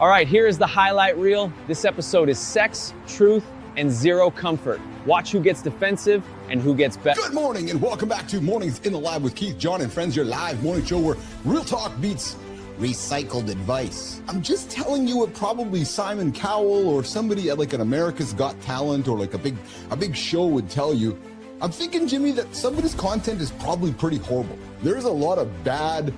All right, here is the highlight reel. This episode is sex, truth, and zero comfort. Watch who gets defensive and who gets better. Good morning and welcome back to Mornings in the Lab with Keith, Jon, and Friends, your live morning show where real talk beats recycled advice. I'm just telling you what probably Simon Cowell or somebody at like an America's Got Talent or like a big show would tell you. I'm thinking, Jimmy, that some of this content is probably pretty horrible. There's a lot of bad,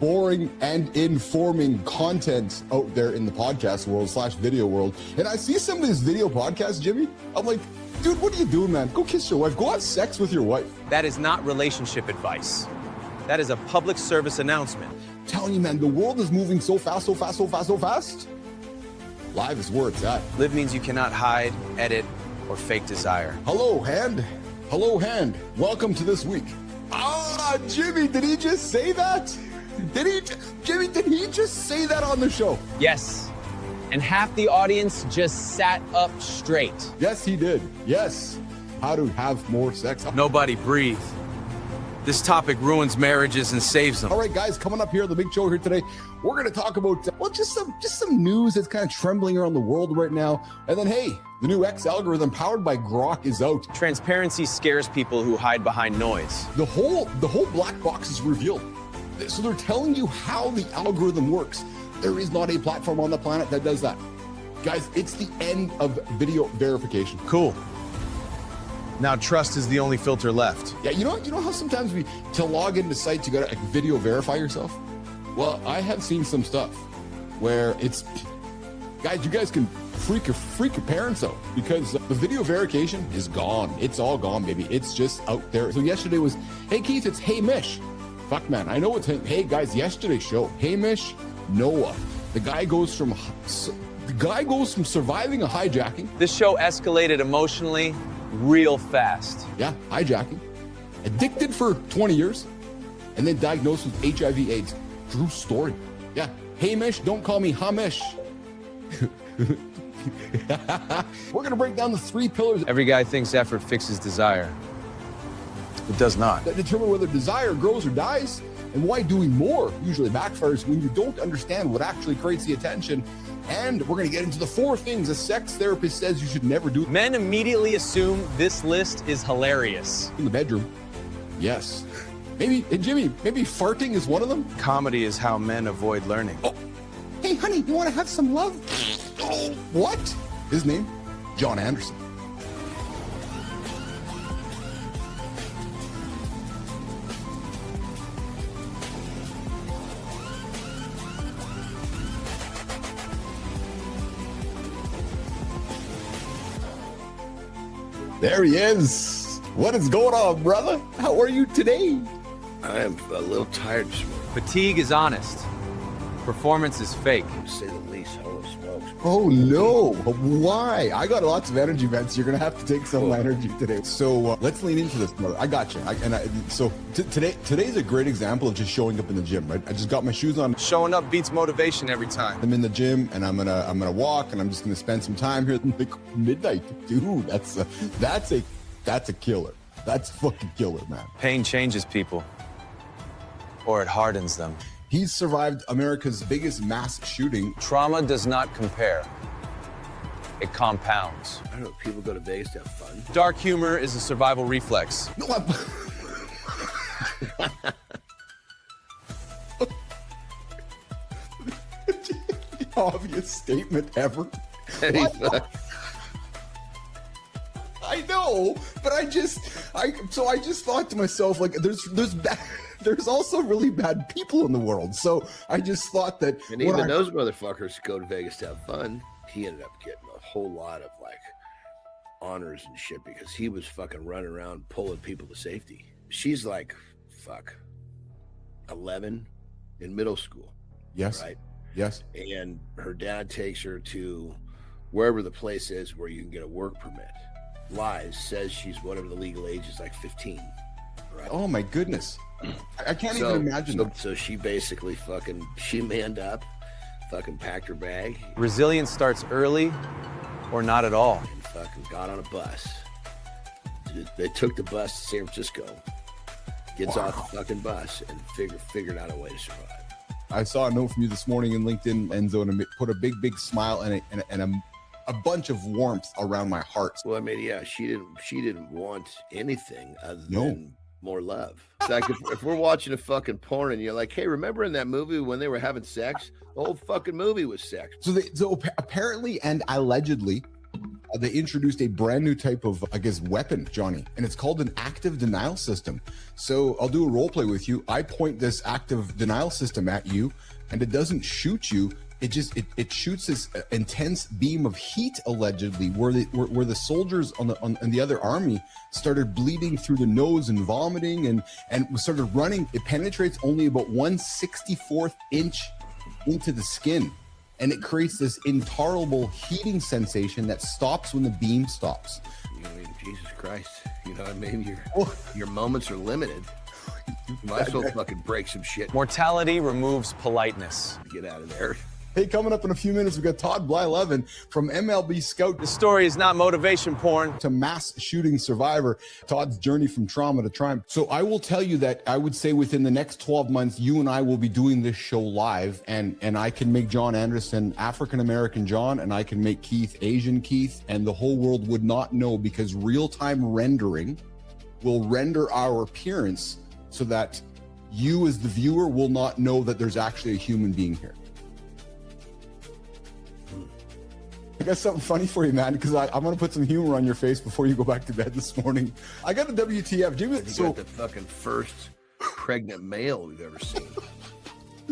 boring, and informing content out there in the podcast world / video world. And I see some of these video podcasts, Jimmy. I'm like, dude, what are you doing, man? Go kiss your wife. Go have sex with your wife. That is not relationship advice. That is a public service announcement. I'm telling you, man, the world is moving so fast, so fast, so fast, so fast. Live is where it's at. Live means you cannot hide, edit, or fake desire. Hello, hand. Hello, hand. Welcome to this week. Ah, Jimmy, did he just say that? Jimmy, did he just say that on the show? Yes, and half the audience just sat up straight. Yes, he did. Yes. How to have more sex. Nobody breathe. This topic ruins marriages and saves them. All right, guys, coming up here, the big show here today, we're going to talk about, well, just some news that's kind of trembling around the world right now. And then, hey, the new X algorithm powered by Grok is out. Transparency scares people who hide behind noise. The whole black box is revealed. So they're telling you how the algorithm works. There is not a platform on the planet that does that. Guys, it's the end of video verification. Cool. Now trust is the only filter left. Yeah, you know how sometimes to log into sites, you gotta like, video verify yourself? Well, I have seen some stuff where it's, guys, you guys can freak your parents out because the video verification is gone. It's all gone, baby. It's just out there. So yesterday was, hey Keith, it's hey Mish. Fuck man, I know it's hey guys, yesterday's show, Hamish Noah. The guy goes from surviving a hijacking. This show escalated emotionally real fast. Yeah, hijacking. Addicted for 20 years and then diagnosed with HIV AIDS. True story. Yeah. Hamish, don't call me Hamish. We're gonna break down the 3 pillars. Every guy thinks effort fixes desire. It does not. That determine whether desire grows or dies, and why doing more usually backfires when you don't understand what actually creates the attention. And we're going to get into the 4 things a sex therapist says you should never do. Men immediately assume this list is hilarious. In the bedroom. Yes. Maybe, and Jimmy, maybe farting is one of them? Comedy is how men avoid learning. Oh, hey honey, you want to have some love? Oh, what? His name? Jon Andersen. There he is. What is going on, brother? How are you today? I am a little tired this morning, Fatigue is honest. Performance is fake. to say the least. Holy smokes. Oh no, why? I got lots of energy vents. You're gonna have to take some energy today. So let's lean into this, brother. I got you. Today's a great example of just showing up in the gym, right? I just got my shoes on. Showing up beats motivation every time. I'm in the gym and I'm gonna walk and I'm just gonna spend some time here. Like midnight, dude. That's a killer. That's fucking killer, man. Pain changes people, or it hardens them. He's survived America's biggest mass shooting. Trauma does not compare. It compounds. I don't know, people go to Vegas to have fun. Dark humor is a survival reflex. No, the obvious statement ever. I know, but I just thought to myself, like, there's also really bad people in the world. So I just thought that. And even those motherfuckers go to Vegas to have fun. He ended up getting a whole lot of like honors and shit because he was fucking running around pulling people to safety. She's like, 11 in middle school. Yes. Right. Yes. And her dad takes her to wherever the place is where you can get a work permit. Lies, says she's whatever the legal age is, like 15. Right. Oh my goodness. I can't even imagine that. So she basically she manned up, fucking packed her bag. Resilience starts early or not at all. And fucking got on a bus. They took the bus to San Francisco. Gets off the fucking bus and figured out a way to survive. I saw a note from you this morning in LinkedIn end zone and it put a big smile and a bunch of warmth around my heart. Well, I mean, yeah, she didn't want anything other than more love. It's like if we're watching a fucking porn and you're like, hey, remember in that movie when they were having sex? The whole fucking movie was sex. So apparently and allegedly, they introduced a brand new type of, I guess, weapon, Johnny, and it's called an active denial system. So I'll do a role play with you. I point this active denial system at you, and it doesn't shoot you. It shoots this intense beam of heat, allegedly, where the soldiers on the other army started bleeding through the nose and vomiting and started running. It penetrates only about 1/64th inch into the skin. And it creates this intolerable heating sensation that stops when the beam stops. I mean, Jesus Christ, you know what I mean? Your moments are limited. You might as well fucking break some shit. Mortality removes politeness. Get out of there. Hey, coming up in a few minutes, we've got Todd Blyleven from MLB Scout. The story is not motivation porn. To mass shooting survivor, Todd's journey from trauma to triumph. So I will tell you that I would say within the next 12 months, you and I will be doing this show live, and I can make Jon Andersen African-American Jon, and I can make Keith Asian Keith, and the whole world would not know because real-time rendering will render our appearance so that you as the viewer will not know that there's actually a human being here. I got something funny for you, man, because I'm going to put some humor on your face before you go back to bed this morning. I got a WTF. Jimmy, You got the fucking first pregnant male we've ever seen.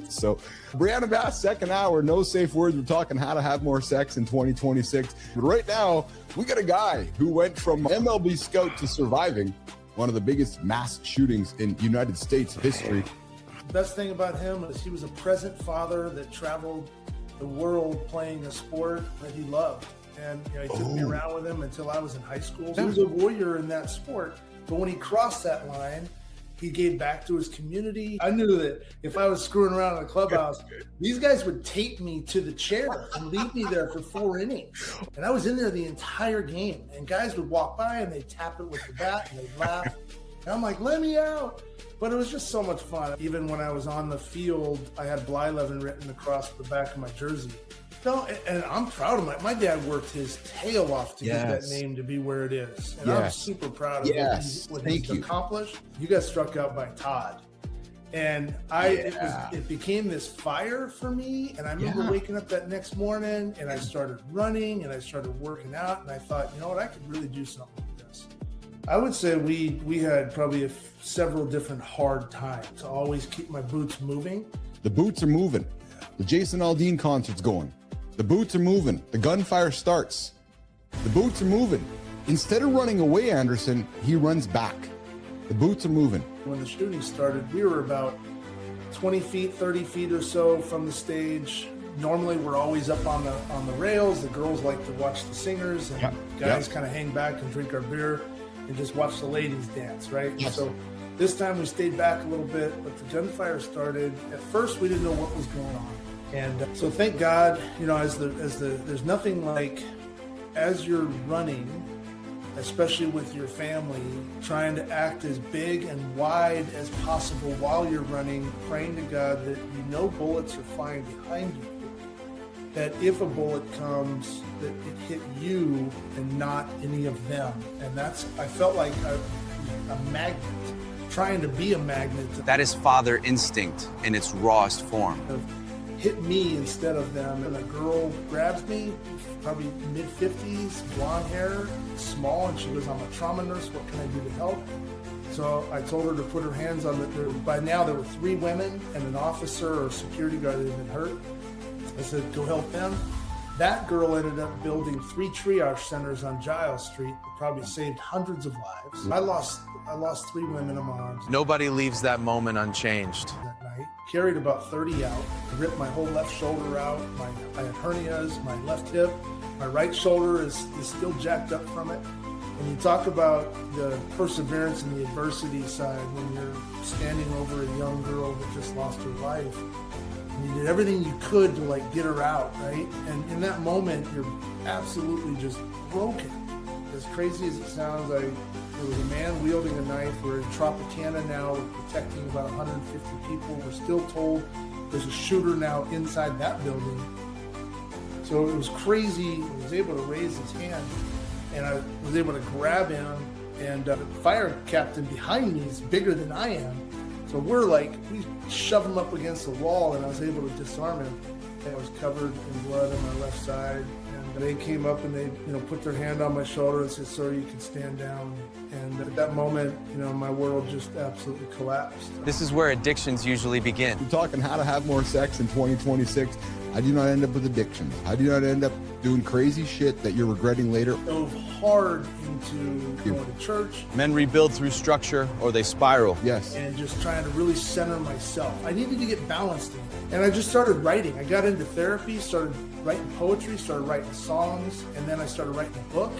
So, Brianna Bass, second hour, no safe words. We're talking how to have more sex in 2026. But right now, we got a guy who went from MLB Scout to surviving one of the biggest mass shootings in United States history. The best thing about him is he was a present father that traveled the world playing a sport that he loved. And he took me around with him until I was in high school. He was a warrior in that sport. But when he crossed that line, he gave back to his community. I knew that if I was screwing around in the clubhouse, these guys would tape me to the chair and leave me there for 4 innings. And I was in there the entire game. And guys would walk by and they'd tap it with the bat and they'd laugh. And I'm like, let me out. But it was just so much fun. Even when I was on the field, I had Blyleven written across the back of my jersey. No, and I'm proud of my dad worked his tail off to get that name to be where it is. And I'm super proud of what he's accomplished. You got struck out by Todd. And it became this fire for me. And I remember waking up that next morning and I started running and I started working out. And I thought, you know what, I could really do something with this. I would say we had probably several different hard times to always keep my boots moving. The boots are moving. The Jason Aldean concert's going. The boots are moving. The gunfire starts. The boots are moving. Instead of running away, Andersen, he runs back. The boots are moving. When the shooting started, we were about 20 feet, 30 feet or so from the stage. Normally, we're always up on the rails. The girls like to watch the singers, and guys kind of hang back and drink our beer and just watch the ladies dance, right? Yes. So this time we stayed back a little bit, but the gunfire started. At first, we didn't know what was going on. And so thank God, as there's nothing like as you're running, especially with your family, trying to act as big and wide as possible while you're running, praying to God that bullets are flying behind you, that if a bullet comes, that it hit you and not any of them. And I felt like a magnet, trying to be a magnet. That is father instinct in its rawest form. Hit me instead of them. And a girl grabs me, probably mid-50s, blonde hair, small, and she goes, I'm a trauma nurse, what can I do to help? So I told her to put her hands on by now there were 3 women and an officer or security guard that had been hurt. I said, go help them. That girl ended up building 3 triage centers on Giles Street that probably saved hundreds of lives. I lost 3 women in my arms. Nobody leaves that moment unchanged. That night, carried about 30 out. I ripped my whole left shoulder out. I had hernias, my left hip. My right shoulder is still jacked up from it. And you talk about the perseverance and the adversity side when you're standing over a young girl that just lost her life. And you did everything you could to get her out, right? And in that moment, you're absolutely just broken. As crazy as it sounds, there was a man wielding a knife. We're in Tropicana now, we're protecting about 150 people. We're still told There's a shooter now inside that building. So it was crazy. He was able to raise his hand, and I was able to grab him. And the fire captain behind me is bigger than I am. So we shove him up against the wall, and I was able to disarm him. And I was covered in blood on my left side. And they came up and they, put their hand on my shoulder and said, "Sir, you can stand down." And at that moment, my world just absolutely collapsed. This is where addictions usually begin. We're talking how to have more sex in 2026. How do you not end up with addictions? How do you not end up doing crazy shit that you're regretting later? Dove hard into going to church. Men rebuild through structure or they spiral. Yes. And just trying to really center myself. I needed to get balanced in it. And I just started writing. I got into therapy, started writing poetry, started writing songs, and then I started writing a book.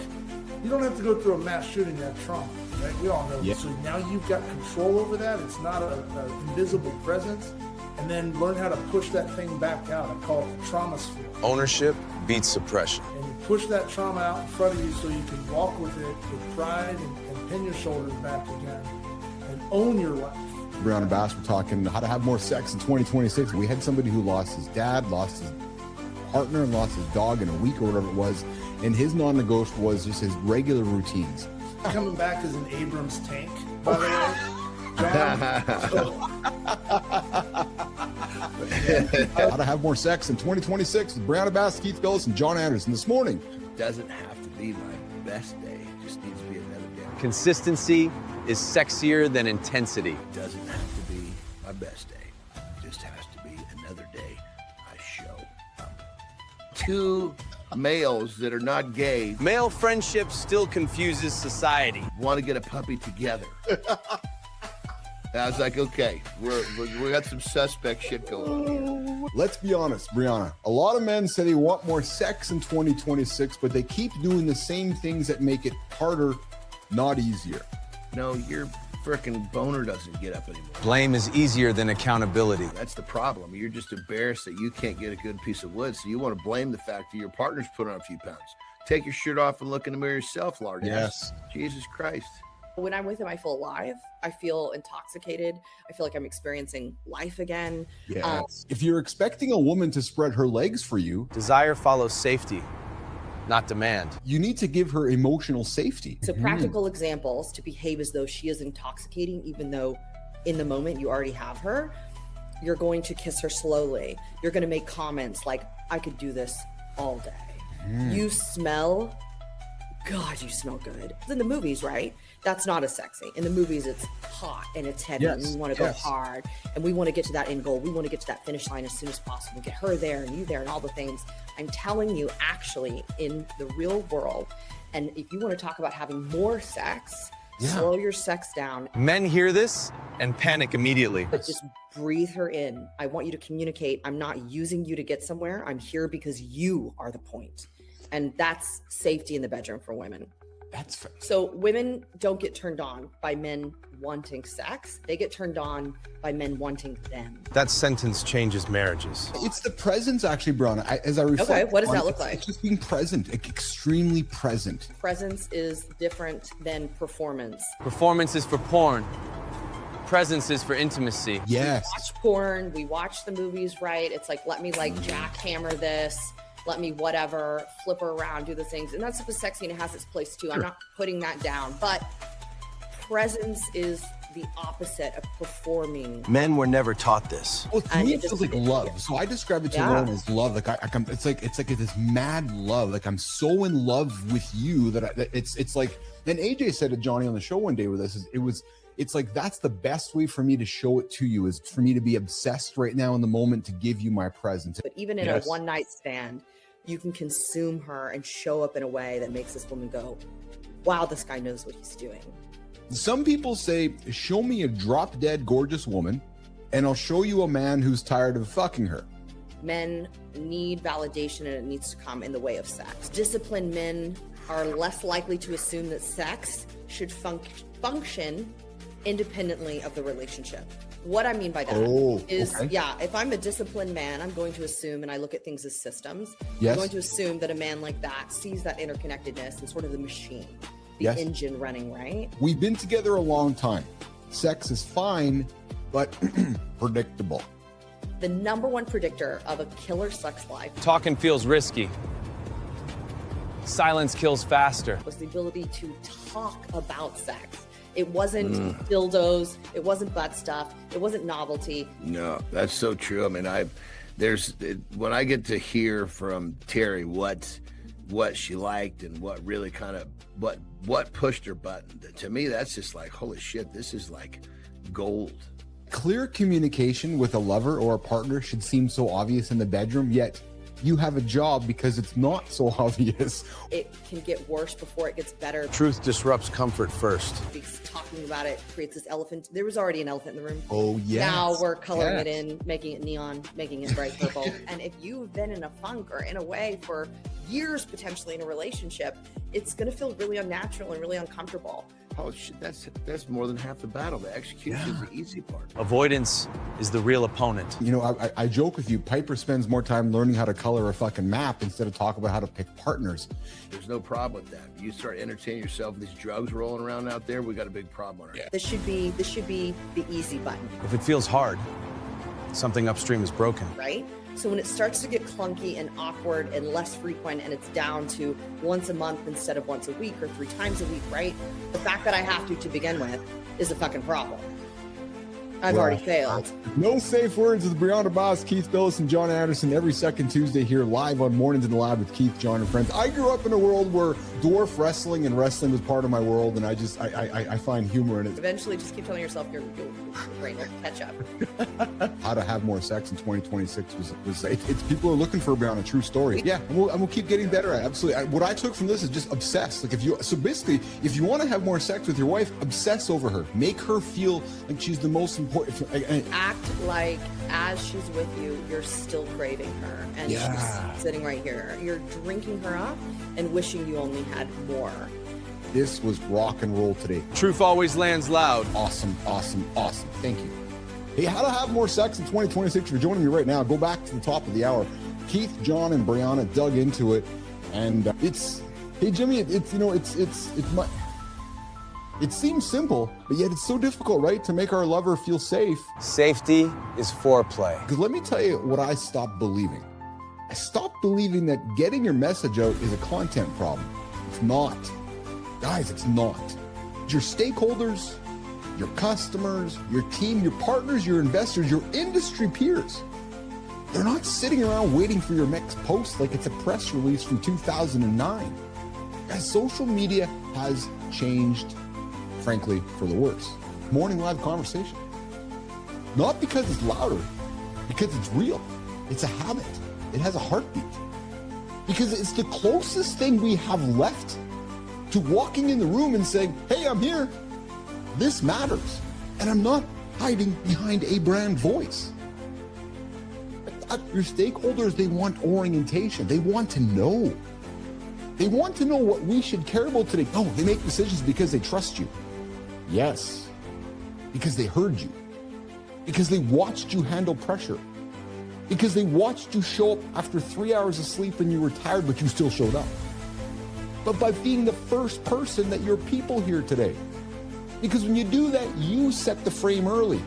You don't have to go through a mass shooting to have trauma, right? We all know Yeah. this. So now you've got control over that. It's not an invisible presence. And then learn how to push that thing back out. I call it the trauma sphere. Ownership beats suppression. And you push that trauma out in front of you so you can walk with it with pride and pin your shoulders back again and own your life. Brianna Bass, we're talking how to have more sex in 2026. We had somebody who lost his dad, lost his partner, and lost his dog in a week or whatever it was. And his non-negotiable was just his regular routines. Coming back as an Abrams tank, by the way. John, How to have more sex in 2026 with Brianna Bass, Keith Phillips, and Jon Andersen this morning. Doesn't have to be my best day. It just needs to be another day. Consistency is sexier than intensity. Doesn't have to be my best day. It just has to be another day I show up. Two males that are not gay Male friendship still confuses society. want to get a puppy together. I was like, okay, we got some suspect shit going on here. Let's be honest, Brianna. A lot of men say they want more sex in 2026, but they keep doing the same things that make it harder, not easier. No, your frickin' boner doesn't get up anymore. Blame is easier than accountability. That's the problem. You're just embarrassed that you can't get a good piece of wood, so you want to blame the fact that your partner's put on a few pounds. Take your shirt off and look in the mirror yourself, Lord. Yes. Jesus Christ. When I'm with him, I feel alive. I feel intoxicated. I feel like I'm experiencing life again. Yes. If you're expecting a woman to spread her legs for you, Desire follows safety, not demand. you need to give her emotional safety. So practical examples to behave as though she is intoxicating, even though in the moment you already have her. You're going to kiss her slowly. You're going to make comments like, "I could do this all day. You smell, God, you smell good." In the movies, right? That's not as sexy. In the movies, it's hot and it's heavy, Yes, and we want to go yes. hard, and we want to get to that end goal. We want to get to that finish line as soon as possible, get her there and you there and all the things. I'm telling you, actually, in the real world, and if you want to talk about having more sex, slow your sex down, Men hear this and panic immediately. but just breathe her in. I want you to communicate. I'm not using you to get somewhere. I'm here because you are the point. And that's safety in the bedroom for women. That's fair. So women don't get turned on by men wanting sex. They get turned on by men wanting them. That sentence changes marriages. It's the presence, actually, Brianna. As I reflect, Okay, what does on that it, look like? It's just being present, extremely present. Presence is different than performance. Performance is for porn. Presence is for intimacy. Yes. Watch porn, we watch the movies, right? It's like, let me like jackhammer this, let me whatever, flip her around, do the things. And that stuff is sexy and it has its place too. I'm not putting that down, but presence is the opposite of performing. Men were never taught this. Well, to And me, it it feels just- like love. So I describe it to Yeah. Lauren as love. Like it's like this mad love. Like I'm so in love with you that it's like. And AJ said to Johnny on the show one day with us, it's like that's the best way for me to show it to you is for me to be obsessed right now in the moment to give you my presence. But even in Yes. a one night stand, you can consume her and show up in a way that makes this woman go, wow, this guy knows what he's doing. Some people say, show me a drop dead gorgeous woman and I'll show you a man who's tired of fucking her. Men need validation and it needs to come in the way of sex. Disciplined men are less likely to assume that sex should function independently of the relationship. What I mean by that is, okay. if I'm a disciplined man, I'm going to assume, and I look at things as systems, Yes. I'm going to assume that a man like that sees that interconnectedness and sort of the machine, the Yes. engine running, right? We've been together a long time. Sex is fine, but predictable. The number one predictor of a killer sex life Talking feels risky. Silence kills faster. was the ability to talk about sex. It wasn't dildos, it wasn't butt stuff, it wasn't novelty. No, that's so true. I mean, when I get to hear from Terry what she liked and what really kind of what pushed her button, to me that's just like, holy shit, this is like gold. Clear communication with a lover or a partner should seem so obvious in the bedroom, yet you have a job because it's not so obvious. It can get worse before it gets better. Truth disrupts comfort first. Because talking about it creates this elephant. There was already an elephant in the room. Oh, yes. Now we're coloring it in, making it neon, making it bright purple. And if you've been in a funk or in a way for years potentially in a relationship, it's going to feel really unnatural and really uncomfortable. Oh shit, that's more than half the battle. The execution is the easy part. Avoidance is the real opponent. You know, I joke with you, Piper spends more time learning how to color a fucking map instead of talking about how to pick partners. There's no problem with that. You start entertaining yourself with these drugs rolling around out there, we got a big problem on our hands. This should be the easy button, If it feels hard, something upstream is broken. right? So when it starts to get clunky and awkward and less frequent and it's down to once a month instead of once a week or 3 times a week, right? The fact that I have to begin with is a fucking problem. I've already failed. No safe words with Brianna Boss, Keith Billis, and Jon Andersen every second Tuesday here live on Mornings in the Lab with Keith, Jon, and Friends. I grew up in a world where dwarf wrestling and wrestling was part of my world, and I find humor in it. Eventually just keep telling yourself your brain will catch up. How to have more sex in 2026 was it's people are looking for Brianna, a true story. Yeah, and we'll keep getting better at it. Absolutely. What I took from this is just obsess. Like so basically, if you want to have more sex with your wife, obsess over her. Make her feel like she's the most important. Act like as she's with you, you're still craving her and she's sitting right here. You're drinking her up and wishing you only had more. This was rock and roll today. Truth always lands loud. Awesome, awesome, awesome. Thank you. Hey, how to have more sex in 2026? If you're joining me right now, go back to the top of the hour. Keith, Jon, and Brianna dug into it, and hey Jimmy, it seems simple, but yet it's so difficult, right? To make our lover feel safe. Safety is foreplay. Because let me tell you what I stopped believing. I stopped believing that getting your message out is a content problem. It's not. Guys, it's not. Your stakeholders, your customers, your team, your partners, your investors, your industry peers, they're not sitting around waiting for your next post like it's a press release from 2009. Guys, social media has changed, frankly, for the worse. Morning live conversation. Not because it's louder, because it's real. It's a habit. It has a heartbeat. Because it's the closest thing we have left to walking in the room and saying, hey, I'm here. This matters. And I'm not hiding behind a brand voice. Your stakeholders, they want orientation. They want to know. They want to know what we should care about today. Oh, they make decisions because they trust you. Yes, because they heard you, because they watched you handle pressure, because they watched you show up after 3 hours of sleep and you were tired, but you still showed up. But by being the first person that your people hear today, because when you do that, you set the frame early,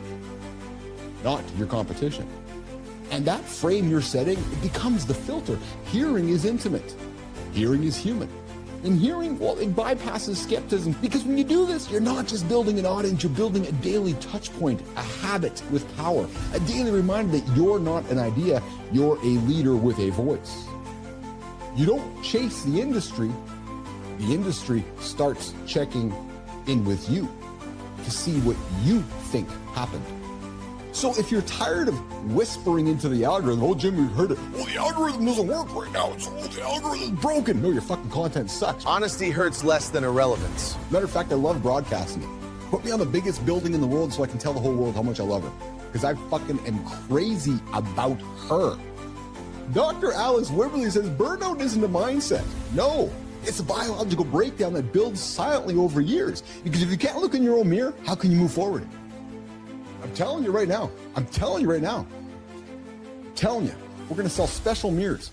not your competition. And that frame you're setting, it becomes the filter. Hearing is intimate. Hearing is human. And hearing, well, it bypasses skepticism, because when you do this, you're not just building an audience, you're building a daily touch point, a habit with power, a daily reminder that you're not an idea, you're a leader with a voice. You don't chase the industry starts checking in with you to see what you think happened. So if you're tired of whispering into the algorithm, oh, Jim, we've heard it. Oh, the algorithm doesn't work right now. The algorithm's broken. No, your fucking content sucks. Honesty hurts less than irrelevance. Matter of fact, I love broadcasting it. Put me on the biggest building in the world so I can tell the whole world how much I love her. Because I fucking am crazy about her. Dr. Alice Wimberly says burnout isn't a mindset. No, it's a biological breakdown that builds silently over years. Because if you can't look in your own mirror, how can you move forward? I'm telling you right now. I'm telling you, we're going to sell special mirrors.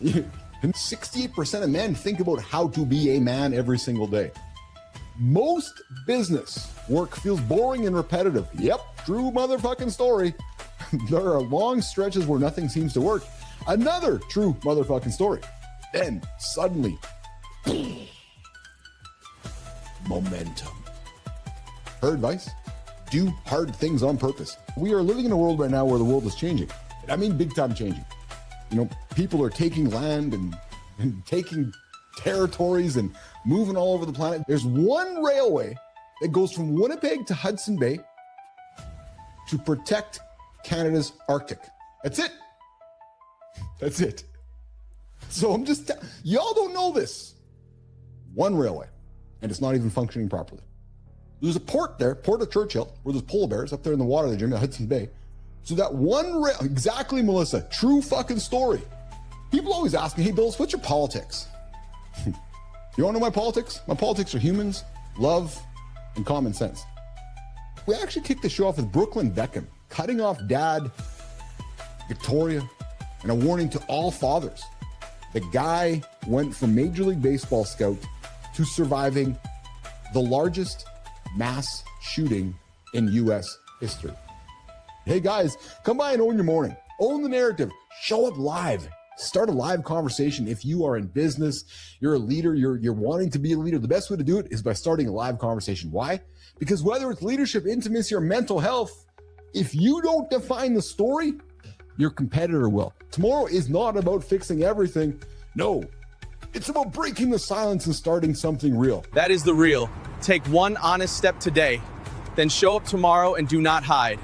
And 68% of men think about how to be a man every single day. Most business work feels boring and repetitive. Yep, true motherfucking story. There are long stretches where nothing seems to work. Another true motherfucking story. Then suddenly, momentum. Her advice: do hard things on purpose. We are living in a world right now where the world is changing. I mean, big time changing. You know, people are taking land and taking territories and moving all over the planet. There's one railway that goes from Winnipeg to Hudson Bay to protect Canada's Arctic. That's it. That's it. So I'm just, y'all don't know this. One railway, and it's not even functioning properly. There's a port there, Port of Churchill, where there's polar bears up there in the water, the Hudson Bay. So that one rail, exactly, Melissa, true fucking story. People always ask me, hey, Bills, what's your politics? You wanna know my politics? My politics are humans, love, and common sense. We actually kicked the show off with Brooklyn Beckham, cutting off dad, Victoria, and a warning to all fathers. The guy went from Major League Baseball scout to surviving the largest mass shooting in U.S. history. Hey guys, come by and own your morning. Own the narrative. Show up live. Start a live conversation. If you are in business, you're a leader, you're wanting to be a leader, the best way to do it is by starting a live conversation. Why? Because whether it's leadership, intimacy, or mental health, if you don't define the story, your competitor will. Tomorrow is not about fixing everything. No, it's about breaking the silence and starting something real. That is the real. Take one honest step today, then show up tomorrow and do not hide.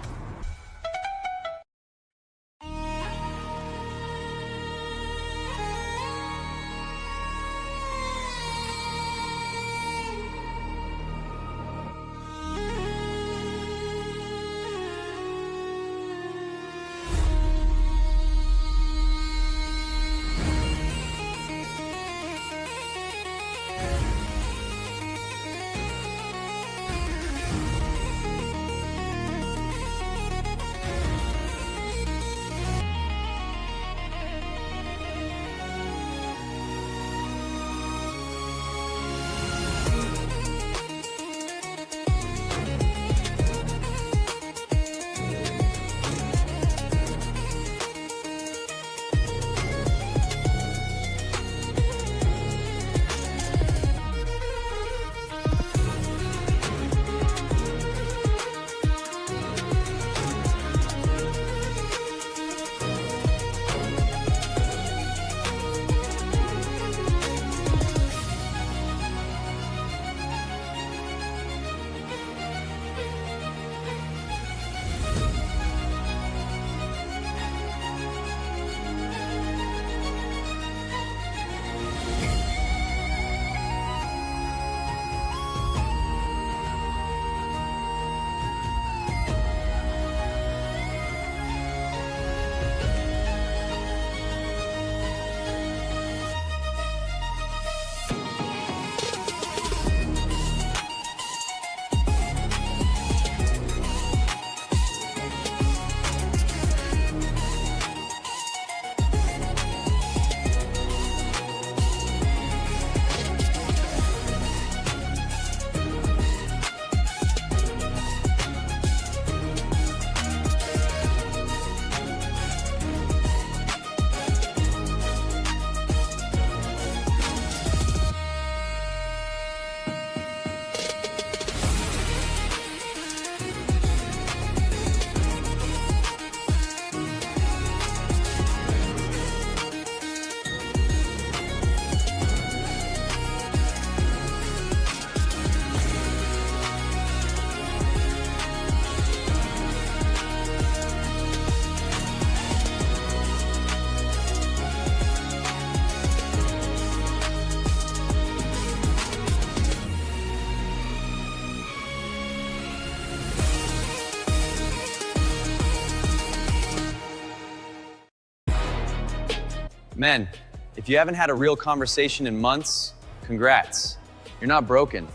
Men, if you haven't had a real conversation in months, congrats. You're not broken.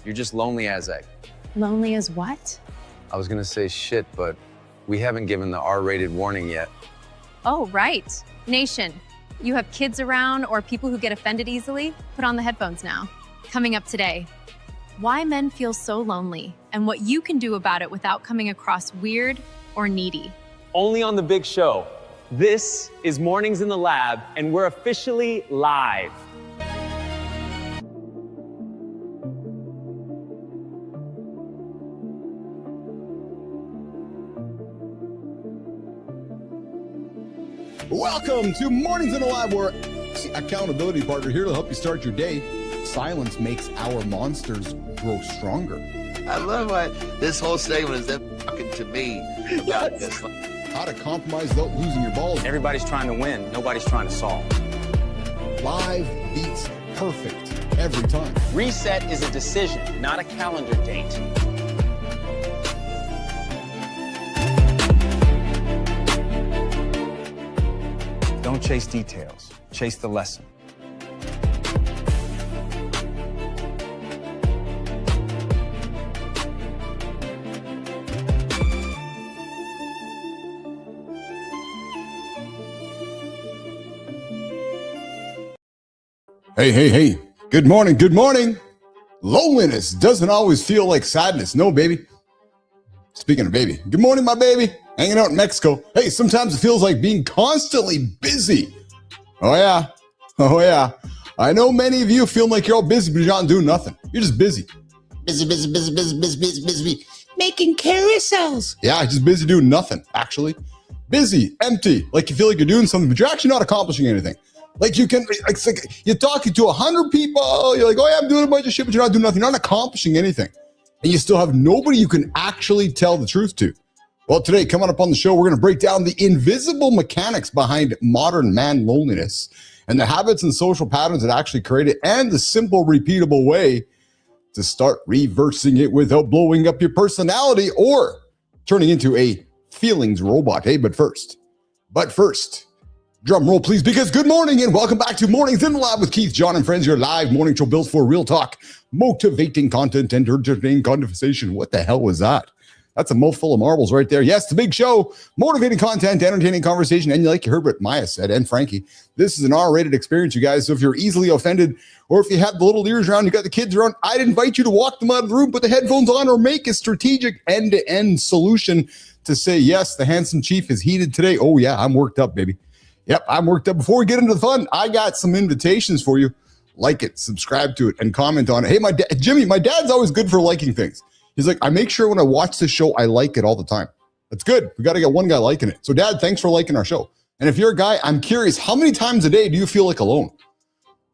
You're just lonely as egg. Lonely as what? I was gonna say shit, but we haven't given the R-rated warning yet. Oh, right. Nation, you have kids around or people who get offended easily? Put on the headphones now. Coming up today, why men feel so lonely and what you can do about it without coming across weird or needy. only on The Big Show. This is Mornings in the Lab, and we're officially live. Welcome to Mornings in the Lab, where accountability partner here to help you start your day. Silence makes our monsters grow stronger. I love why this whole segment is that fucking to me about this. How to compromise without losing your balls. Everybody's trying to win. Nobody's trying to solve. Live beats perfect every time. Reset is a decision, not a calendar date. Don't chase details. Chase the lesson. Hey. Good morning. Loneliness doesn't always feel like sadness. No, baby. Speaking of baby, good morning, my baby. Hanging out in Mexico. Hey, sometimes it feels like being constantly busy. Oh, yeah. I know many of you feel like you're all busy, but you're not doing nothing. You're just busy. Busy. Making carousels. Yeah, just busy doing nothing, actually. Busy, empty, like you feel like you're doing something, but you're actually not accomplishing anything. Like you can, it's like you're talking to 100 people, you're like, oh yeah, I'm doing a bunch of shit, but you're not doing nothing. You're not accomplishing anything. And you still have nobody you can actually tell the truth to. Well, today, coming up on the show, we're going to break down the invisible mechanics behind modern man loneliness and the habits and social patterns that actually create it, and the simple, repeatable way to start reversing it without blowing up your personality or turning into a feelings robot. Hey, but first, drum roll, please, because good morning and welcome back to Mornings in the Lab with Keith, Jon, and friends, your live morning show built for real talk, motivating content, and entertaining conversation. What the hell was that? That's a mouthful of marbles right there. Yes, the big show, motivating content, entertaining conversation, and like you heard what Maya said, and Frankie, this is an R-rated experience, you guys, so if you're easily offended, or if you have the little ears around, you got the kids around, I'd invite you to walk them out of the room, put the headphones on, or make a strategic end-to-end solution to say, yes, the handsome chief is heated today. Oh yeah, I'm worked up, baby. Yep, I'm worked up. Before we get into the fun, I got some invitations for you. Like it, subscribe to it, and comment on it. Hey, Jimmy, my dad's always good for liking things. He's like, I make sure when I watch the show, I like it all the time. That's good. We got to get one guy liking it. So, Dad, thanks for liking our show. And if you're a guy, I'm curious, how many times a day do you feel like alone?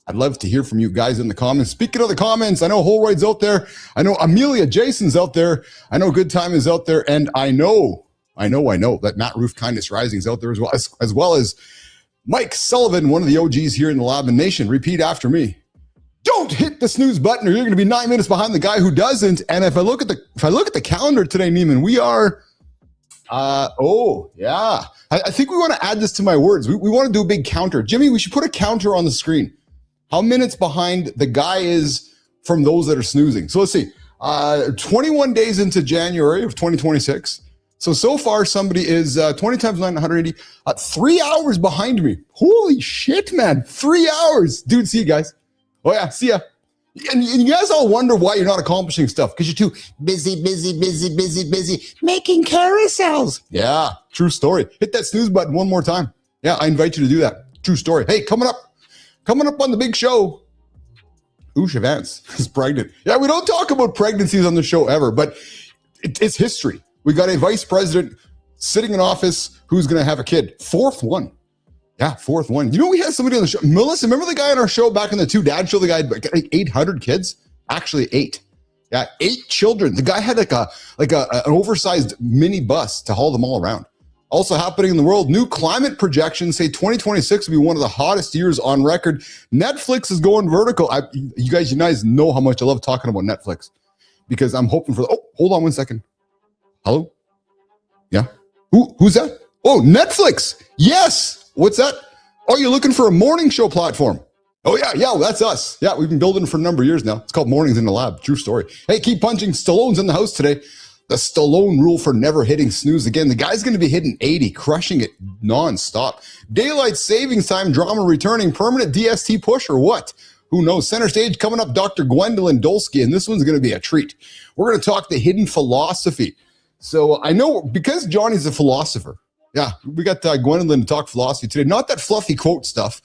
I'd love to hear from you guys in the comments. Speaking of the comments, I know Holroyd's out there. I know Amelia Jason's out there. I know Good Time is out there. And I know that Matt Roof Kindness Rising is out there as well as Mike Sullivan, one of the OGs here in the Lab and Nation. Repeat after me. Don't hit the snooze button or you're going to be 9 minutes behind the guy who doesn't. And if I look at the calendar today, Neiman, we are, I think we want to add this to my words. We want to do a big counter. Jimmy, we should put a counter on the screen. How minutes behind the guy is from those that are snoozing. So let's see, 21 days into January of 2026. So far, somebody is 20 times 9, 180, 3 hours behind me. Holy shit, man. 3 hours. Dude, see you guys. Oh, yeah, see ya. And you guys all wonder why you're not accomplishing stuff, because you're too busy, making carousels. Yeah, true story. Hit that snooze button one more time. Yeah, I invite you to do that. True story. Hey, coming up on the big show, Usha Vance is pregnant. Yeah, we don't talk about pregnancies on the show ever, but it's history. We got a vice president sitting in office who's going to have a kid. Fourth one. Yeah, fourth one. You know, we had somebody on the show. Melissa, remember the guy on our show back in the Two Dad show? The guy had like 800 kids? Actually, 8. Yeah, 8 children. The guy had an oversized mini bus to haul them all around. Also happening in the world, new climate projections say 2026 will be one of the hottest years on record. Netflix is going vertical. You guys know how much I love talking about Netflix because I'm hoping for. Oh, hold on one second. Hello? Yeah? Who's that? Oh, Netflix. Yes. What's that? Oh, you're looking for a morning show platform. Oh, yeah, well, that's us. Yeah, we've been building for a number of years now. It's called Mornings in the Lab. True story. Hey, keep punching. Stallone's in the house today. The Stallone rule for never hitting snooze again. The guy's going to be hitting 80, crushing it nonstop. Daylight savings time drama returning. Permanent DST push or what? Who knows? Center stage coming up, Dr. Gwendolyn Dolsky, and this one's going to be a treat. We're going to talk the hidden philosophy. So I know because Johnny's a philosopher, Yeah, we got Gwendolyn to talk philosophy today. Not that fluffy quote stuff.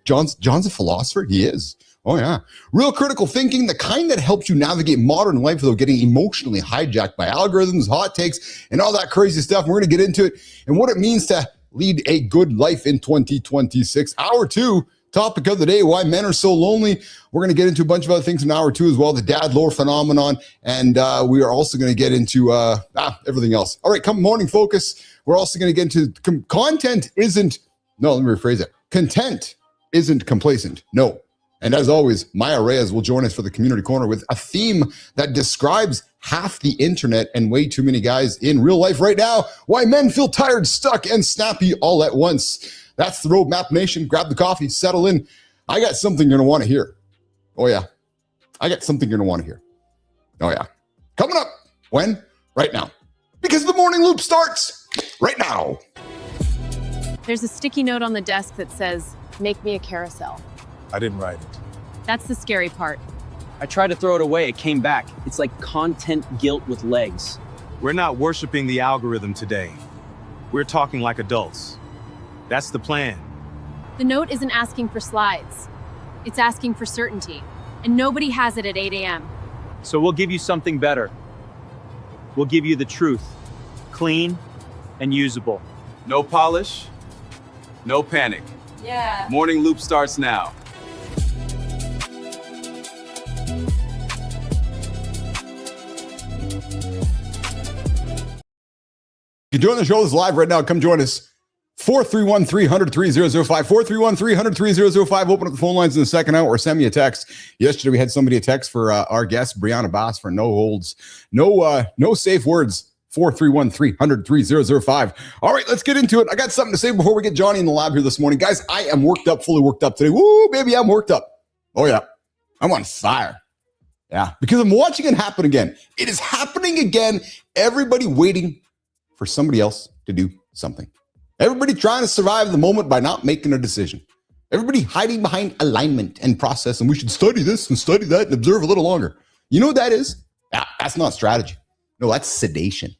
John's a philosopher. He is. Oh, yeah. Real critical thinking, the kind that helps you navigate modern life without getting emotionally hijacked by algorithms, hot takes, and all that crazy stuff. We're going to get into it and what it means to lead a good life in 2026. Hour 2, topic of the day, why men are so lonely. We're going to get into a bunch of other things in hour 2 as well, the dad lore phenomenon, and we are also going to get into everything else. All right, come morning focus. We're also going to get into content isn't, no, let me rephrase it. Content isn't complacent. No. And as always, Maya Reyes will join us for the Community Corner with a theme that describes half the internet and way too many guys in real life right now. Why men feel tired, stuck, and snappy all at once. That's the Roadmap Nation. Grab the coffee, settle in. I got something you're going to want to hear. Oh, yeah. I got something you're going to want to hear. Oh, yeah. Coming up. When? Right now. Because the morning loop starts right now. There's a sticky note on the desk that says, "Make me a carousel." I didn't write it. That's the scary part. I tried to throw it away. It came back. It's like content guilt with legs. We're not worshiping the algorithm today. We're talking like adults. That's the plan. The note isn't asking for slides. It's asking for certainty. And nobody has it at 8 a.m. So we'll give you something better. We'll give you the truth. Clean and usable. No polish, no panic. Yeah. Morning loop starts now. You can join the show. It's live right now. Come join us. 431-300-3005. 431-300-3005. Open up the phone lines in the second hour or send me a text. Yesterday, we had somebody a text for our guest, Brianna Bass, for no holds. No safe words. 431-300-3005. All right, let's get into it. I got something to say before we get Johnny in the lab here this morning. Guys, I am worked up, fully worked up today. Woo, baby, I'm worked up. Oh, yeah. I'm on fire. Yeah, because I'm watching it happen again. It is happening again. Everybody waiting for somebody else to do something. Everybody trying to survive the moment by not making a decision. Everybody hiding behind alignment and process, and we should study this and study that and observe a little longer. You know what that is? Yeah, that's not strategy. No, that's sedation.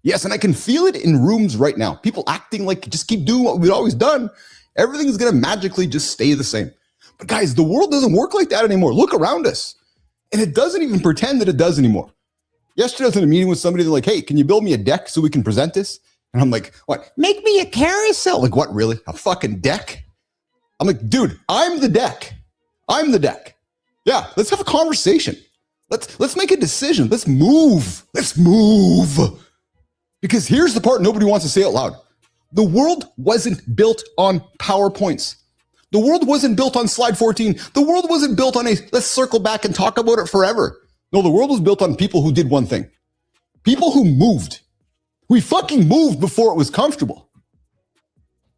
Yes, and I can feel it in rooms right now. People acting like just keep doing what we've always done. Everything's going to magically just stay the same. But guys, the world doesn't work like that anymore. Look around us. And it doesn't even pretend that it does anymore. Yesterday, I was in a meeting with somebody. They're like, hey, can you build me a deck so we can present this? And I'm like, what? Make me a carousel. Like, what, really? A fucking deck? I'm like, dude, I'm the deck. I'm the deck. Yeah, let's have a conversation. Let's make a decision. Let's move. Let's move. Because here's the part nobody wants to say out loud. The world wasn't built on PowerPoints. The world wasn't built on slide 14. The world wasn't built on let's circle back and talk about it forever. No, the world was built on people who did one thing. People who moved. We fucking moved before it was comfortable.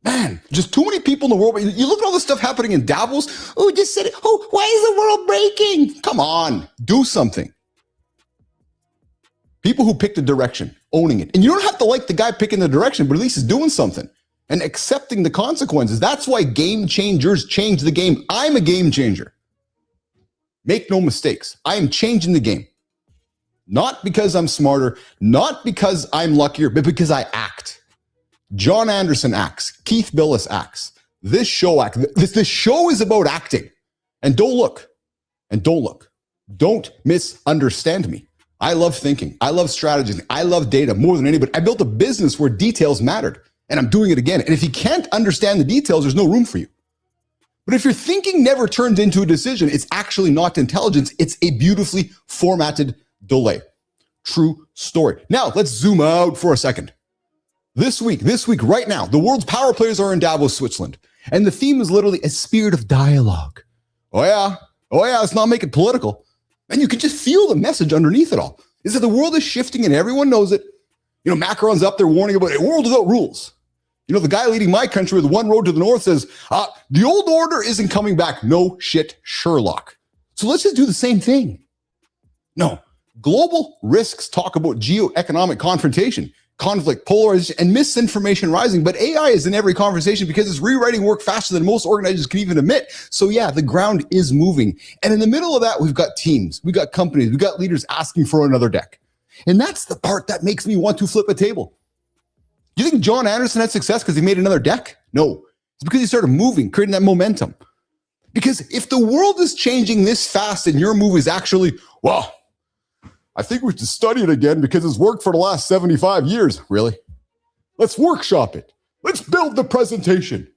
Man, just too many people in the world. You look at all this stuff happening in Davos. Oh, just said it. Oh, why is the world breaking? Come on, do something. People who picked a direction, owning it. And you don't have to like the guy picking the direction, but at least he's doing something and accepting the consequences. That's why game changers change the game. I'm a game changer. Make no mistakes. I am changing the game. Not because I'm smarter, not because I'm luckier, but because I act. Jon Andersen acts. Keith Billis acts. This show acts. This show is about acting. And don't look. And don't look. Don't misunderstand me. I love thinking. I love strategizing. I love data more than anybody. I built a business where details mattered, and I'm doing it again. And if you can't understand the details, there's no room for you. But if your thinking never turns into a decision, it's actually not intelligence. It's a beautifully formatted delay. True story. Now, let's zoom out for a second. This week, right now, the world's power players are in Davos, Switzerland. And the theme is literally a spirit of dialogue. Oh yeah, let's not make it political. And you can just feel the message underneath it all. Is that the world is shifting and everyone knows it. You know, Macron's up there warning about a world without rules. You know, the guy leading my country with one road to the north says, the old order isn't coming back. No shit, Sherlock. So let's just do the same thing. No, global risks talk about geoeconomic confrontation, conflict, polarization, and misinformation rising. But AI is in every conversation because it's rewriting work faster than most organizers can even admit. So yeah, the ground is moving. And in the middle of that, we've got teams, we've got companies, we've got leaders asking for another deck. And that's the part that makes me want to flip a table. Do you think Jon Andersen had success because he made another deck? No. It's because he started moving, creating that momentum. Because if the world is changing this fast and your move is actually, well, I think we should study it again because it's worked for the last 75 years. Really? Let's workshop it. Let's build the presentation.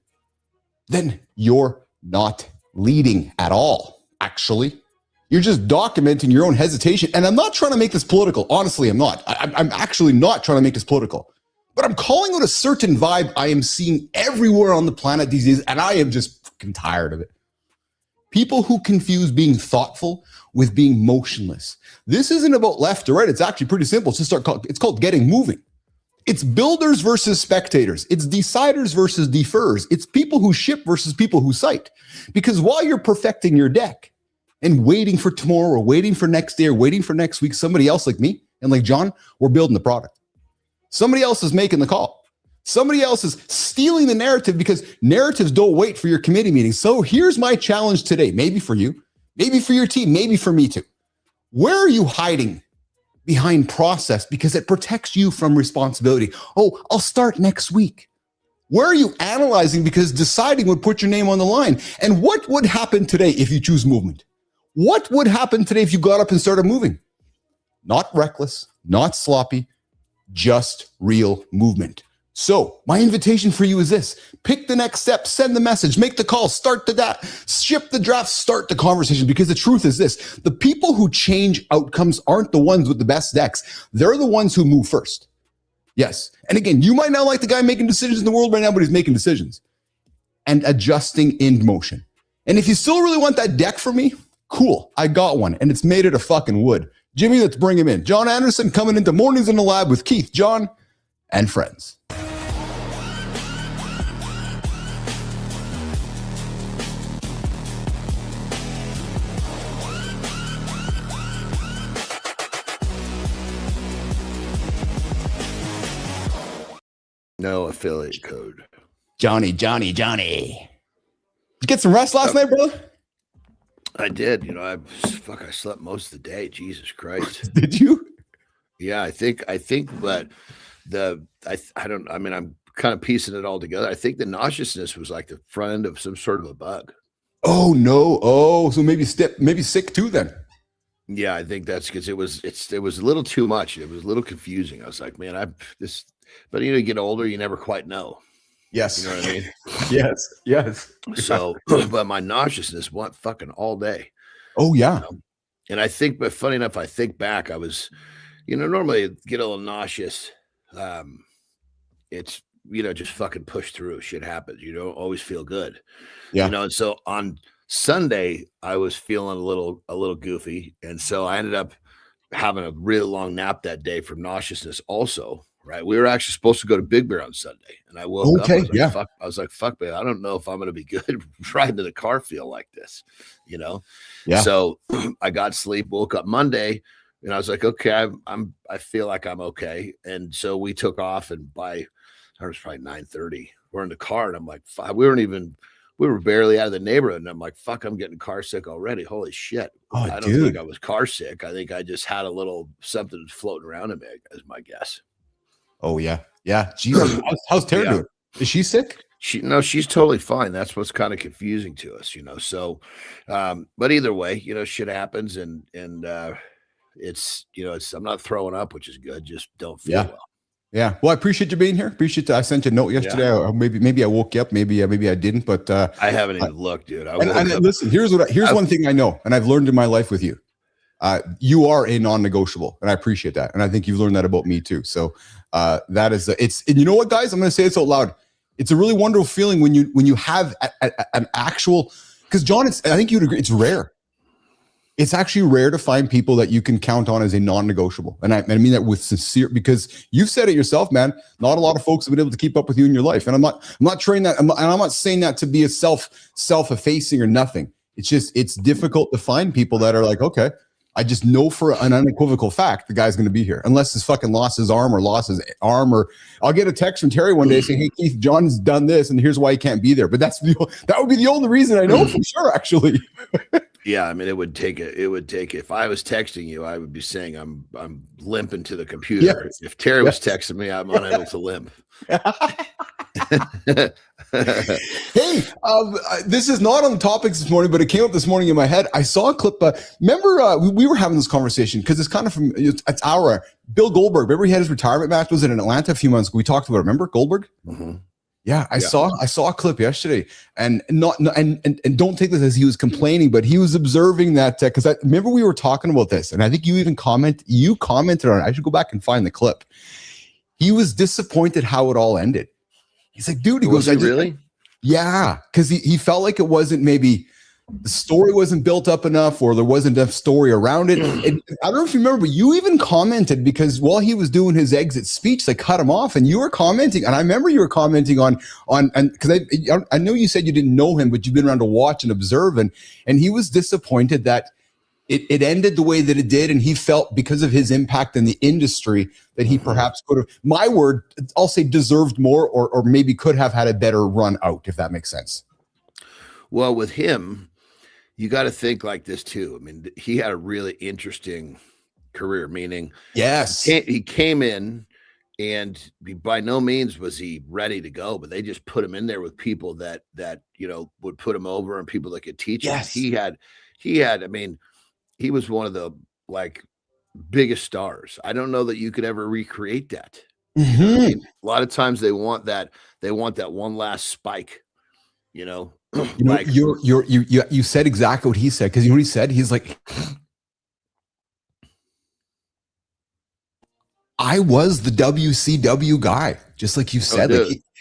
Then you're not leading at all, actually. You're just documenting your own hesitation. And I'm not trying to make this political. Honestly, I'm not. I'm actually not trying to make this political. But I'm calling out a certain vibe I am seeing everywhere on the planet these days, and I am just fucking tired of it. People who confuse being thoughtful with being motionless. This isn't about left or right. It's actually pretty simple. It's called getting moving. It's builders versus spectators. It's deciders versus deferrers. It's people who ship versus people who sight. Because while you're perfecting your deck and waiting for tomorrow or waiting for next day or waiting for next week, somebody else like me and like John, we're building the product. Somebody else is making the call. Somebody else is stealing the narrative because narratives don't wait for your committee meetings. So here's my challenge today, maybe for you, maybe for your team, maybe for me too. Where are you hiding behind process because it protects you from responsibility? Oh, I'll start next week. Where are you analyzing because deciding would put your name on the line? And what would happen today if you choose movement? What would happen today if you got up and started moving? Not reckless, not sloppy, just real movement. So my invitation for you is this: pick the next step, send the message, make the call, start ship the draft, start the conversation. Because the truth is this: the people who change outcomes aren't the ones with the best decks. They're the ones who move first. Yes. And again, you might not like the guy making decisions in the world right now, but he's making decisions and adjusting in motion. And if you still really want that deck from me, cool. I got one and it's made out of fucking wood. Jimmy, let's bring him in. Jon Andersen coming into Mornings in the Lab with Keith, John, and friends. No affiliate code. Johnny. Did you get some rest last night, brother? I did. I slept most of the day. Jesus Christ. Did you? Yeah, I think, but I'm kind of piecing it all together. I think the nauseousness was like the front end of some sort of a bug. Oh no. Oh, so maybe sick too then. Yeah, I think that's because it was a little too much. It was a little confusing. I was like, man, but you get older, you never quite know. Yes. You know what I mean? Yes. So, but my nauseousness went fucking all day. Oh yeah. And I think, but funny enough, I think back, I was, normally get a little nauseous. It's, just fucking push through. Shit happens. You don't always feel good. Yeah. And so on Sunday, I was feeling a little goofy. And so I ended up having a really long nap that day from nauseousness also. Right. We were actually supposed to go to Big Bear on Sunday. And I woke up. I was like, fuck, man, I don't know if I'm going to be good riding to the car feel like this, Yeah. So I got sleep, woke up Monday, and I was like, okay, I feel like I'm okay. And so we took off, and it was probably 9:30. We're in the car, and I'm like, we were barely out of the neighborhood. And I'm like, fuck, I'm getting car sick already. Holy shit. Oh, I don't think I was car sick. I think I just had a little something floating around in me, is my guess. Oh yeah. Yeah. Geez, how's Tara doing? Is she sick? She's totally fine. That's what's kind of confusing to us, So, but either way, shit happens, and it's I'm not throwing up, which is good. Just don't feel well. Yeah. Well, I appreciate you being here. Appreciate that. I sent you a note yesterday. Yeah. Maybe I woke you up. Maybe I didn't. But I haven't even looked, dude. Listen. Here's one thing I know, and I've learned in my life with you. You are a non-negotiable, and I appreciate that. And I think you've learned that about me too. So that is and you know what, guys? I'm going to say this out loud. It's a really wonderful feeling when you have an actual, because John, I think you'd agree, it's rare. It's actually rare to find people that you can count on as a non-negotiable. And I mean that with sincere, because you've said it yourself, man. Not a lot of folks have been able to keep up with you in your life. And I'm not trying that. I'm not saying that to be a self-effacing or nothing. It's just, it's difficult to find people that are like, okay, I just know for an unequivocal fact the guy's going to be here, unless he's fucking lost his arm, or I'll get a text from Terry one day saying, "Hey Keith, John's done this, and here's why he can't be there." But that would be the only reason I know for sure, actually. Yeah, I mean, it would take if I was texting you, I would be saying I'm limping to the computer. Yes. If Terry was Yes. texting me, I'm unable to limp. Hey, this is not on the topics this morning, but it came up this morning in my head. I saw a clip. Remember, we were having this conversation because it's kind of from it's our Bill Goldberg. Remember, he had his retirement match. Was it in Atlanta a few months ago? We talked about it. Remember Goldberg? Mm-hmm. Yeah, I saw a clip yesterday, and and don't take this as he was complaining, but he was observing that because I remember we were talking about this, and I think you commented on it. I should go back and find the clip. He was disappointed how it all ended. He's like, dude, he goes, really? Yeah, because he felt like it wasn't maybe the story wasn't built up enough or there wasn't enough story around it. And I don't know if you remember, but you even commented because while he was doing his exit speech, they cut him off and you were commenting. And I remember you were commenting on because I know you said you didn't know him, but you've been around to watch and observe. And he was disappointed that it ended the way that it did. And he felt because of his impact in the industry that he perhaps could have, my word, I'll say deserved more or maybe could have had a better run out, if that makes sense. Well, with him, you got to think like this too. I mean, he had a really interesting career, meaning yes, he came in and by no means was he ready to go, but they just put him in there with people that would put him over and people that could teach him. Yes. He had, I mean, he was one of the like biggest stars. I don't know that you could ever recreate that. Mm-hmm. You know what I mean? A lot of times they want that one last spike, like you said exactly what he said. Cause you know what he said? He's like, I was the WCW guy, just like you said.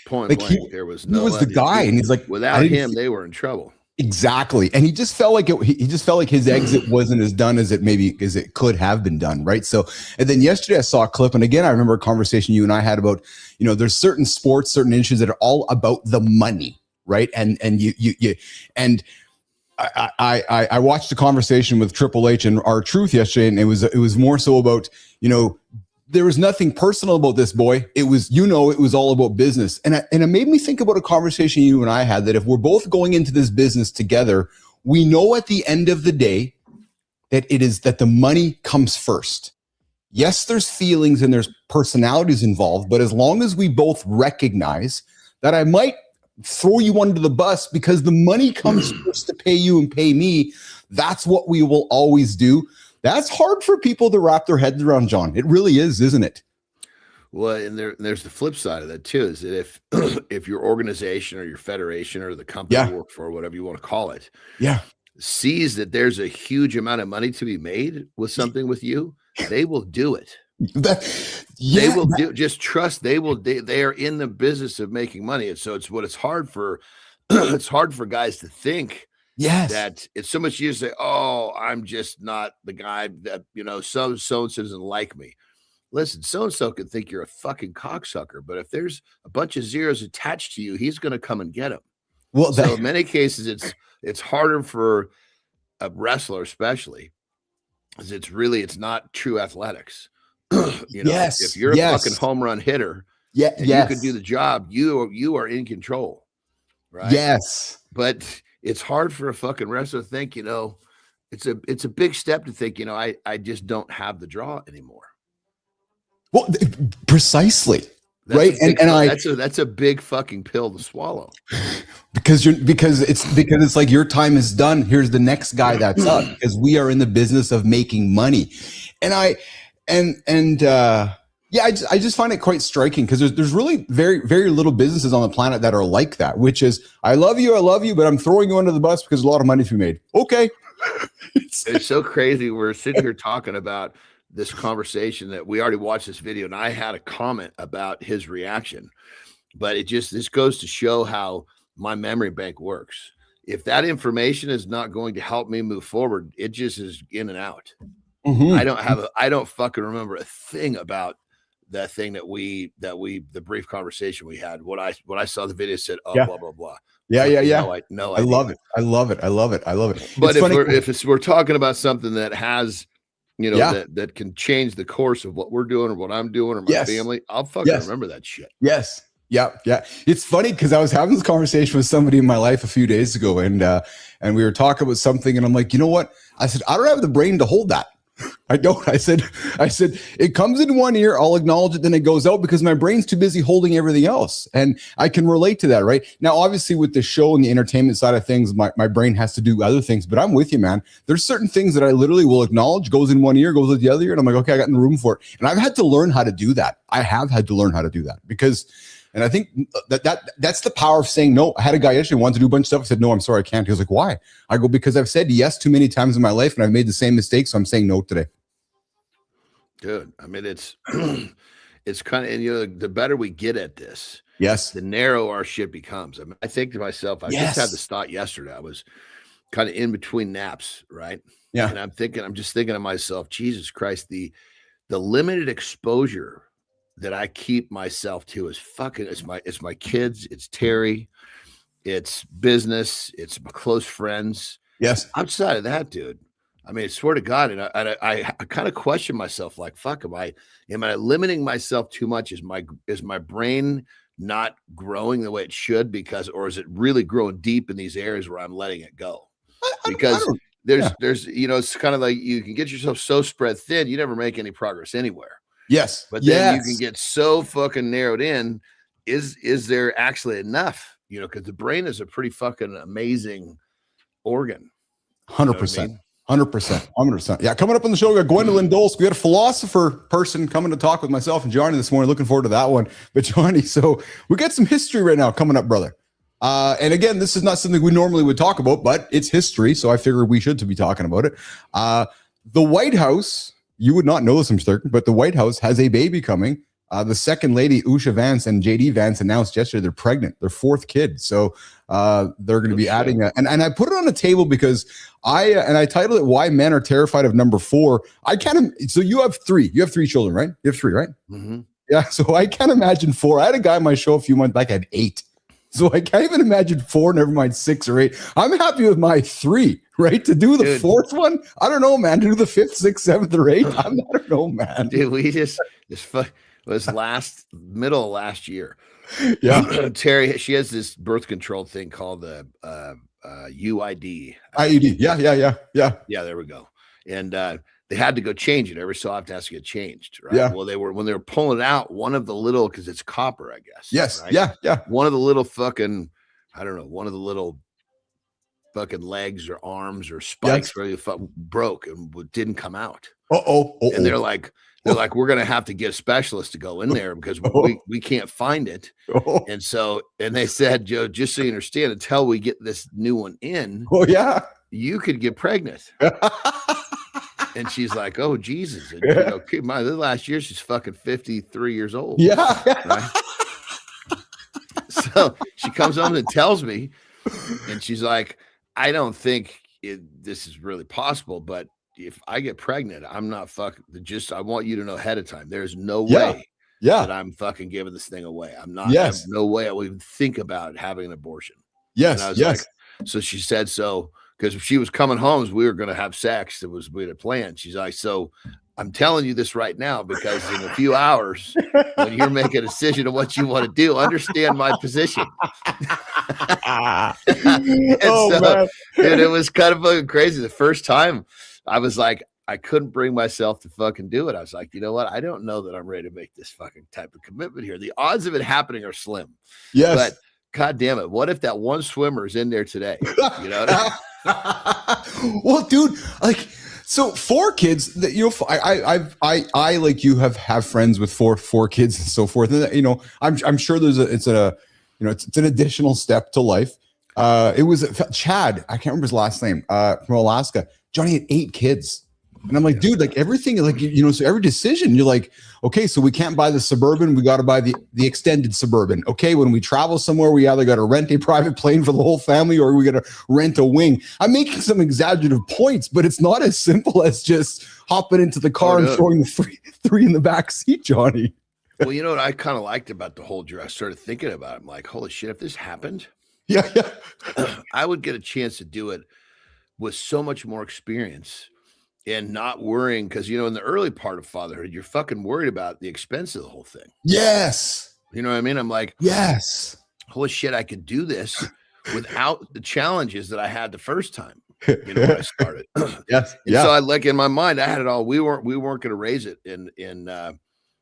Point blank, there was no. He was the guy, and he's like, without him, they were in trouble. Exactly, and he just felt like he just felt like his exit wasn't as done as it could have been done, right? So, and then yesterday I saw a clip, and again I remember a conversation you and I had about, there's certain sports, certain issues that are all about the money, right? And I watched a conversation with Triple H and R-Truth yesterday, and it was more so about, there was nothing personal about this, boy. It was, it was all about business. And it made me think about a conversation you and I had that if we're both going into this business together, we know at the end of the day that that the money comes first. Yes, there's feelings and there's personalities involved, but as long as we both recognize that I might throw you under the bus because the money comes first to pay you and pay me, that's what we will always do. That's hard for people to wrap their heads around, John. It really is, isn't it? Well, and there's the flip side of that too, is that if your organization or your federation or the company you work for, whatever you want to call it, sees that there's a huge amount of money to be made with something with you, they will do it. They will do. Just trust. They will. They are in the business of making money, and so it's hard for it's hard for guys to think. Yes, that it's so much easier to say, "Oh, I'm just not the guy that so and so doesn't like me." Listen, so and so could think you're a fucking cocksucker, but if there's a bunch of zeros attached to you, he's going to come and get them. Well, so in many cases, it's harder for a wrestler, especially, because it's not true athletics. If you're a fucking home run hitter, you can do the job. You are in control, right? Yes, but it's hard for a fucking wrestler to think, it's a big step to think, I just don't have the draw anymore. Well, precisely. Right. That's a big fucking pill to swallow. Because it's like your time is done. Here's the next guy that's up, because we are in the business of making money. And I just find it quite striking because there's really very, very little businesses on the planet that are like that, which is I love you, but I'm throwing you under the bus because a lot of money to be made. Okay. It's so crazy. We're sitting here talking about this conversation that we already watched this video, and I had a comment about his reaction, but this goes to show how my memory bank works. If that information is not going to help me move forward, it just is in and out. Mm-hmm. I don't fucking remember a thing about that thing the brief conversation we had. When I saw the video, said, blah, blah, blah. Yeah. No, I love it. I love it. But if we're talking about something that has, that can change the course of what we're doing or what I'm doing or my family, I'll fucking remember that shit. Yes. Yeah, yeah. It's funny because I was having this conversation with somebody in my life a few days ago, and we were talking about something, and I'm like, you know what? I said, I don't have the brain to hold that. I don't. I said, it comes in one ear, I'll acknowledge it, then it goes out because my brain's too busy holding everything else. And I can relate to that, right? Now, obviously, with the show and the entertainment side of things, my brain has to do other things, but I'm with you, man. There's certain things that I literally will acknowledge, goes in one ear, goes with the other ear, and I'm like, okay, I got in the room for it. And I've had to learn how to do that. I have had to learn how to do that because, and I think that's the power of saying no. I had a guy yesterday who wanted to do a bunch of stuff. I said, no, I'm sorry, I can't. He was like, why? I go, because I've said yes too many times in my life and I've made the same mistake, so I'm saying no today. Dude, I mean, it's it's kind of, and you know, the better we get at this, yes, the narrower our shit becomes. I mean, I think to myself, I just had this thought yesterday. I was kind of in between naps, right? Yeah. And I'm just thinking to myself, Jesus Christ, the limited exposure that I keep myself to is fucking, it's my kids, it's Terry, it's business, it's my close friends. Yes. Outside of that, dude, I mean, I swear to God, and I kind of question myself, like, fuck, am I limiting myself too much? Is my brain not growing the way it should or is it really growing deep in these areas where I'm letting it go? Because there's, you know, it's kind of like you can get yourself so spread thin, you never make any progress anywhere. Yes. But then you can get so fucking narrowed in. Is there actually enough? You know, because the brain is a pretty fucking amazing organ. 100%. 100%. Yeah, coming up on the show, we got Gwendolyn Dulce. We got a philosopher person coming to talk with myself and Johnny this morning. Looking forward to that one. But Johnny, so we got some history right now coming up, brother. And again, this is not something we normally would talk about, but it's history, so I figured we should be talking about it. The White House, you would not know this, I'm certain, but the White House has a baby coming. The second lady, Usha Vance and JD Vance, announced yesterday they're pregnant, their fourth kid. So they're going to be adding and I put it on the table because I titled it "Why Men Are Terrified of Number 4." So you have three children, right? You have three, right? Mm-hmm. Yeah. So I can't imagine 4. I had a guy on my show a few months back, I had 8. So I can't even imagine 4, never mind 6 or 8. I'm happy with my 3, right? To do the fourth one, I don't know, man. To do the 5th, 6th, 7th, or 8th, I don't know, man. Dude, we just was middle of last year. Yeah. Terry, she has this birth control thing called the UID. IUD. Yeah. Yeah, there we go. And they had to go change it. Every so often it has to get changed, right? Yeah. Well, when they were pulling it out, one of the little, because it's copper, I guess. Yes. Right? Yeah. One of the little fucking, I don't know, one of the little fucking legs or arms or spikes really broke and didn't come out. And they're like, we're going to have to get a specialist to go in there because we can't find it. And they said, Joe, just so you understand, until we get this new one in, you could get pregnant. And she's like, oh, Jesus. And, you know, last year, she's fucking 53 years old. Yeah. Right? So she comes home and tells me, and she's like, I don't think this is really possible, but if I get pregnant, I'm not I want you to know ahead of time. There's no way that I'm fucking giving this thing away. I'm not, I have no way I would even think about having an abortion. Yes. And I was like, so she said, because if she was coming home, we were going to have sex. We had a plan. She's like, so I'm telling you this right now, because in a few hours, when you're making a decision of what you want to do, understand my position. Man. Dude, it was kind of fucking crazy. The first time I was like, I couldn't bring myself to fucking do it. I was like, you know what? I don't know that I'm ready to make this fucking type of commitment here. The odds of it happening are slim. Yes. But God damn it. What if that one swimmer is in there today? You know? Well, dude, like, so 4 kids that, you know, I like you have friends with four kids and so forth. And, you know, I'm sure it's an additional step to life. It was Chad. I can't remember his last name, from Alaska. Johnny had 8 kids. And I'm like, dude, like everything, like, you know, so every decision you're like, okay, so we can't buy the Suburban. We got to buy the extended Suburban. Okay. When we travel somewhere, we either got to rent a private plane for the whole family or we got to rent a wing. I'm making some exaggerative points, but it's not as simple as just hopping into the car and throwing the three in the back seat, Johnny. Well, you know what I kind of liked about the whole journey? I started thinking about it. I'm like, holy shit, if this happened, I would get a chance to do it with so much more experience and not worrying. Because, you know, in the early part of fatherhood, you're fucking worried about the expense of the whole thing. Yes. You know what I mean? I'm like, yes, holy shit, I could do this without the challenges that I had the first time. You know, when I started. Yes. And so I like in my mind, I had it all. We weren't going to raise it in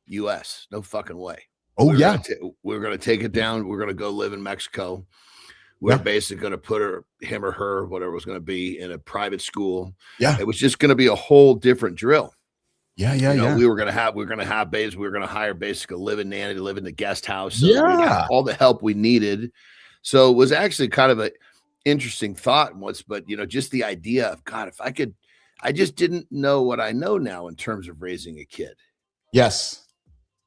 US. No fucking way. Oh, we were going to take it down. We're going to go live in Mexico. We're basically going to put him or her, whatever it was going to be, in a private school. Yeah. It was just going to be a whole different drill. Yeah. We were going to have babies. We were going to hire basically a living nanny to live in the guest house. So we'd have all the help we needed. So it was actually kind of a interesting thought once, but just the idea of, God, if I just didn't know what I know now in terms of raising a kid. Yes.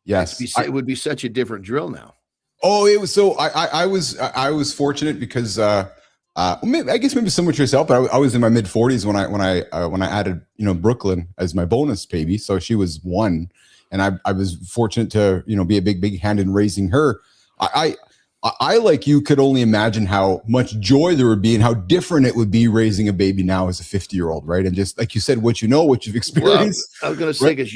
It would be such a different drill now. Oh, it was so. I was fortunate because I guess maybe similar to yourself, but I was in my mid 40s when I added Brooklyn as my bonus baby. So she was 1, and I was fortunate to be a big hand in raising her. I like you could only imagine how much joy there would be and how different it would be raising a baby now as a 50-year-old, right? And just like you said, what you've experienced. Well, I was going to say, because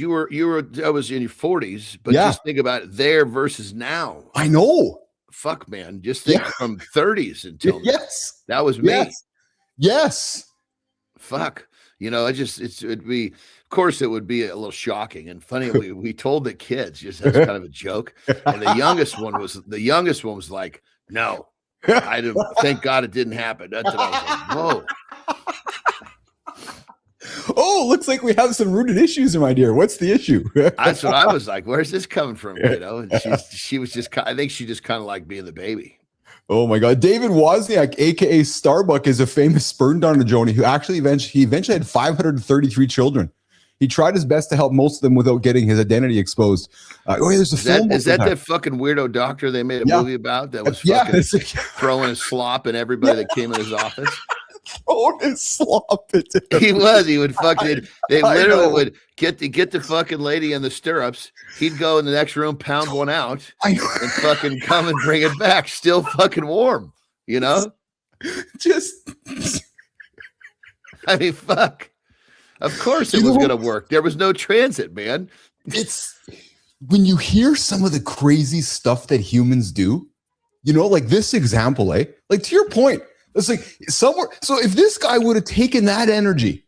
I was in your 40s, but just think about it there versus now. I know. Fuck, man. Just think from 30s until now. That was me. Yes. Fuck. It'd be, of course, it would be a little shocking and funny. We told the kids just as kind of a joke, and the youngest one was like, "No, I didn't. Thank God it didn't happen." That's what I was like, "Whoa." Oh, looks like we have some rooted issues, my dear. What's the issue? That's what I was like. Where's this coming from? And she was just. I think she just kind of liked being the baby. Oh my God. David Wozniak, aka Starbuck, is a famous sperm donor, Joni, who actually eventually had 533 children. He tried his best to help most of them without getting his identity exposed. There's a film. Is that that fucking weirdo doctor they made a movie about that was fucking throwing his slop in everybody that came in his office? Throwing his slop into He would fucking, they literally would get the fucking lady in the stirrups. He'd go in the next room, pound one out, and fucking come and bring it back, still fucking warm, Just, I mean, fuck. Of course it was going to work. There was no transit, man. It's when you hear some of the crazy stuff that humans do, like this example, like to your point, it's like somewhere. So if this guy would have taken that energy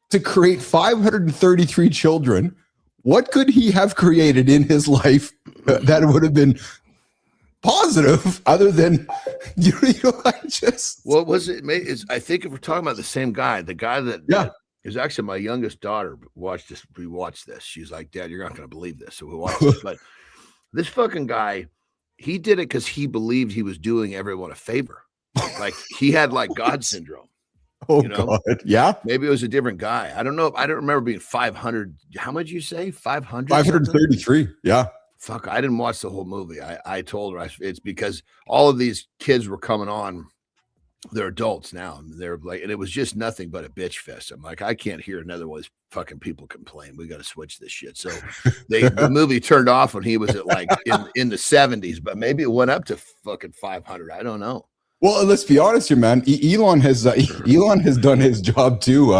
to create 533 children, what could he have created in his life that would have been positive other than, what was it? I think if we're talking about the same guy, the guy that is actually my youngest daughter we watched this. She's like, Dad, you're not going to believe this. So we watched it. But this fucking guy, he did it because he believed he was doing everyone a favor. Like he had like God syndrome. Oh, God. Yeah. Maybe it was a different guy. I don't know. I don't remember being 500. How much you say? 500? 533. Yeah. Fuck. I didn't watch the whole movie. I told her it's because all of these kids were coming on. They're adults now. They're like, and it was just nothing but a bitch fest. I'm like, I can't hear another one of these fucking people complain. We got to switch this shit. So the movie turned off when he was at like in the 70s, but maybe it went up to fucking 500. I don't know. Well, let's be honest here, man. Elon has done his job too.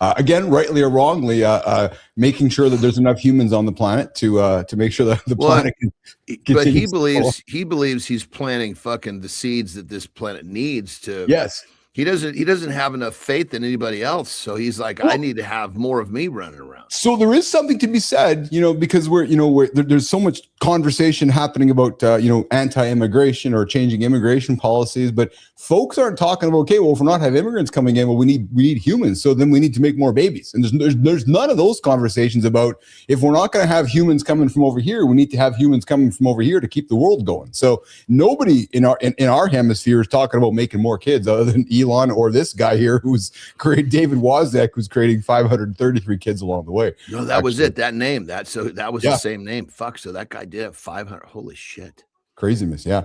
Again, rightly or wrongly, making sure that there's enough humans on the planet to make sure that the planet can. But he believes he's planting fucking the seeds that this planet needs to. Yes. He doesn't have enough faith in anybody else. So he's like, I need to have more of me running around. So there is something to be said, because there's so much conversation happening about, anti-immigration or changing immigration policies, but folks aren't talking about, okay, well, if we're not having immigrants coming in, well, we need humans. So then we need to make more babies. And there's none of those conversations about if we're not going to have humans coming from over here, we need to have humans coming from over here to keep the world going. So nobody in our hemisphere is talking about making more kids other than Elon or this guy here who's created David Wozniak, who's creating 533 kids along the way. No, that was it. That name. That was the same name. Fuck. So that guy did have 500. Holy shit. Craziness. Yeah.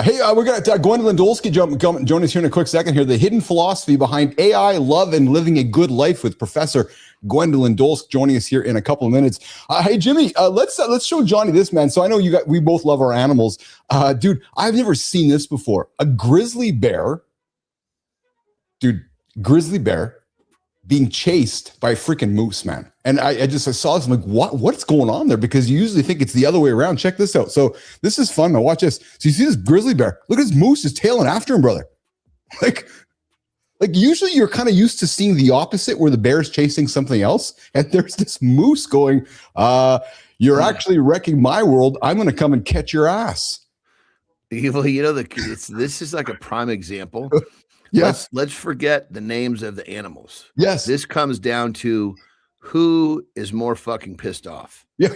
Hey, we're going to Gwendolyn Dolsky join us here in a quick second here. The hidden philosophy behind AI, love, and living a good life with Professor Gwendolyn Dolsky joining us here in a couple of minutes. Hey, Jimmy, let's show Johnny this, man. So I know we both love our animals. Dude, I've never seen this before. A grizzly bear. Dude, grizzly bear being chased by a freaking moose, man. And I saw this. I'm like, what's going on there? Because you usually think it's the other way around. Check this out. So this is fun. Now watch this. So you see this grizzly bear. Look at this moose is tailing after him, brother. Like usually you're kind of used to seeing the opposite where the bear's chasing something else. And there's this moose going, you're actually wrecking my world. I'm going to come and catch your ass. Well, this is like a prime example. Yes. Let's forget the names of the animals. Yes. This comes down to who is more fucking pissed off. Yeah.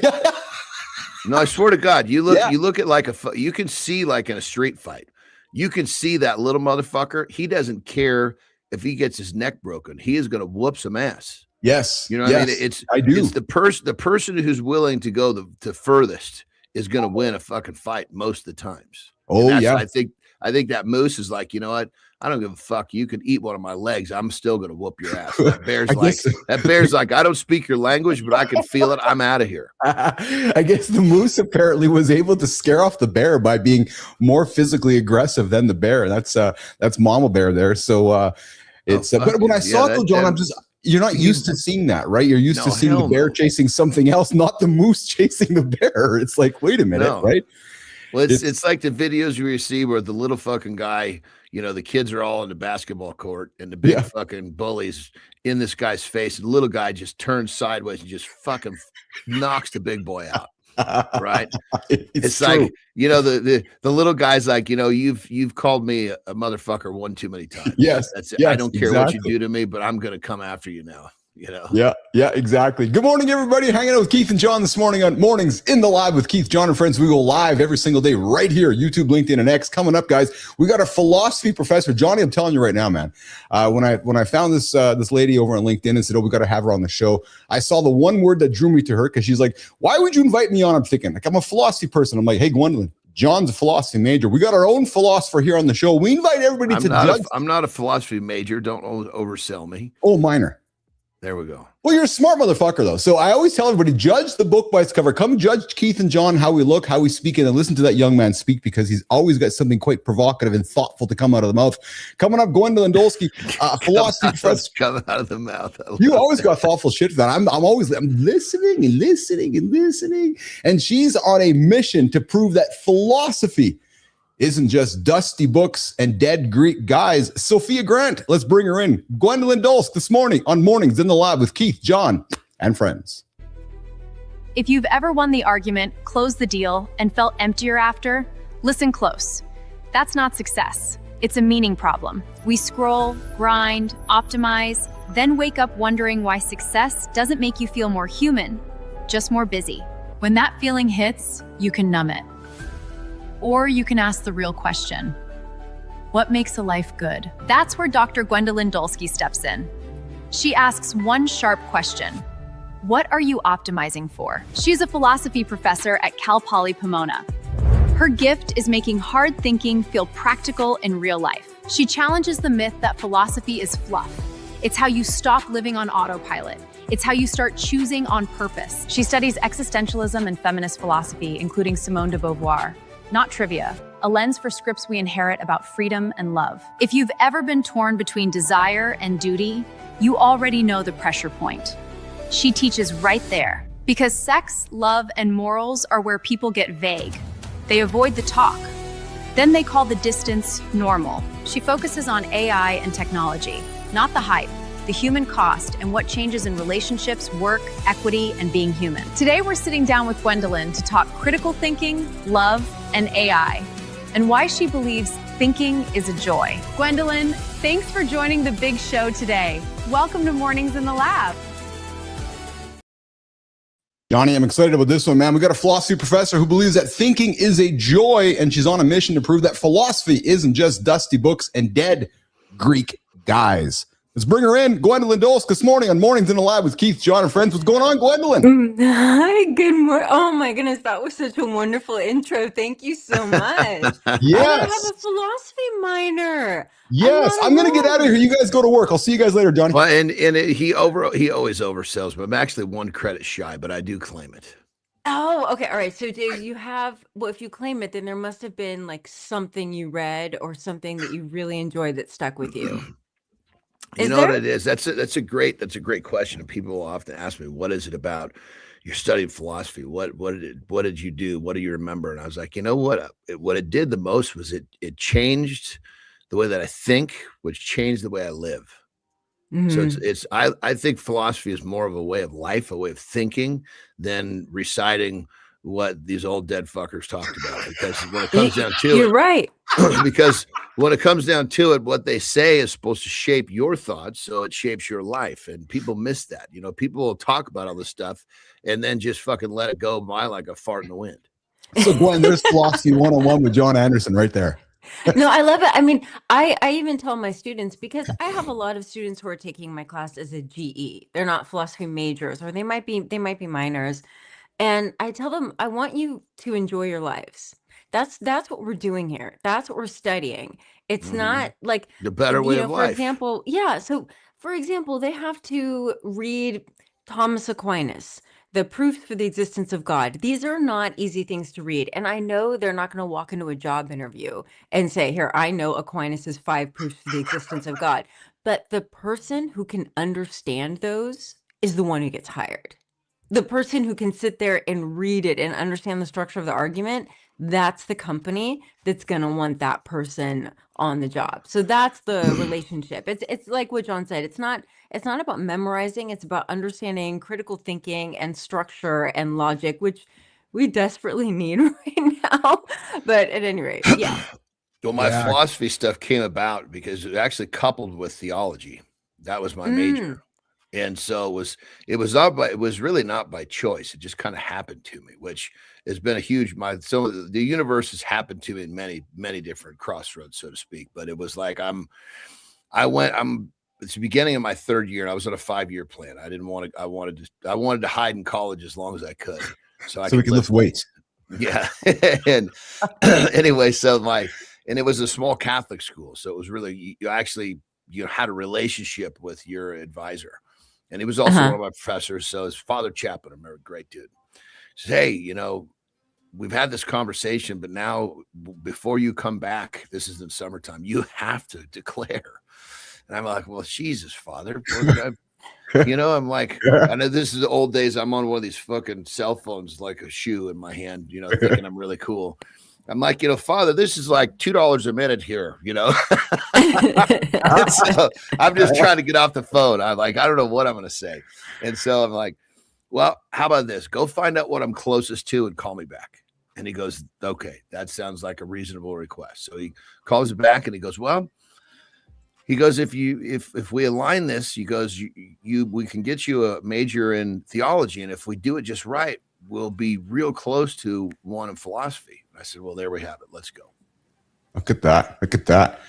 No, I swear to God, you look at you can see like in a street fight, you can see that little motherfucker. He doesn't care if he gets his neck broken. He is going to whoop some ass. Yes. You know what I mean? It's the person who's willing to go the furthest is going to win a fucking fight most of the times. Oh yeah. I think that moose is like, you know what? I don't give a fuck. You can eat one of my legs. I'm still going to whoop your ass. That bear's like, I don't speak your language, but I can feel it. I'm out of here. I guess the moose apparently was able to scare off the bear by being more physically aggressive than the bear. That's mama bear there. So but when I saw it though, John, you're not used to seeing that, right? You're used to seeing the bear chasing something else, not the moose chasing the bear. It's like, wait a minute, right? Well, it's like the videos you see where the little fucking guy, you know, the kids are all in the basketball court and the big fucking bullies in this guy's face. And the little guy just turns sideways and just fucking knocks the big boy out. Right. It's like, you know, the little guy's like, you know, you've called me a motherfucker one too many times. Yes. That's it. Yes, I don't care what you do to me, but I'm going to come after you now. You know? Yeah, exactly. Good morning, everybody. Hanging out with Keith and John this morning on Mornings in the Live with Keith, John, and Friends. We go live every single day right here, YouTube, LinkedIn, and X. Coming up, guys, we got a philosophy professor, Johnny. I'm telling you right now, man. When I found this lady over on LinkedIn and said, "Oh, we got to have her on the show," I saw the one word that drew me to her because she's like, "Why would you invite me on?" I'm thinking, like, I'm a philosophy person. I'm like, "Hey, Gwendolyn, John's a philosophy major. We got our own philosopher here on the show. We invite everybody to judge." I'm not a philosophy major. Don't oversell me. Oh, minor. There we go. Well, you're a smart motherfucker, though. So I always tell everybody, judge the book by its cover. Come judge Keith and John, how we look, how we speak, and then listen to that young man speak because he's always got something quite provocative and thoughtful to come out of the mouth. Coming up, Gwendolyn Dolsky, philosophy professor. Coming out of the mouth. You always got thoughtful shit for that. I'm listening and listening and listening. And she's on a mission to prove that philosophy isn't just dusty books and dead Greek guys. Sophia Grant, let's bring her in. Gwendolyn Dolsk this morning on Mornings in the Lab with Keith, John, and Friends. If you've ever won the argument, closed the deal, and felt emptier after, listen close. That's not success. It's a meaning problem. We scroll, grind, optimize, then wake up wondering why success doesn't make you feel more human, just more busy. When that feeling hits, you can numb it. Or you can ask the real question. What makes a life good? That's where Dr. Gwendolyn Dolsky steps in. She asks one sharp question. What are you optimizing for? She's a philosophy professor at Cal Poly Pomona. Her gift is making hard thinking feel practical in real life. She challenges the myth that philosophy is fluff. It's how you stop living on autopilot. It's how you start choosing on purpose. She studies existentialism and feminist philosophy, including Simone de Beauvoir. Not trivia, a lens for scripts we inherit about freedom and love. If you've ever been torn between desire and duty, you already know the pressure point. She teaches right there. Because sex, love, and morals are where people get vague. They avoid the talk. Then they call the distance normal. She focuses on AI and technology, not the hype, the human cost, and what changes in relationships, work, equity, and being human. Today, we're sitting down with Gwendolyn to talk critical thinking, love, and AI, and why she believes thinking is a joy. Gwendolyn, thanks for joining the big show today. Welcome to Mornings in the Lab. Johnny, I'm excited about this one, man. We got a philosophy professor who believes that thinking is a joy, and she's on a mission to prove that philosophy isn't just dusty books and dead Greek guys. Let's bring her in, Gwendolyn Dolsk, this morning on Mornings in the Lab with Keith, John, and Friends. What's going on, Gwendolyn? Hi, good morning. Oh my goodness, that was such a wonderful intro. Thank you so much. Yes. I have a philosophy minor. Yes, I'm going to get out of here. You guys go to work. I'll see you guys later, Johnny. Well, he always oversells, but I'm actually one credit shy, but I do claim it. Oh, okay. All right. So do you have, well, if you claim it, then there must have been like something you read or something that you really enjoyed that stuck with you. You know what it is? That's a great question. And people will often ask me, what is it about your study of philosophy? What did you do? What do you remember? And I was like, you know what? What it did the most was it changed the way that I think, which changed the way I live. So I think philosophy is more of a way of life, a way of thinking, than reciting what these old dead fuckers talked about. Because when it comes down to You're right. because when it comes down to it, what they say is supposed to shape your thoughts, so it shapes your life. And people miss that. You know, people will talk about all this stuff and then just fucking let it go by like a fart in the wind. So Gwen, there's philosophy 101 with Jon Andersen right there. No, I love it. I mean, I even tell my students, because I have a lot of students who are taking my class as a GE. They're not philosophy majors, or they might be minors. And I tell them, I want you to enjoy your lives. That's what we're doing here. That's what we're studying. It's not like the better way of life. For example, so for example, they have to read Thomas Aquinas, the proofs for the existence of God. These are not easy things to read. And I know they're not going to walk into a job interview and say, here, I know Aquinas's 5 proofs for the existence of God. But the person who can understand those is the one who gets hired. The person who can sit there and read it and understand the structure of the argument, that's the company that's going to want that person on the job. So that's the relationship. It's like what Jon said. It's not about memorizing. It's about understanding critical thinking and structure and logic, which we desperately need right now. But at any rate, yeah. Well, my philosophy stuff came about because it actually coupled with theology. That was my major. And so it was really not by choice. It just kind of happened to me, which has been a huge, the universe has happened to me in many, many different crossroads, so to speak. But it was like, it's the beginning of my 3rd year and I was on a 5-year plan. I wanted to hide in college as long as I could. So we could lift weights. Yeah. And anyway, and it was a small Catholic school. So it was really, you had a relationship with your advisor. And he was also one of my professors. So his Father Chapman, I remember, great dude. He says, hey, we've had this conversation, but now before you come back, this is in summertime, you have to declare. And I'm like, well, Jesus, Father. I'm like, I know this is the old days. I'm on one of these fucking cell phones, like a shoe in my hand, thinking I'm really cool. I'm like, Father, this is like $2 a minute here, And so I'm just trying to get off the phone. I'm like, I don't know what I'm going to say. And so I'm like, well, how about this? Go find out what I'm closest to and call me back. And he goes, okay, that sounds like a reasonable request. So he calls it back and he goes, well, if we align this, he goes, we can get you a major in theology. And if we do it just right, we'll be real close to one in philosophy. I said, well, there we have it. Let's go. Look at that.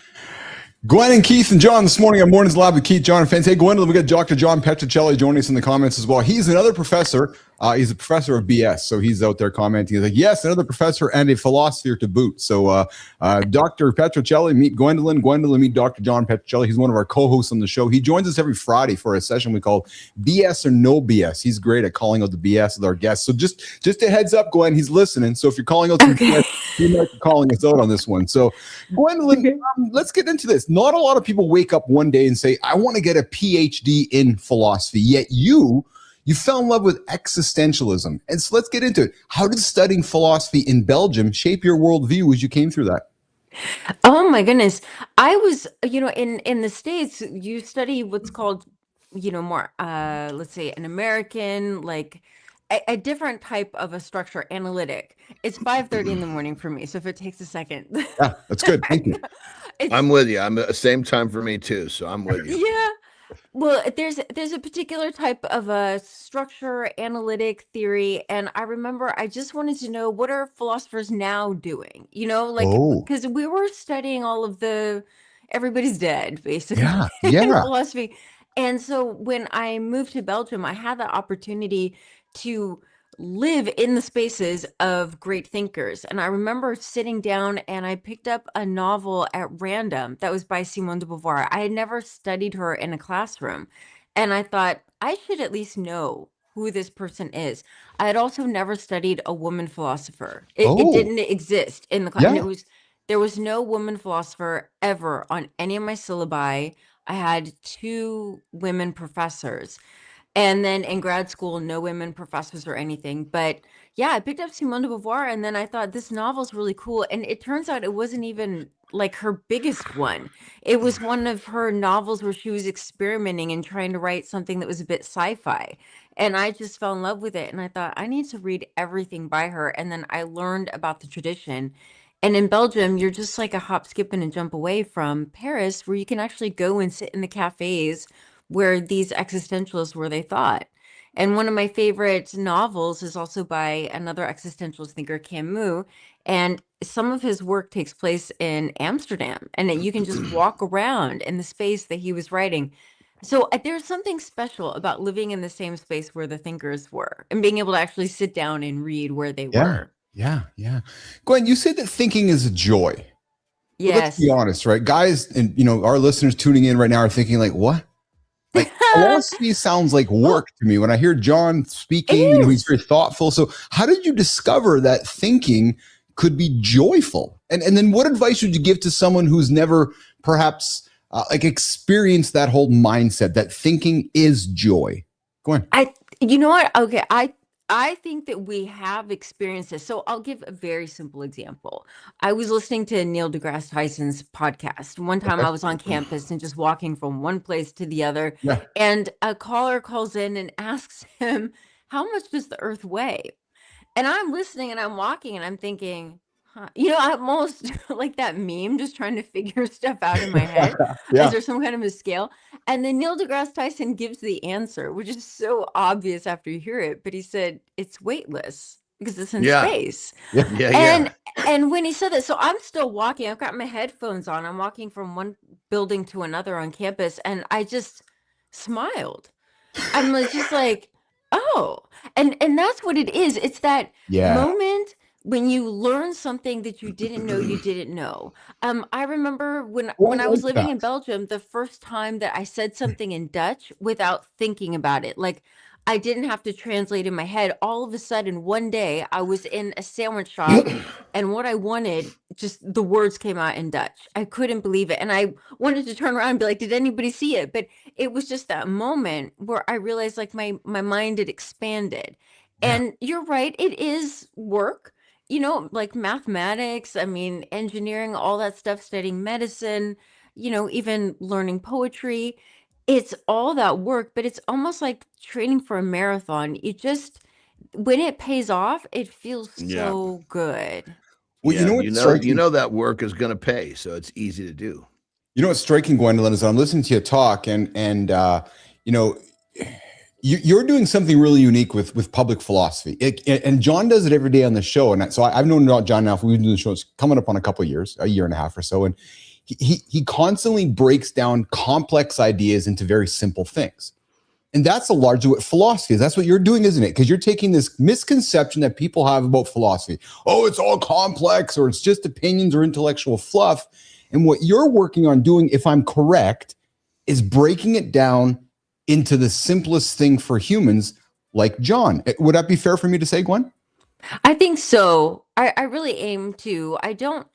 Gwen and Keith and Jon this morning on Mornings Lab with Keith, Jon, and friends. Hey, Gwendolyn, we got Dr. Jon Petrocelli joining us in the comments as well. He's another professor. He's a professor of BS. So he's out there commenting. He's like, yes, another professor and a philosopher to boot. So Dr. Petrocelli, meet Gwendolyn. Gwendolyn, meet Dr. Jon Petrocelli. He's one of our co-hosts on the show. He joins us every Friday for a session we call BS or No BS. He's great at calling out the BS with our guests. So just a heads up, Gwen, he's listening. So if you're calling out some BS, he might be calling us out on this one. So Gwendolyn, let's get into this. Not a lot of people wake up one day and say, I want to get a PhD in philosophy. Yet you fell in love with existentialism. And so let's get into it. How did studying philosophy in Belgium shape your worldview as you came through that? Oh my goodness. I was, in the States, you study what's called, more, let's say an American, like a different type of a structure, analytic. It's 5:30 in the morning for me. So if it takes a second. Yeah, that's good. Thank you. I'm with you. I'm the same time for me too. So I'm with you. Yeah. Well, there's a particular type of a structure, analytic theory, and I remember I just wanted to know, what are philosophers now doing? Because we were studying all of everybody's dead, basically, in philosophy. And so when I moved to Belgium, I had the opportunity to live in the spaces of great thinkers. And I remember sitting down and I picked up a novel at random that was by Simone de Beauvoir. I had never studied her in a classroom. And I thought, I should at least know who this person is. I had also never studied a woman philosopher. It didn't exist in the class. Yeah. And it was There was no woman philosopher ever on any of my syllabi. I had 2 women professors. And then in grad school, no women professors or anything. But yeah, I picked up Simone de Beauvoir, and then I thought this novel's really cool. And it turns out it wasn't even like her biggest one. It was one of her novels where she was experimenting and trying to write something that was a bit sci-fi. And I just fell in love with it. And I thought, I need to read everything by her. And then I learned about the tradition. And in Belgium, you're just like a hop, skip, and a jump away from Paris, where you can actually go and sit in the cafes where these existentialists were they thought. And one of my favorite novels is also by another existentialist thinker, Camus. And some of his work takes place in Amsterdam, and you can just walk around in the space that he was writing. So there's something special about living in the same space where the thinkers were and being able to actually sit down and read where they were. Yeah. Gwen, you said that thinking is a joy. Yes. Well, let's be honest, right? Guys, and our listeners tuning in right now are thinking like, what? Like philosophy sounds like work to me. When I hear Jon speaking, he's very thoughtful. So how did you discover that thinking could be joyful? And then what advice would you give to someone who's never perhaps experienced that whole mindset that thinking is joy? Go on. You know what? Okay. I think that we have experienced this. So I'll give a very simple example. I was listening to Neil deGrasse Tyson's podcast. One time I was on campus and just walking from one place to the other. Yeah. And a caller calls in and asks him, how much does the earth weigh? And I'm listening and I'm walking and I'm thinking, I'm almost like that meme, just trying to figure stuff out in my head. Yeah. Is there some kind of a scale? And then Neil deGrasse Tyson gives the answer, which is so obvious after you hear it. But he said it's weightless because it's in space. And when he said that, so I'm still walking. I've got my headphones on. I'm walking from one building to another on campus, and I just smiled. I'm just like, oh, and that's what it is. It's that moment when you learn something that you didn't know you didn't know. I remember when I was living in Belgium, the first time that I said something in Dutch without thinking about it, like I didn't have to translate in my head. All of a sudden, one day I was in a sandwich shop and what I wanted, just the words came out in Dutch. I couldn't believe it. And I wanted to turn around and be like, did anybody see it? But it was just that moment where I realized like my mind had expanded. And you're right, it is work. Like mathematics, engineering, all that stuff, studying medicine, even learning poetry. It's all that work, but it's almost like training for a marathon. When it pays off, it feels so good. Well, you know that work is going to pay, so it's easy to do. You know what's striking, Gwendolyn, is I'm listening to you talk, and you're doing something really unique with public philosophy. And Jon does it every day on the show. And so I've known Jon now. We've been doing the show. It's coming up on a couple of years, a year and a half or so. And he constantly breaks down complex ideas into very simple things. And that's largely what philosophy is. That's what you're doing, isn't it? Because you're taking this misconception that people have about philosophy. Oh, it's all complex, or it's just opinions or intellectual fluff. And what you're working on doing, if I'm correct, is breaking it down into the simplest thing for humans, like Jon. Would that be fair for me to say, Gwen? I think so. I really aim to. I don't.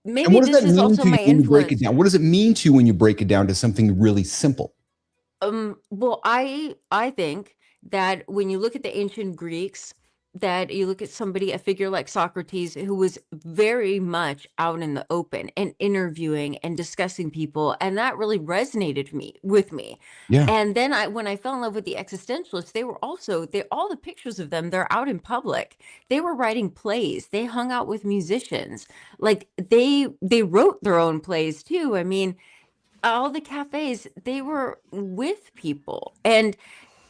Maybe and what does this that is mean also to my you when you break it influence. down? What does it mean to you when you break it down to something really simple? Well, I think that when you look at the ancient Greeks, that you look at a figure like Socrates, who was very much out in the open and interviewing and discussing people, and that really resonated with me. Yeah. And then when I fell in love with the existentialists, all the pictures of them, they're out in public. They were writing plays. They hung out with musicians. Like they wrote their own plays too. All the cafes, they were with people. And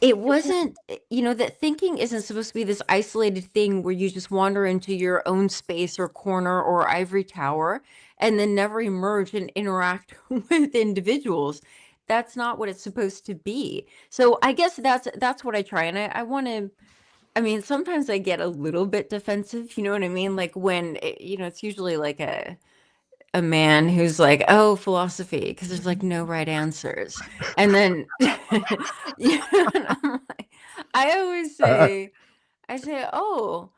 it wasn't, that thinking isn't supposed to be this isolated thing where you just wander into your own space or corner or ivory tower and then never emerge and interact with individuals. That's not what it's supposed to be. So I guess that's what I try. And I want to, sometimes I get a little bit defensive, you know what I mean? Like when, it's usually like a man who's like, oh, philosophy, because there's like no right answers. And then and I'm like, I say, oh,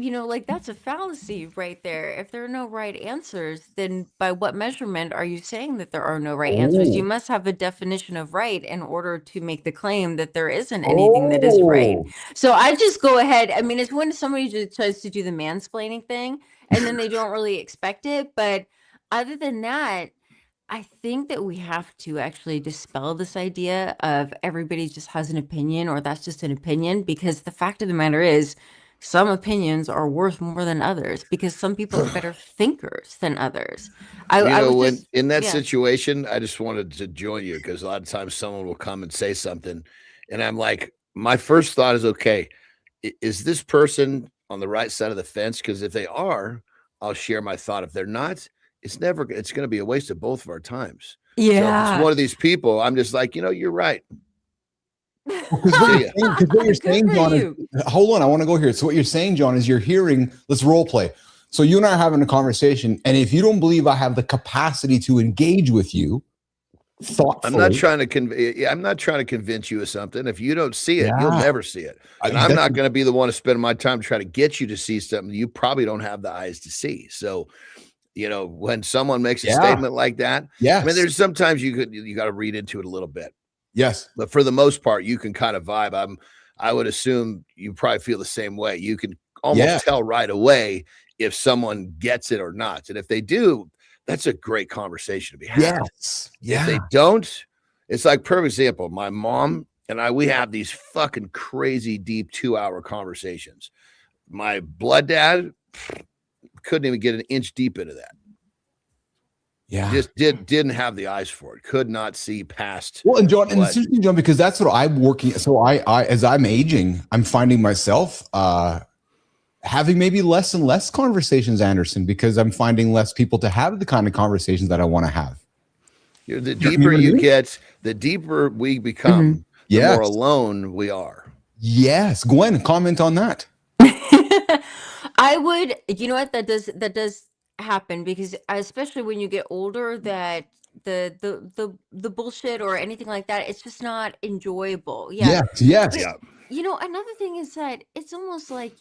like that's a fallacy right there. If there are no right answers, then by what measurement are you saying that there are no right answers? You Oh, must have a definition of right in order to make the claim that there isn't anything that is right. oh. So I just go ahead. I mean, it's when somebody just tries to do the mansplaining thing and then they don't really expect it. But other than that, I think that we have to actually dispel this idea of everybody just has an opinion or that's just an opinion, because the fact of the matter is some opinions are worth more than others because some people are better thinkers than others. I was when just, in that yeah. situation, I just wanted to join you because a lot of times someone will come and say something, and I'm like, my first thought is, okay, is this person on the right side of the fence? Because if they are, I'll share my thought. If they're not, it's going to be a waste of both of our times. So if it's Yeah. one of these people, I'm just like, you're right. Because See ya. what you're Good saying, for John, you. is, hold on, I want to go here. So what you're saying, John, is you're hearing, let's role play. So you and I are having a conversation, and if you don't believe I have the capacity to engage with you thoughtfully, I'm not trying to convince you of something. If you don't see it, you'll Yeah. never see it. And I'm not going to be the one to spend my time trying to get you to see something you probably don't have the eyes to see. So, when someone makes a statement like that, I mean, there's sometimes you got to read into it a little bit. Yes. But for the most part, you can kind of vibe. I would assume you probably feel the same way. You can almost tell right away if someone gets it or not. And if they do, that's a great conversation to be had. Yes. Yeah. If they don't, it's like, perfect example. My mom and we have these fucking crazy deep 2-hour conversations. My blood dad couldn't even get an inch deep into that. Yeah. Just didn't have the eyes for it. Could not see past. Well, and John, and it's interesting, John, because that's what I'm working. So I as I'm aging, I'm finding myself having maybe less and less conversations, Anderson, because I'm finding less people to have the kind of conversations that I want to have. The deeper you get, the deeper we become, the more alone we are. Yes. Gwen, comment on that. I would, you know what, that does happen, because especially when you get older, that the bullshit or anything like that, it's just not enjoyable. Yeah. Yes. But, another thing is that it's almost like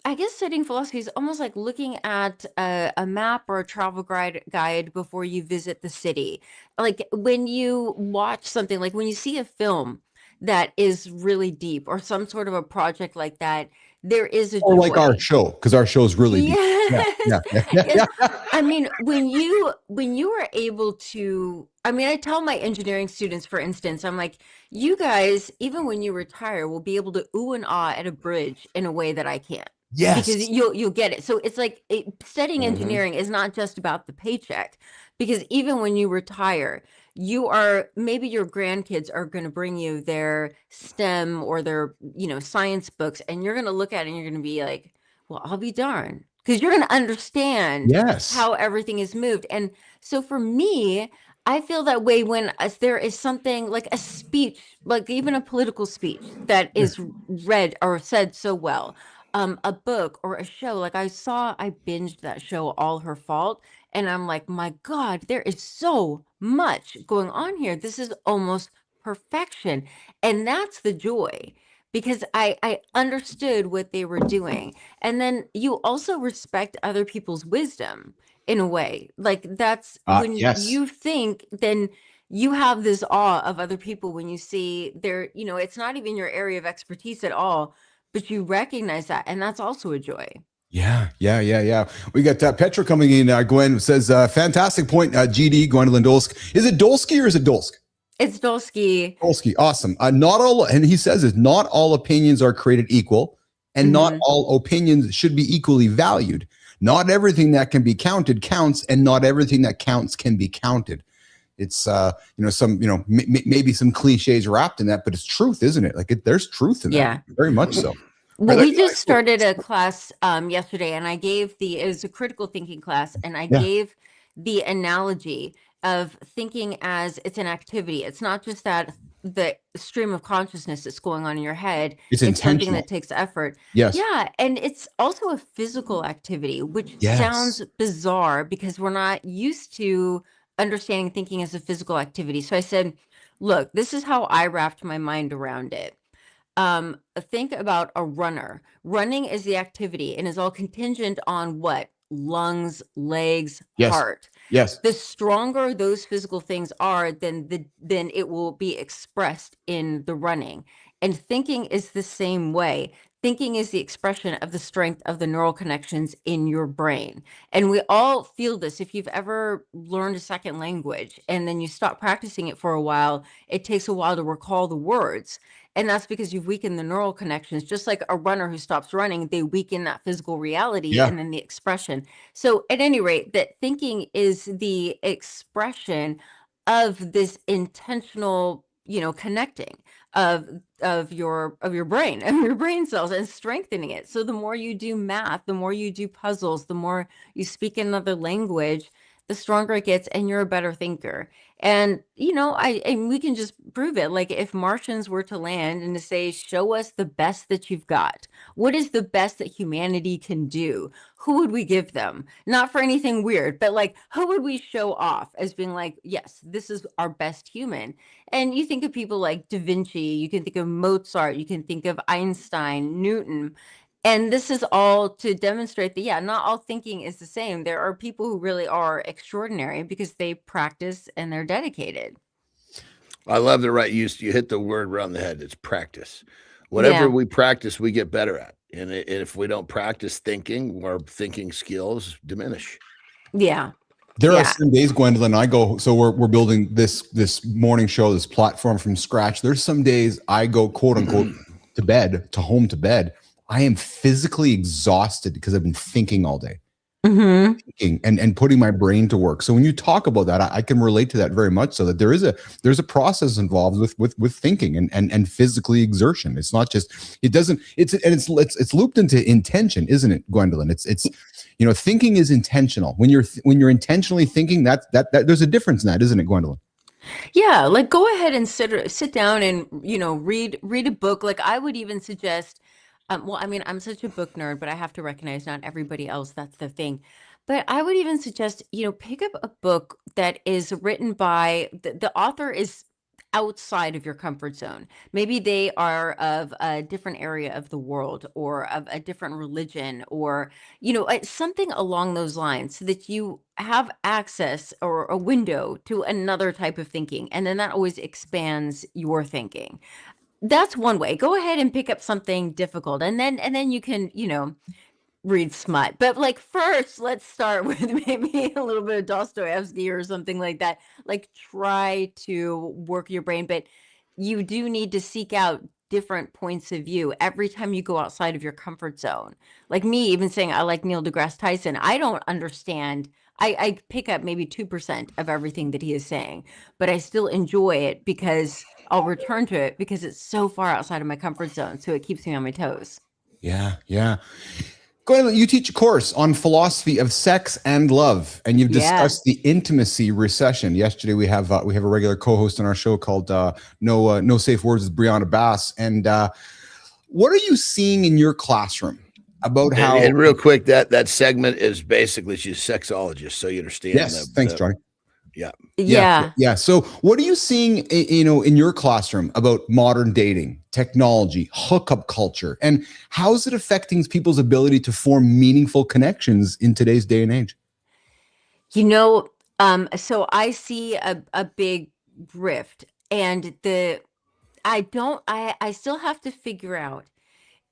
I guess studying philosophy is almost like looking at a map or a travel guide before you visit the city. Like when you watch something, like when you see a film that is really deep or some sort of a project like that, there is a Or like our joy. show, because our show is really deep. Yes. Yeah. Yes. I mean, when you are able to, I mean, I tell my engineering students, for instance, I'm like, you guys, even when you retire, will be able to ooh and ah at a bridge in a way that I can't. Because Yes. you'll get it. So it's like studying engineering is not just about the paycheck, because even when you retire, maybe your grandkids are going to bring you their STEM or their science books, and you're going to look at it and you're going to be like, well, I'll be darned, because you're going to understand how everything is moved. And so for me, I feel that way when there is something like a speech, like even a political speech that is read or said so well, a book or a show. Like I binged that show, All Her Fault, and I'm like, my God, there is so much going on here. This is almost perfection. And that's the joy, because I understood what they were doing. And then you also respect other people's wisdom in a way. Like that's when you think, then you have this awe of other people when you see it's not even your area of expertise at all, but you recognize that. And that's also a joy. Yeah. We got Petra coming in. Gwen says, fantastic point, GD, Gwendolyn Dolsk. Is it Dolsky or is it Dolsk? It's Dolsky. Dolsky, awesome. Not all, and he says is not all opinions are created equal, and not all opinions should be equally valued. Not everything that can be counted counts, and not everything that counts can be counted. It's maybe some cliches wrapped in that, but it's truth, isn't it? Like there's truth in that, very much so. Well, we just started a class yesterday, and it was a critical thinking class, and I gave the analogy of thinking as it's an activity. It's not just that the stream of consciousness that's going on in your head. It's something that takes effort. Yes. Yeah. And it's also a physical activity, which sounds bizarre because we're not used to understanding thinking as a physical activity. So I said, look, this is how I wrapped my mind around it. Think about a runner. Running is the activity and is all contingent on what? Lungs, legs, Yes. heart. Yes. The stronger those physical things are, then it will be expressed in the running. And thinking is the same way. Thinking is the expression of the strength of the neural connections in your brain. And we all feel this. If you've ever learned a second language and then you stop practicing it for a while, it takes a while to recall the words. And that's because you've weakened the neural connections. Just like a runner who stops running, they weaken that physical reality Yeah. and then the expression. So at any rate, that thinking is the expression of this intentional, connecting of your brain, of your brain cells, and strengthening it. So the more you do math, the more you do puzzles, the more you speak another language, the stronger it gets, and you're a better thinker. And and we can just prove it. Like if Martians were to land and to say, show us the best that you've got, what is the best that humanity can do? Who would we give them? Not for anything weird, but like, who would we show off as being like, yes, this is our best human? And you think of people like Da Vinci, you can think of Mozart, you can think of Einstein, Newton. And this is all to demonstrate that, yeah, not all thinking is the same. There are people who really are extraordinary because they practice and they're dedicated. I love the right use. You hit the word around the head. It's practice. Whatever we practice, we get better at. And if we don't practice thinking, our thinking skills diminish. Yeah. There are some days, Gwendolyn, so we're building this morning show, this platform from scratch. There's some days I go, quote unquote, home to bed. I am physically exhausted because I've been thinking all day. Thinking and putting my brain to work. So when you talk about that, I can relate to that very much. So that there's a process involved with thinking and physically exertion. It's not just it's looped into intention, isn't it, Gwendolyn? It's thinking is intentional. When you're intentionally thinking, that there's a difference in that, isn't it, Gwendolyn? Yeah, like go ahead and sit down and read a book. Like I would even suggest. Well, I mean, I'm such a book nerd, but I have to recognize not everybody else. That's the thing. But I would even suggest, pick up a book that is written by the author is outside of your comfort zone. Maybe they are of a different area of the world or of a different religion or, something along those lines so that you have access or a window to another type of thinking. And then that always expands your thinking. That's one way. Go ahead and pick up something difficult and then you can, read smut. But like first, let's start with maybe a little bit of Dostoevsky or something like that. Like try to work your brain, but you do need to seek out different points of view every time you go outside of your comfort zone. Like me even saying I like Neil deGrasse Tyson. I don't understand. I pick up maybe 2% of everything that he is saying, but I still enjoy it because I'll return to it because it's so far outside of my comfort zone. So it keeps me on my toes. Yeah. Gwendolyn, you teach a course on philosophy of sex and love, and you've discussed the intimacy recession. Yesterday, we have a regular co-host on our show called No Safe Words with Brianna Bass. And what are you seeing in your classroom about how? And real quick, that segment is basically she's a sexologist, so you understand. Yes, thanks, Johnny. Yeah. So what are you seeing, in your classroom about modern dating, technology, hookup culture, and how is it affecting people's ability to form meaningful connections in today's day and age? So I see a big rift and I still have to figure out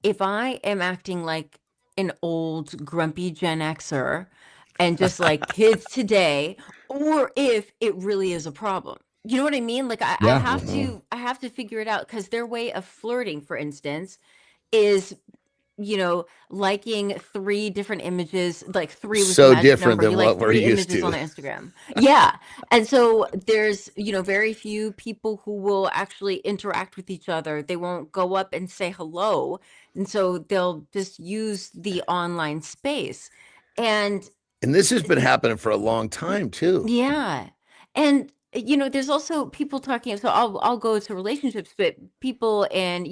if I am acting like an old grumpy Gen Xer and just like kids today, or if it really is a problem. You know what I mean? Like I have to figure it out because their way of flirting, for instance, is liking 3 different images, like 3 was so the magic different number. than You what like we're 3 used images to on Instagram. Yeah. And so there's, very few people who will actually interact with each other. They won't go up and say hello. And so they'll just use the online space. And this has been happening for a long time too. yeah. And there's also people talking, so I'll go to relationships, but people in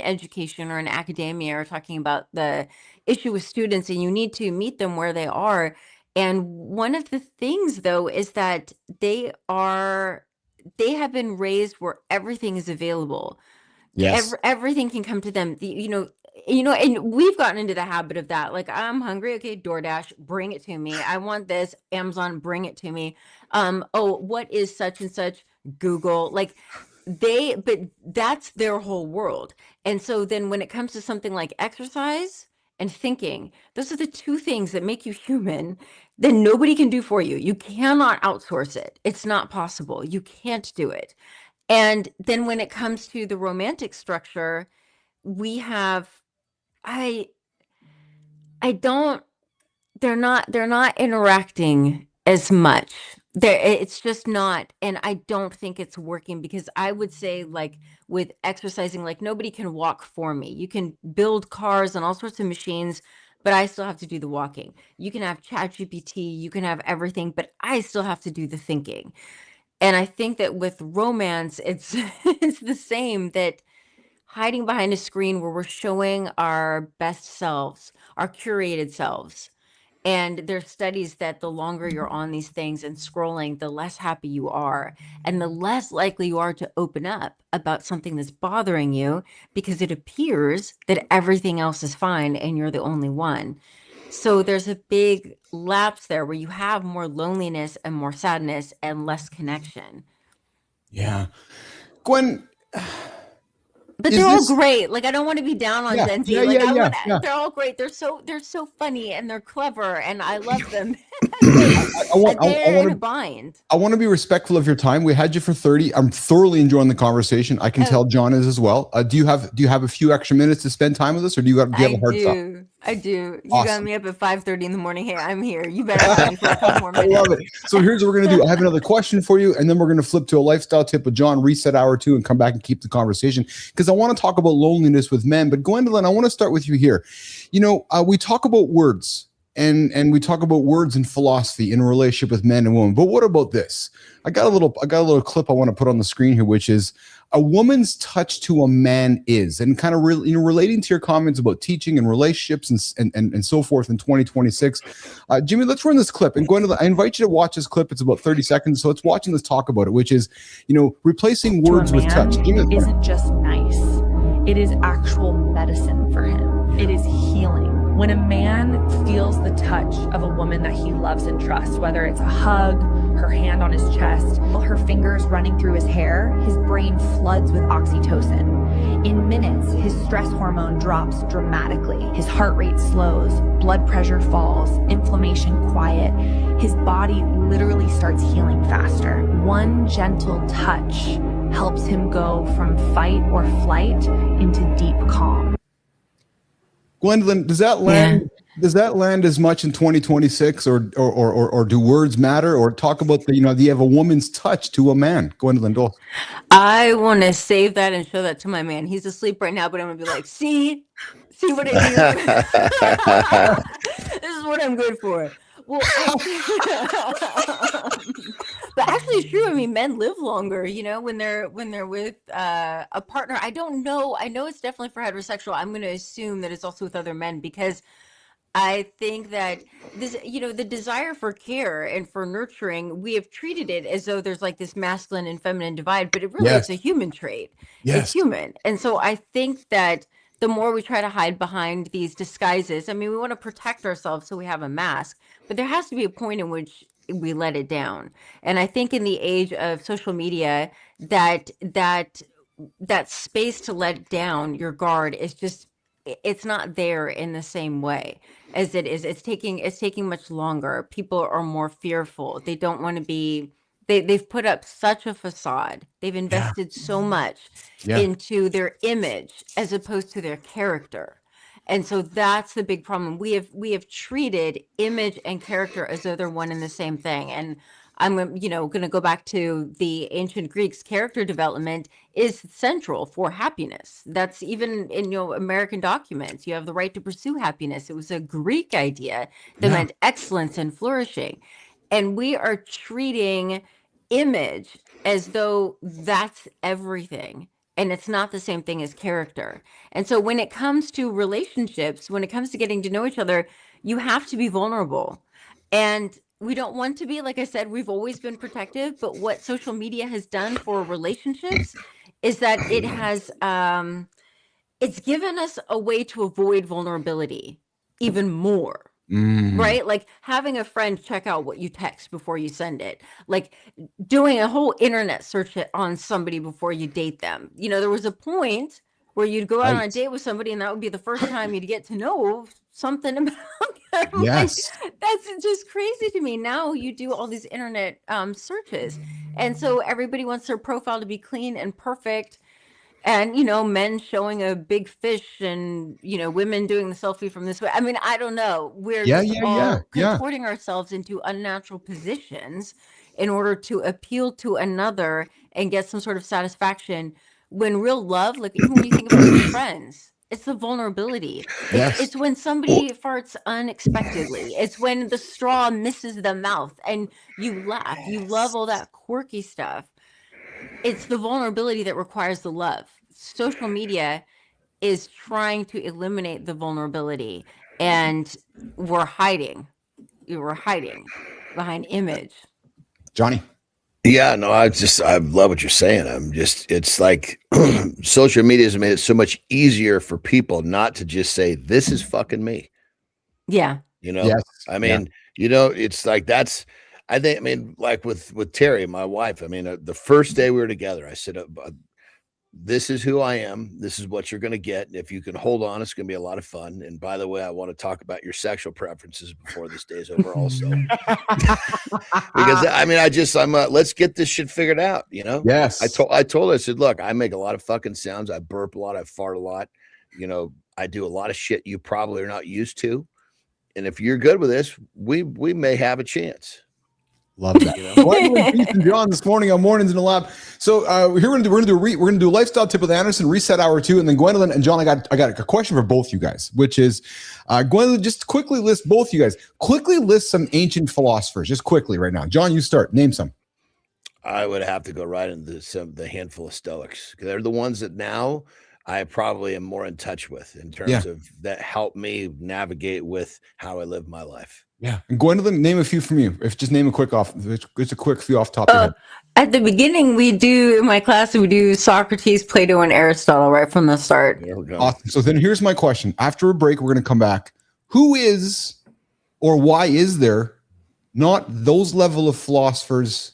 education or in academia are talking about the issue with students and you need to meet them where they are. And one of the things though is that they have been raised where everything is available. Yes. Everything can come to them. And we've gotten into the habit of that. Like, I'm hungry. Okay, DoorDash, bring it to me. I want this. Amazon, bring it to me. Oh, what is such and such? Google. Like, but that's their whole world. And so then when it comes to something like exercise and thinking, those are the two things that make you human, then nobody can do for you. You cannot outsource it. It's not possible. You can't do it. And then when it comes to the romantic structure, we have, I don't, they're not interacting as much. It's just not, and I don't think it's working, because I would say, like, with exercising, like, nobody can walk for me. You can build cars and all sorts of machines, but I still have to do the walking. You can have ChatGPT, you can have everything, but I still have to do the thinking. And I think that with romance, it's it's the same, that hiding behind a screen where we're showing our best selves, our curated selves. And there's studies that the longer you're on these things and scrolling, the less happy you are, and the less likely you are to open up about something that's bothering you, because it appears that everything else is fine and you're the only one. So there's a big lapse there where you have more loneliness and more sadness and less connection. Yeah. Gwen, but they're all great. Like, I don't want to be down on Gen Z. They're all great. They're so funny and they're clever and I love them. I want to be respectful of your time. We had you for 30. I'm thoroughly enjoying the conversation. I can tell John is as well. Do you have a few extra minutes to spend time with us, or do you have a hard stop? I do. You Awesome. got me up at 5:30 in the morning. Hey, I'm here. You better have me for a couple more minutes. I love it. So here's what we're going to do. I have another question for you, and then we're going to flip to a lifestyle tip with John, reset hour 2, and come back and keep the conversation, because I want to talk about loneliness with men. But Gwendolyn, I want to start with you here. We talk about words, and we talk about words and philosophy in a relationship with men and women. But what about this? I got a little clip I want to put on the screen here, which is a woman's touch to a man is, and kind of relating to your comments about teaching and relationships and so forth in 2026. Jimmy, let's run this clip. And Gwendolyn, I invite you to watch this clip. It's about 30 seconds. So let's watch and let's talk about it, which is, replacing words with touch. Jimmy, isn't just nice. It is actual medicine for him. It is healing. When a man feels the touch of a woman that he loves and trusts, whether it's a hug, her hand on his chest, her fingers running through his hair, his brain floods with oxytocin. In minutes, his stress hormone drops dramatically. His heart rate slows, blood pressure falls, inflammation quiet. His body literally starts healing faster. One gentle touch helps him go from fight or flight into deep calm. Gwendolyn, does that land? Yeah. Does that land as much in 2026, or do words matter? Or talk about do you have a woman's touch to a man? Gwendolyn Dole. I want to save that and show that to my man. He's asleep right now, but I'm gonna be like, see what I do. This is what I'm good for. Well, but actually it's true. I mean, men live longer, when they're with a partner. I don't know. I know it's definitely for heterosexual. I'm going to assume that it's also with other men, because I think that this, the desire for care and for nurturing, we have treated it as though there's like this masculine and feminine divide, but it really is a human trait. Yes. It's human. And so I think that the more we try to hide behind these disguises, I mean, we want to protect ourselves, so we have a mask, but there has to be a point in which we let it down. And I think in the age of social media, that space to let down your guard is just, it's not there in the same way as it is. It's taking much longer. People are more fearful. They don't want to be, they've put up such a facade. They've invested so much into their image as opposed to their character. And so that's the big problem. We have treated image and character as though they're one and the same thing. And I'm going to go back to the ancient Greeks. Character development is central for happiness. That's even in American documents. You have the right to pursue happiness. It was a Greek idea that meant excellence and flourishing. And we are treating image as though that's everything. And it's not the same thing as character. And so when it comes to relationships, when it comes to getting to know each other, you have to be vulnerable. And we don't want to be, like I said, we've always been protective, but what social media has done for relationships is that it has it's given us a way to avoid vulnerability even more. Right? Like having a friend check out what you text before you send it, like doing a whole internet search on somebody before you date them. You know, there was a point where you'd go out on a date with somebody and that would be the first time you'd get to know something about them. Yes. Like, that's just crazy to me. Now you do all these internet searches. And so everybody wants their profile to be clean and perfect. And, you know, men showing a big fish and, you know, women doing the selfie from this way. I mean, I don't know. We're just all contorting ourselves into unnatural positions in order to appeal to another and get some sort of satisfaction. When real love, like even when you think about your friends, it's the vulnerability. It's when somebody farts unexpectedly. It's when the straw misses the mouth and you laugh. You love all that quirky stuff. It's the vulnerability that requires the love. Social media is trying to eliminate the vulnerability, and we're hiding behind image. Johnny. Yeah, no, I love what you're saying. It's like social media has made it so much easier for people not to just say, this is fucking me. Yeah. You know, I mean, you know, it's like I mean, like with Terry, my wife, I mean, the first day we were together, I said, this is who I am. This is what you're going to get. And if you can hold on, it's going to be a lot of fun. And by the way, I want to talk about your sexual preferences before this day's over also. Because I mean, let's get this shit figured out, you know? Yes. I told her, I said, look, I make a lot of fucking sounds. I burp a lot. I fart a lot. You know, I do a lot of shit you probably are not used to. And if you're good with this, we may have a chance. Love that. Keith and Jon this morning on Mornings in the Lab. So here we're gonna do a lifestyle tip with Andersen, reset hour 2, and then Gwendolyn and Jon. I got a question for both you guys, which is Gwendolyn, just quickly list both you guys. Quickly list some ancient philosophers, just quickly right now. Jon, you start. Name some. I would have to go right into the handful of Stoics. They're the ones that now I probably am more in touch with in terms of that help me navigate with how I live my life. Yeah. And Gwendolyn, name a few from you. Just name a quick it's a quick few off top of your head. At the beginning, in my class, we do Socrates, Plato, and Aristotle right from the start. There we go. Awesome. So then here's my question. After a break, we're going to come back. Who is, or why is there not those level of philosophers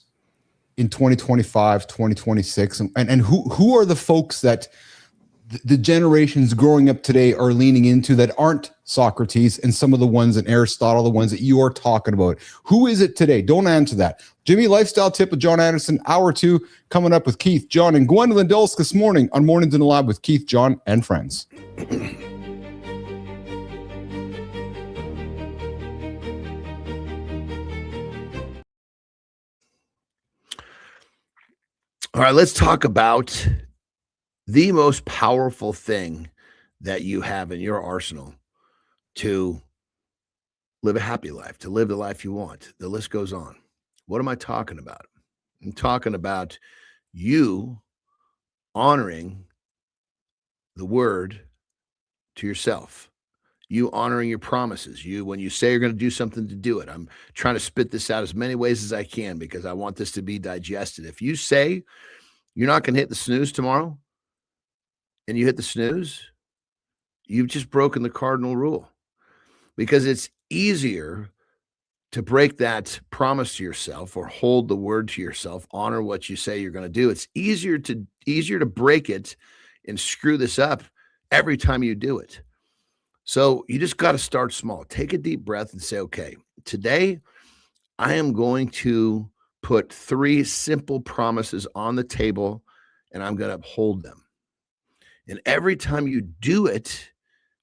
in 2025, 2026? And who are the folks that the generations growing up today are leaning into that aren't Socrates and some of the ones in Aristotle, the ones that you are talking about? Who is it today? Don't answer that. Jimmy, lifestyle tip with Jon Andersen, hour 2, coming up with Keith, Jon, and Gwendolyn Dulce this morning on Mornings in the Lab with Keith, Jon, and friends. All right, let's talk about the most powerful thing that you have in your arsenal to live a happy life, to live the life you want. The list goes on. What am I talking about? I'm talking about you honoring the word to yourself, you honoring your promises, when you say you're going to do something, to do it. I'm trying to spit this out as many ways as I can because I want this to be digested. If you say you're not going to hit the snooze tomorrow, and you hit the snooze, you've just broken the cardinal rule, because it's easier to break that promise to yourself or hold the word to yourself, honor what you say you're going to do. It's easier to break it and screw this up every time you do it. So you just got to start small. Take a deep breath and say, okay, today I am going to put 3 simple promises on the table and I'm going to uphold them. And every time you do it,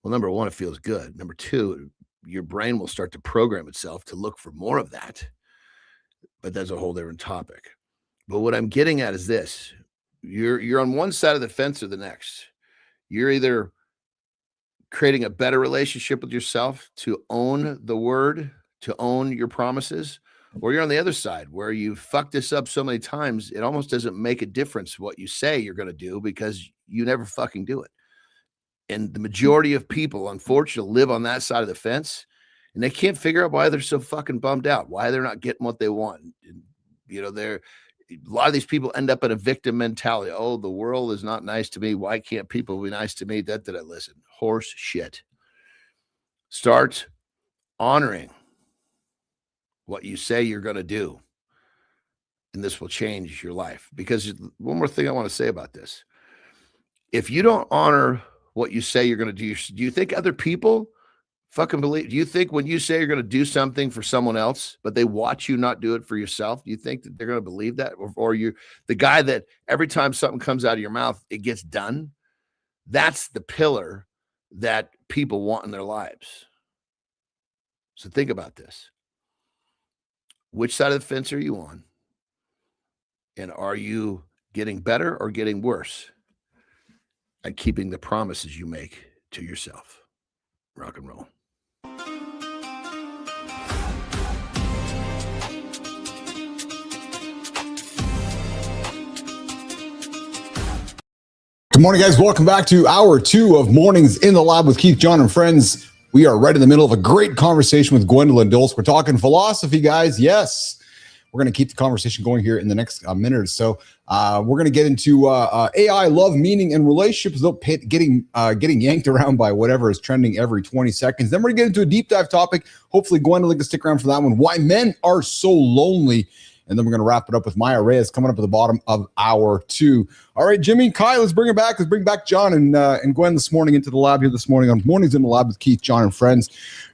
well, number 1, it feels good. Number 2, your brain will start to program itself to look for more of that. But that's a whole different topic. But what I'm getting at is this. You're on one side of the fence or the next. You're either creating a better relationship with yourself to own the word, to own your promises, or you're on the other side where you fucked this up so many times, it almost doesn't make a difference what you say you're going to do because you never fucking do it. And the majority of people, unfortunately, live on that side of the fence, and they can't figure out why they're so fucking bummed out, why they're not getting what they want. And, you know, A lot of these people end up in a victim mentality. Oh, the world is not nice to me. Why can't people be nice to me? That I listen. Horse shit. Start honoring what you say you're going to do. And this will change your life. Because one more thing I want to say about this. If you don't honor what you say you're going to do you think other people fucking believe? Do you think when you say you're going to do something for someone else, but they watch you not do it for yourself, do you think that they're going to believe that? Or you, the guy that every time something comes out of your mouth, it gets done? That's the pillar that people want in their lives. So think about this. Which side of the fence are you on? And are you getting better or getting worse at keeping the promises you make to yourself? Rock and roll. Good morning, guys. Welcome back to hour 2 of Mornings in the Lab with Keith, Jon, and friends. We are right in the middle of a great conversation with Gwendolyn Dulce. We're talking philosophy, guys. Yes. We're going to keep the conversation going here in the next minute or so. We're going to get into AI, love, meaning, and relationships without getting yanked around by whatever is trending every 20 seconds. Then we're going to get into a deep dive topic. Hopefully, Gwendolyn can stick around for that one. Why men are so lonely. And then we're going to wrap it up with Maya Reyes coming up at the bottom of hour 2. All right, Jimmy and Kai, let's bring it back. Let's bring back Jon and Gwen this morning into the lab here this morning on Mornings in the Lab with Keith, Jon, and friends.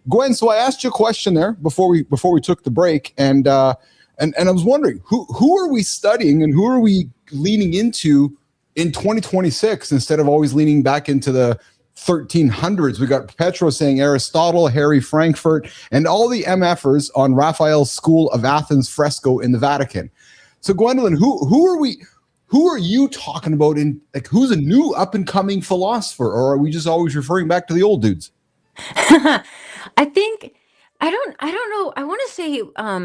Gwen, so I asked you a question there before we took the break, and I was wondering who are we studying and who are we leaning into in 2026 instead of always leaning back into the 1300s. We got Petro saying Aristotle, Harry Frankfurt, and all the MFers on Raphael's School of Athens fresco in the Vatican. So Gwendolyn, who are you talking about in, like, who's a new up and coming philosopher, or are we just always referring back to the old dudes? I think I don't know. I want to say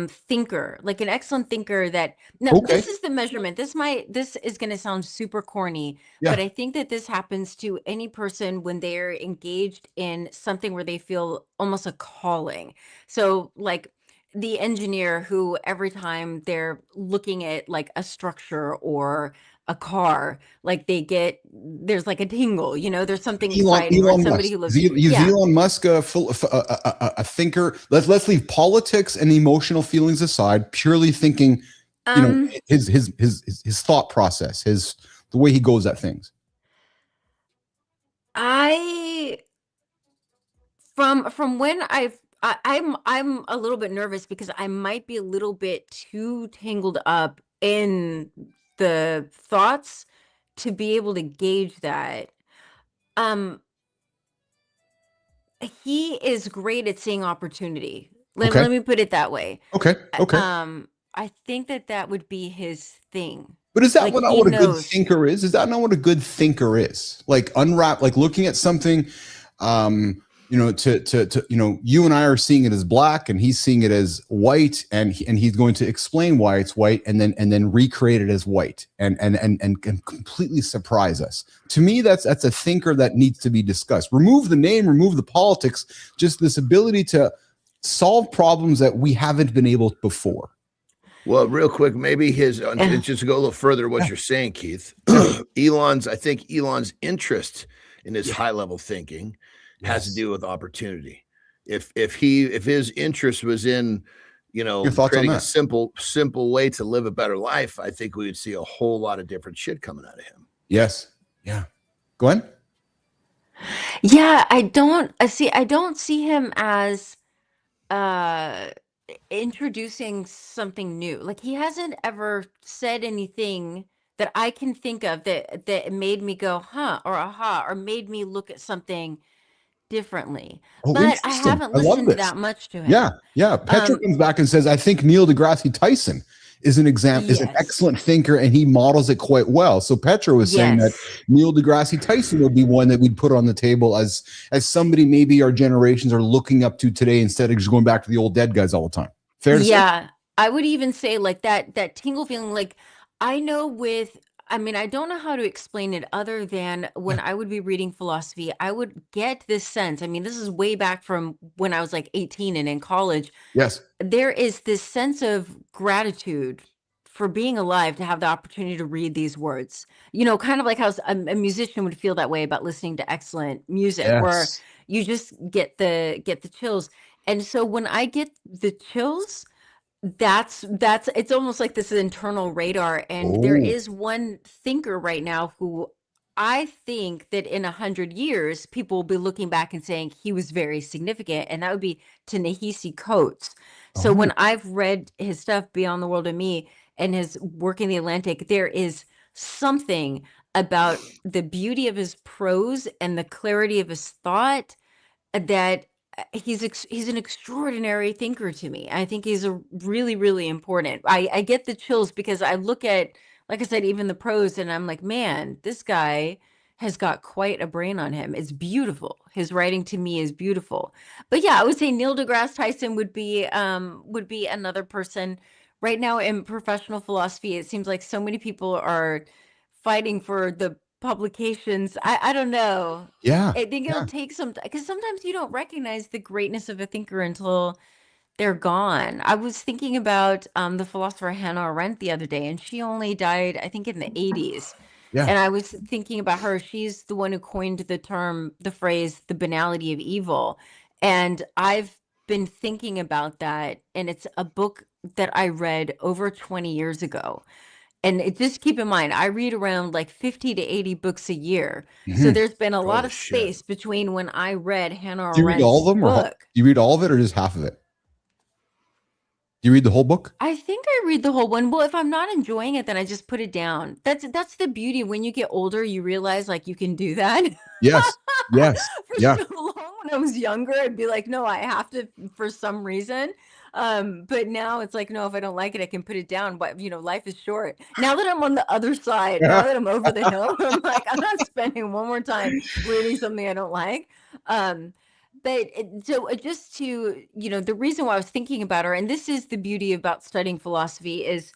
thinker, like an excellent thinker that this is the measurement. This is going to sound super corny, but I think that this happens to any person when they're engaged in something where they feel almost a calling. So like the engineer who every time they're looking at like a structure or a car, like there's like a tingle, there's something exciting. Or somebody who lives. Is Elon Musk a thinker? Let's leave politics and emotional feelings aside. Purely thinking, his thought process, the way he goes at things. From when I'm a little bit nervous because I might be a little bit too tangled up in the thoughts to be able to gauge that. He is great at seeing opportunity. Let me put it that way. Okay. I think that would be his thing. But is that not what a good thinker is? Is that not what a good thinker is? Like looking at something, you and I are seeing it as black and he's seeing it as white, and he's going to explain why it's white and then recreate it as white and completely surprise us. To me, that's a thinker that needs to be discussed. Remove the name, remove the politics, just this ability to solve problems that we haven't been able before. Well, real quick, maybe just to go a little further, what you're saying, Keith, I think Elon's interest in his high level thinking has to do with opportunity. If his interest was in, creating a simple way to live a better life, I think we would see a whole lot of different shit coming out of him. Yes. Yeah. Gwen? Yeah, I don't see him as introducing something new. Like he hasn't ever said anything that I can think of that made me go, huh, or aha, or made me look at something differently. But I haven't listened that much to him. Yeah. Petra comes back and says, I think Neil deGrasse Tyson is an example, is an excellent thinker, and he models it quite well. So Petra was saying that Neil deGrasse Tyson would be one that we'd put on the table as somebody maybe our generations are looking up to today instead of just going back to the old dead guys all the time. Fair to say? Yeah, I would even say like that tingle feeling. Like I know I don't know how to explain it other than when I would be reading philosophy, I would get this sense. I mean, this is way back from when I was like 18 and in college. Yes. There is this sense of gratitude for being alive to have the opportunity to read these words. You know, kind of like how a musician would feel that way about listening to excellent music, where Yes. you just get the chills. And so when I get the chills, that's it's almost like this internal radar. And there Oh. is one thinker right now who I think that in 100 years, people will be looking back and saying he was very significant, and that would be Ta-Nehisi Coates. So when Oh. I've read his stuff, Beyond the World and Me, and his work in the Atlantic, there is something about the beauty of his prose and the clarity of his thought that he's an extraordinary thinker to me. I think he's a really, really important. I get the chills because I look at, like I said, even the prose, and I'm like, man, this guy has got quite a brain on him. It's beautiful. His writing to me is beautiful. But yeah, I would say Neil deGrasse Tyson would be another person. Right now in professional philosophy, it seems like so many people are fighting for the publications. I don't know. Yeah. I think it'll Yeah. take some, because sometimes you don't recognize the greatness of a thinker until they're gone. I was thinking about the philosopher Hannah Arendt the other day, and she only died, I think, in the 80s. Yeah. And I was thinking about her. She's the one who coined the phrase, the banality of evil. And I've been thinking about that. And it's a book that I read over 20 years ago. And just keep in mind, I read around like 50 to 80 books a year. So Mhm. there's been a lot Holy of shit. space between when I read Hannah Do you read all Arendt's of them, or do book. you read all of it, or just half of it? Do you read the whole book? I think I read the whole one. Well, if I'm not enjoying it, then I just put it down. That's the beauty. When you get older, you realize like you can do that. Yes. Yes. For Yeah. so long when I was younger, I'd be like, no, I have to for some reason. But now it's like, no, if I don't like it, I can put it down. But life is short. Now that I'm on the other side, now that I'm over the hill, I'm like, I'm not spending one more time reading something I don't like. So just to, the reason why I was thinking about her, and this is the beauty about studying philosophy, is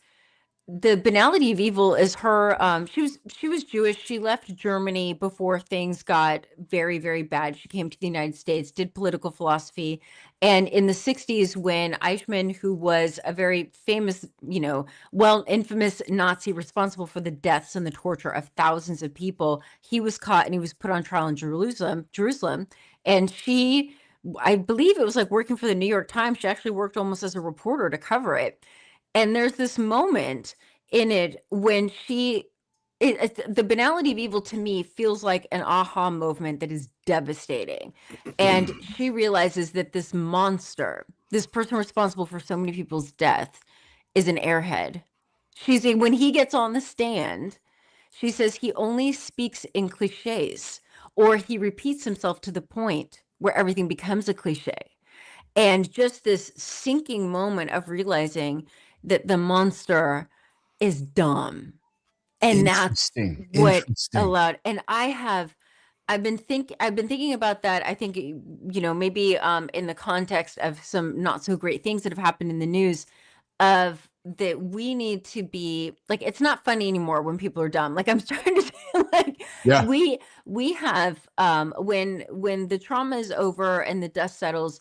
the banality of evil is her. She was Jewish. She left Germany before things got very, very bad. She came to the United States, did political philosophy. And in the 60s, when Eichmann, who was a very famous, infamous Nazi responsible for the deaths and the torture of thousands of people, he was caught and he was put on trial in Jerusalem. And she, I believe it was like working for the New York Times. She actually worked almost as a reporter to cover it. And there's this moment in it when the banality of evil to me feels like an aha moment that is devastating. And she realizes that this monster, this person responsible for so many people's death, is an airhead. When he gets on the stand, she says he only speaks in cliches, or he repeats himself to the point where everything becomes a cliche. And just this sinking moment of realizing that the monster is dumb. And that's what allowed. And I've been thinking about that. I think, maybe in the context of some not so great things that have happened in the news, of that we need to be like, it's not funny anymore when people are dumb. Like I'm starting to feel like we have when the trauma is over and the dust settles,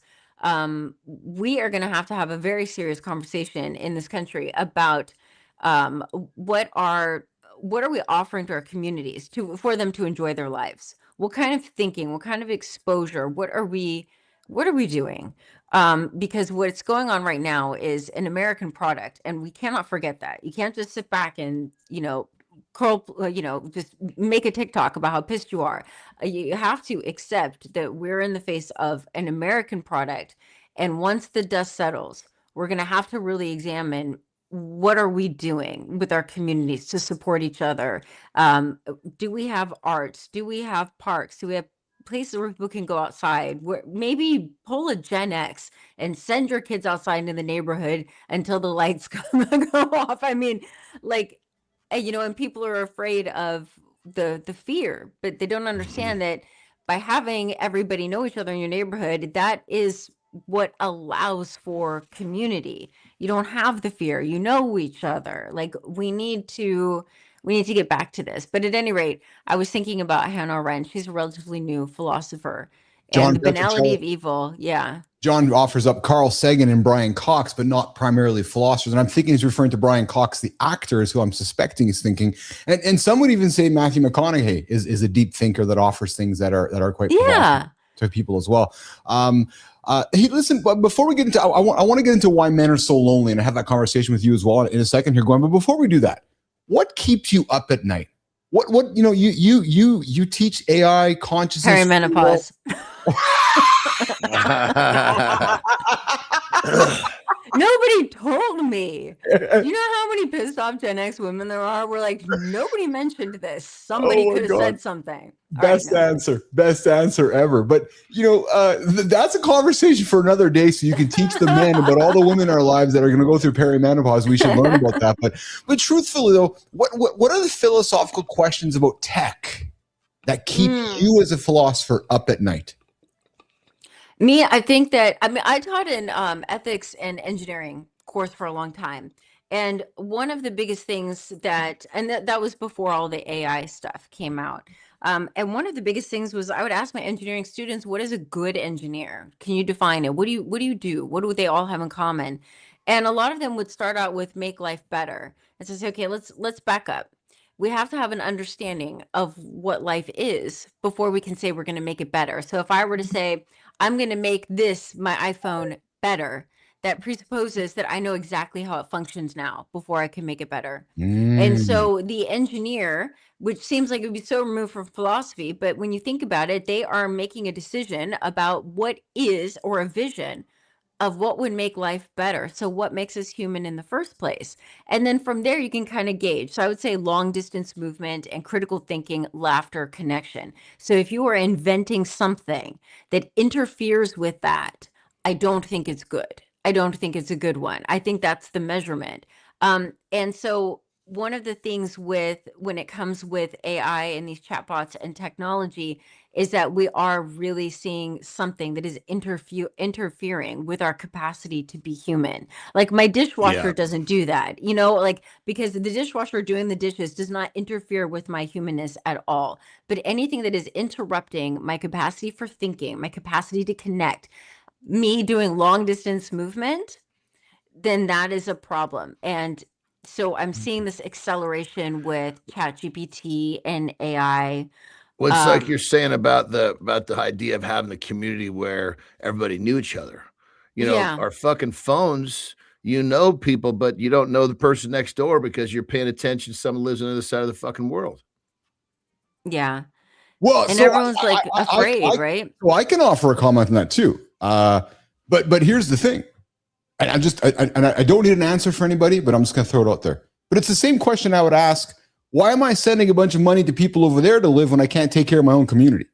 we are going to have a very serious conversation in this country about what are we offering to our communities for them to enjoy their lives? What kind of thinking, what kind of exposure, what are we doing? Because what's going on right now is an American product, and we cannot forget that. You can't just sit back and, just make a TikTok about how pissed you are. You have to accept that we're in the face of an American product. And once the dust settles, we're going to have to really examine what are we doing with our communities to support each other. Do we have arts? Do we have parks? Do we have places where people can go outside? Maybe pull a Gen X and send your kids outside in the neighborhood until the lights go off. I mean, like, and people are afraid of the fear, but they don't understand that by having everybody know each other in your neighborhood, that is what allows for community. You don't have the fear, you know each other. Like we need to get back to this. But at any rate, I was thinking about Hannah Arendt. She's a relatively new philosopher. And the banality of evil. Yeah. John offers up Carl Sagan and Brian Cox, but not primarily philosophers. And I'm thinking he's referring to Brian Cox, the actor, is who I'm suspecting he's thinking. And some would even say Matthew McConaughey is a deep thinker that offers things that are quite to people as well. Hey, listen, but before we get into, I want to get into why men are so lonely, and I have that conversation with you as well in a second here, Gwen. But before we do that, what keeps you up at night? What you teach AI consciousness. Perimenopause. Nobody told me. You know how many pissed off Gen X women there are? We're like, nobody mentioned this. Somebody could have said something. Best answer ever. But that's a conversation for another day. So you can teach the men about all the women in our lives that are going to go through perimenopause. We should learn about that. But truthfully, though, what are the philosophical questions about tech that keep you as a philosopher up at night? Me, I think that, I taught an ethics and engineering course for a long time. And one of the biggest things that was before all the AI stuff came out. And one of the biggest things was I would ask my engineering students, what is a good engineer? Can you define it? What do you do? What do they all have in common? And a lot of them would start out with make life better. And so say, okay, let's back up. We have to have an understanding of what life is before we can say we're going to make it better. So if I were to say, I'm going to make my iPhone better, that presupposes that I know exactly how it functions now before I can make it better. And so the engineer, which seems like it would be so removed from philosophy, but when you think about it, they are making a decision about what is, or a vision of what would make life better. So what makes us human in the first place? And then from there, you can kind of gauge. So I would say long distance movement and critical thinking, laughter, connection. So if you are inventing something that interferes with that, I don't think it's good. I don't think it's a good one. I think that's the measurement. And so one of the things when it comes with AI and these chatbots and technology is that we are really seeing something that is interfering with our capacity to be human. Like my dishwasher doesn't do that, because the dishwasher doing the dishes does not interfere with my humanness at all. But anything that is interrupting my capacity for thinking, my capacity to connect, me doing long distance movement, then that is a problem. And so I'm seeing this acceleration with ChatGPT and AI. Well, it's like you're saying about the idea of having a community where everybody knew each other. Our fucking phones, people, but you don't know the person next door because you're paying attention to someone who lives on the other side of the fucking world. Yeah. Well, and so everyone's afraid, right? Well, I can offer a comment on that too. But here's the thing. And I don't need an answer for anybody, but I'm just going to throw it out there. But it's the same question I would ask. Why am I sending a bunch of money to people over there to live when I can't take care of my own community?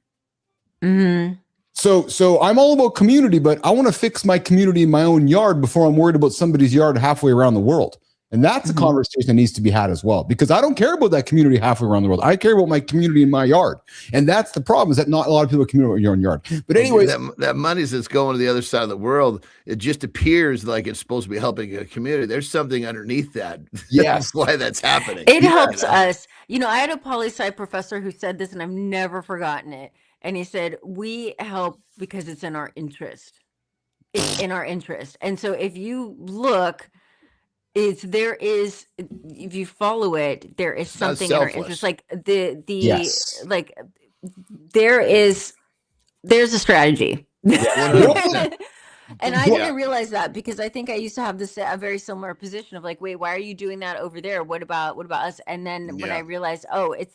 Mm-hmm. So I'm all about community, but I want to fix my community in my own yard before I'm worried about somebody's yard halfway around the world. And that's a conversation that needs to be had as well, because I don't care about that community halfway around the world. I care about my community in my yard. And that's the problem, is that not a lot of people communicate with your own yard. But anyways, that money that's going to the other side of the world, it just appears like it's supposed to be helping a community. There's something underneath that. Yes. That's why that's happening. It helps us. I had a poli-sci professor who said this, and I've never forgotten it. And he said, we help because it's in our interest. It's in our interest. And so if you look, if you follow it, there is something in our interest. Like there's a strategy. And I didn't realize that, because I think I used to have a very similar position of like, wait, why are you doing that over there? What about us? And then when I realized,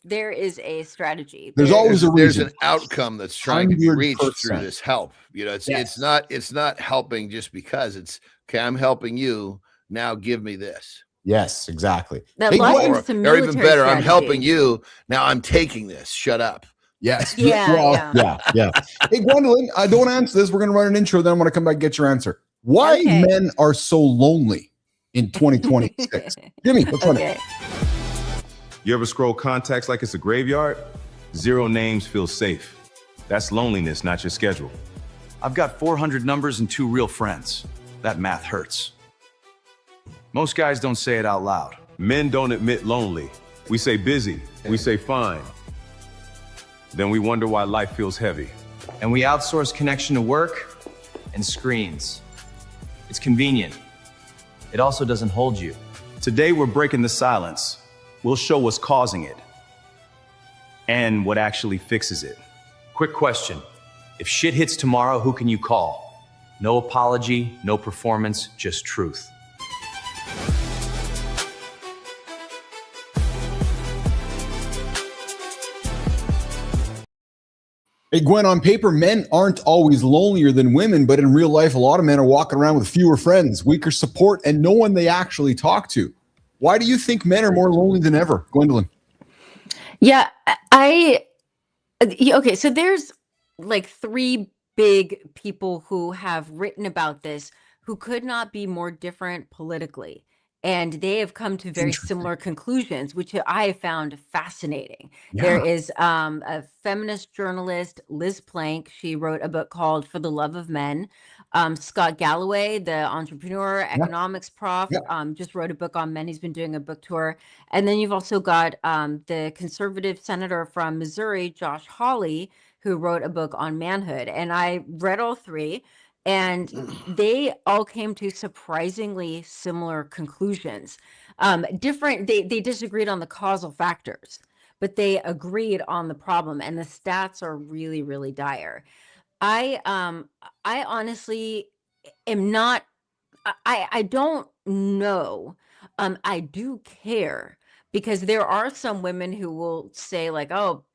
there is a strategy. There's always a reason. There's an outcome that's trying to reach through this help. It's not helping just because it's okay. I'm helping you. Now give me this. Yes, exactly. Or even better, strategy. I'm helping you. Now I'm taking this. Shut up. Yes. Yeah. Hey, Gwendolyn, don't answer this. We're going to run an intro. Then I'm going to come back and get your answer. Why men are so lonely in 2026? Gimme, what's funny? You ever scroll contacts like it's a graveyard? 0 names feel safe. That's loneliness, not your schedule. I've got 400 numbers and 2 real friends. That math hurts. Most guys don't say it out loud. Men don't admit lonely. We say busy. We say fine. Then we wonder why life feels heavy. And we outsource connection to work and screens. It's convenient. It also doesn't hold you. Today, we're breaking the silence. We'll show what's causing it and what actually fixes it. Quick question. If shit hits tomorrow, who can you call? No apology, no performance, just truth. Hey, Gwen, on paper, men aren't always lonelier than women, but in real life, a lot of men are walking around with fewer friends, weaker support, and no one they actually talk to. Why do you think men are more lonely than ever, Gwendolyn? Yeah, okay, so there's like three big people who have written about this who could not be more different politically. And they have come to very similar conclusions, which I have found fascinating. There is a feminist journalist, Liz Plank. She wrote a book called For the Love of Men. Scott Galloway, the entrepreneur, economics prof, just wrote a book on men. He's been doing a book tour. And then you've also got the conservative senator from Missouri, Josh Hawley, who wrote a book on manhood. And I read all three. And they all came to surprisingly similar conclusions. They disagreed on the causal factors, but they agreed on the problem, and the stats are really, really dire. I honestly am not, I don't know. I do care, because there are some women who will say like, oh,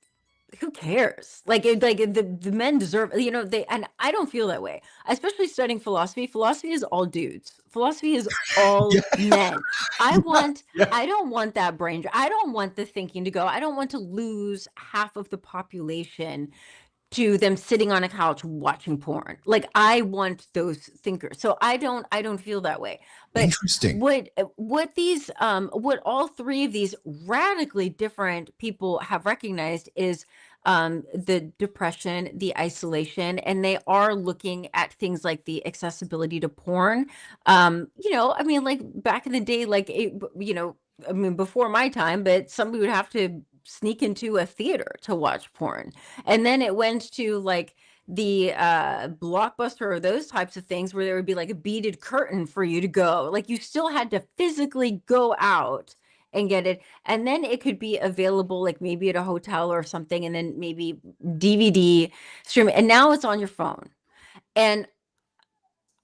who cares? Like the men deserve, and I don't feel that way. Especially studying philosophy. Philosophy is all dudes. Philosophy is all men. I don't want that brain. I don't want the thinking to go. I don't want to lose half of the population to them sitting on a couch watching porn. Like, I want those thinkers. So I don't feel that way. But interesting. What all three of these radically different people have recognized is the depression, the isolation, and they are looking at things like the accessibility to porn. Like back in the day, before my time, but somebody would have to sneak into a theater to watch porn. And then it went to like the Blockbuster or those types of things where there would be like a beaded curtain for you to go. Like, you still had to physically go out and get it. And then it could be available like maybe at a hotel or something, and then maybe DVD streaming. And now it's on your phone. And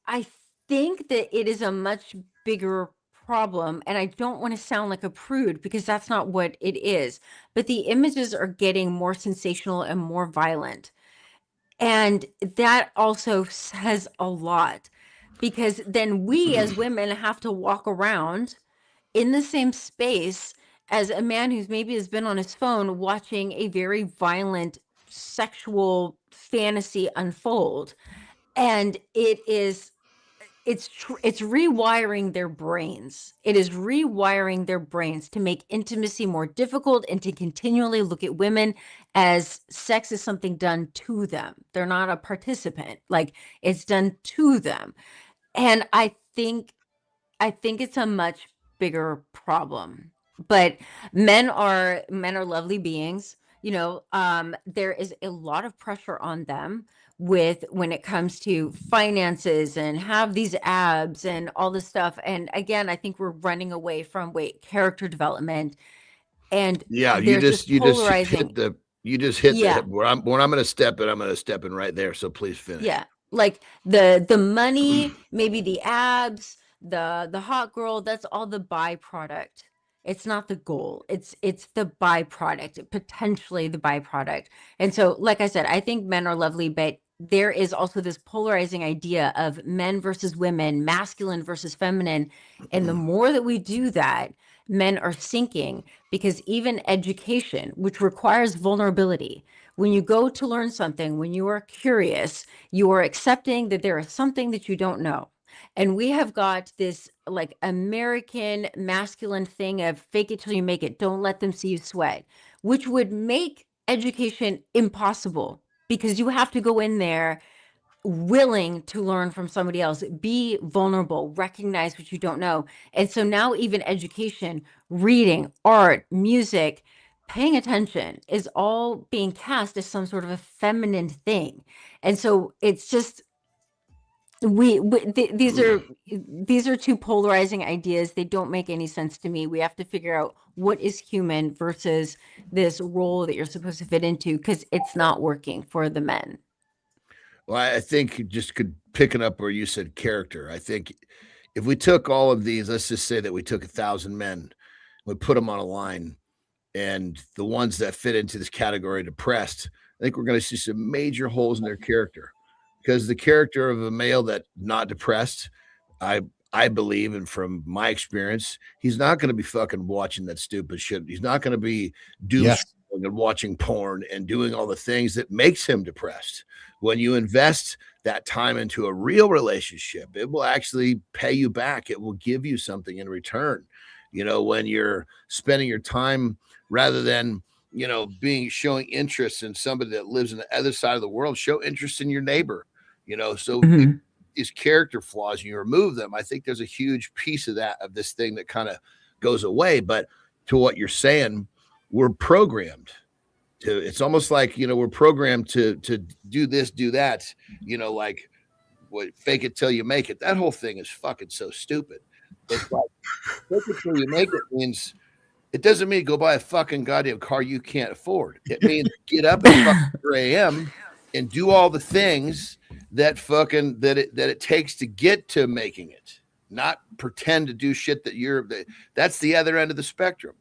I think that it is a much bigger problem, and I don't want to sound like a prude because that's not what it is, but the images are getting more sensational and more violent. And that also says a lot, because then we as women have to walk around in the same space as a man who's maybe has been on his phone watching a very violent sexual fantasy unfold. And it's rewiring their brains. It is rewiring their brains to make intimacy more difficult and to continually look at women as sex is something done to them. They're not a participant. Like, it's done to them. And I think it's a much bigger problem. But men are lovely beings. There is a lot of pressure on them when it comes to finances and have these abs and all this stuff. And again, I think we're running away from character development. And you just hit where I'm going to step in right there. So please finish. Yeah. Like the money, maybe the abs, the hot girl, that's all the byproduct. It's not the goal. It's the byproduct, potentially the byproduct. And so, like I said, I think men are lovely, but there is also this polarizing idea of men versus women, masculine versus feminine. And the more that we do that, men are sinking, because even education, which requires vulnerability, when you go to learn something, when you are curious, you are accepting that there is something that you don't know. And we have got this like American masculine thing of fake it till you make it. Don't let them see you sweat, which would make education impossible, because you have to go in there willing to learn from somebody else, be vulnerable, recognize what you don't know. And so now even education, reading, art, music, paying attention is all being cast as some sort of a feminine thing. And so it's just these are two polarizing ideas. They don't make any sense to me. We have to figure out what is human versus this role that you're supposed to fit into, because it's not working for the men. Well, I think just picking up where you said character, I think if we took all of these, let's just say that we took 1,000 men, we put them on a line, and the ones that fit into this category depressed, I think we're going to see some major holes in their character, because the character of a male that not depressed, I believe, and from my experience, he's not going to be fucking watching that stupid shit. He's not going to be doom and watching porn and doing all the things that makes him depressed. When you invest that time into a real relationship, it will actually pay you back. It will give you something in return. When you're spending your time, rather than, showing interest in somebody that lives on the other side of the world, show interest in your neighbor, so these character flaws, you remove them. I think there's a huge piece of this thing that kind of goes away. But to what you're saying, we're programmed to, it's almost like, we're programmed to do this, do that, like what, fake it till you make it. That whole thing is fucking so stupid. It's like, fake it till you make it means, it doesn't mean go buy a fucking goddamn car you can't afford. It means get up at fucking 3 a.m. and do all the things that it takes to get to making it, not pretend to do shit that's the other end of the spectrum.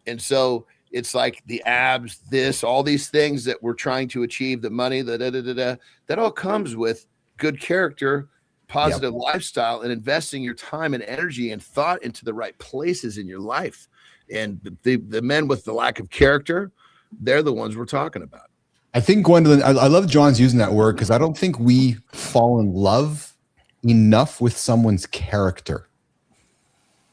And so it's like the abs, all these things that we're trying to achieve, the money, that all comes with good character, positive lifestyle, and investing your time and energy and thought into the right places in your life. And the men with the lack of character, they're the ones we're talking about. I think, Gwendolyn, I love John's using that word, because I don't think we fall in love enough with someone's character.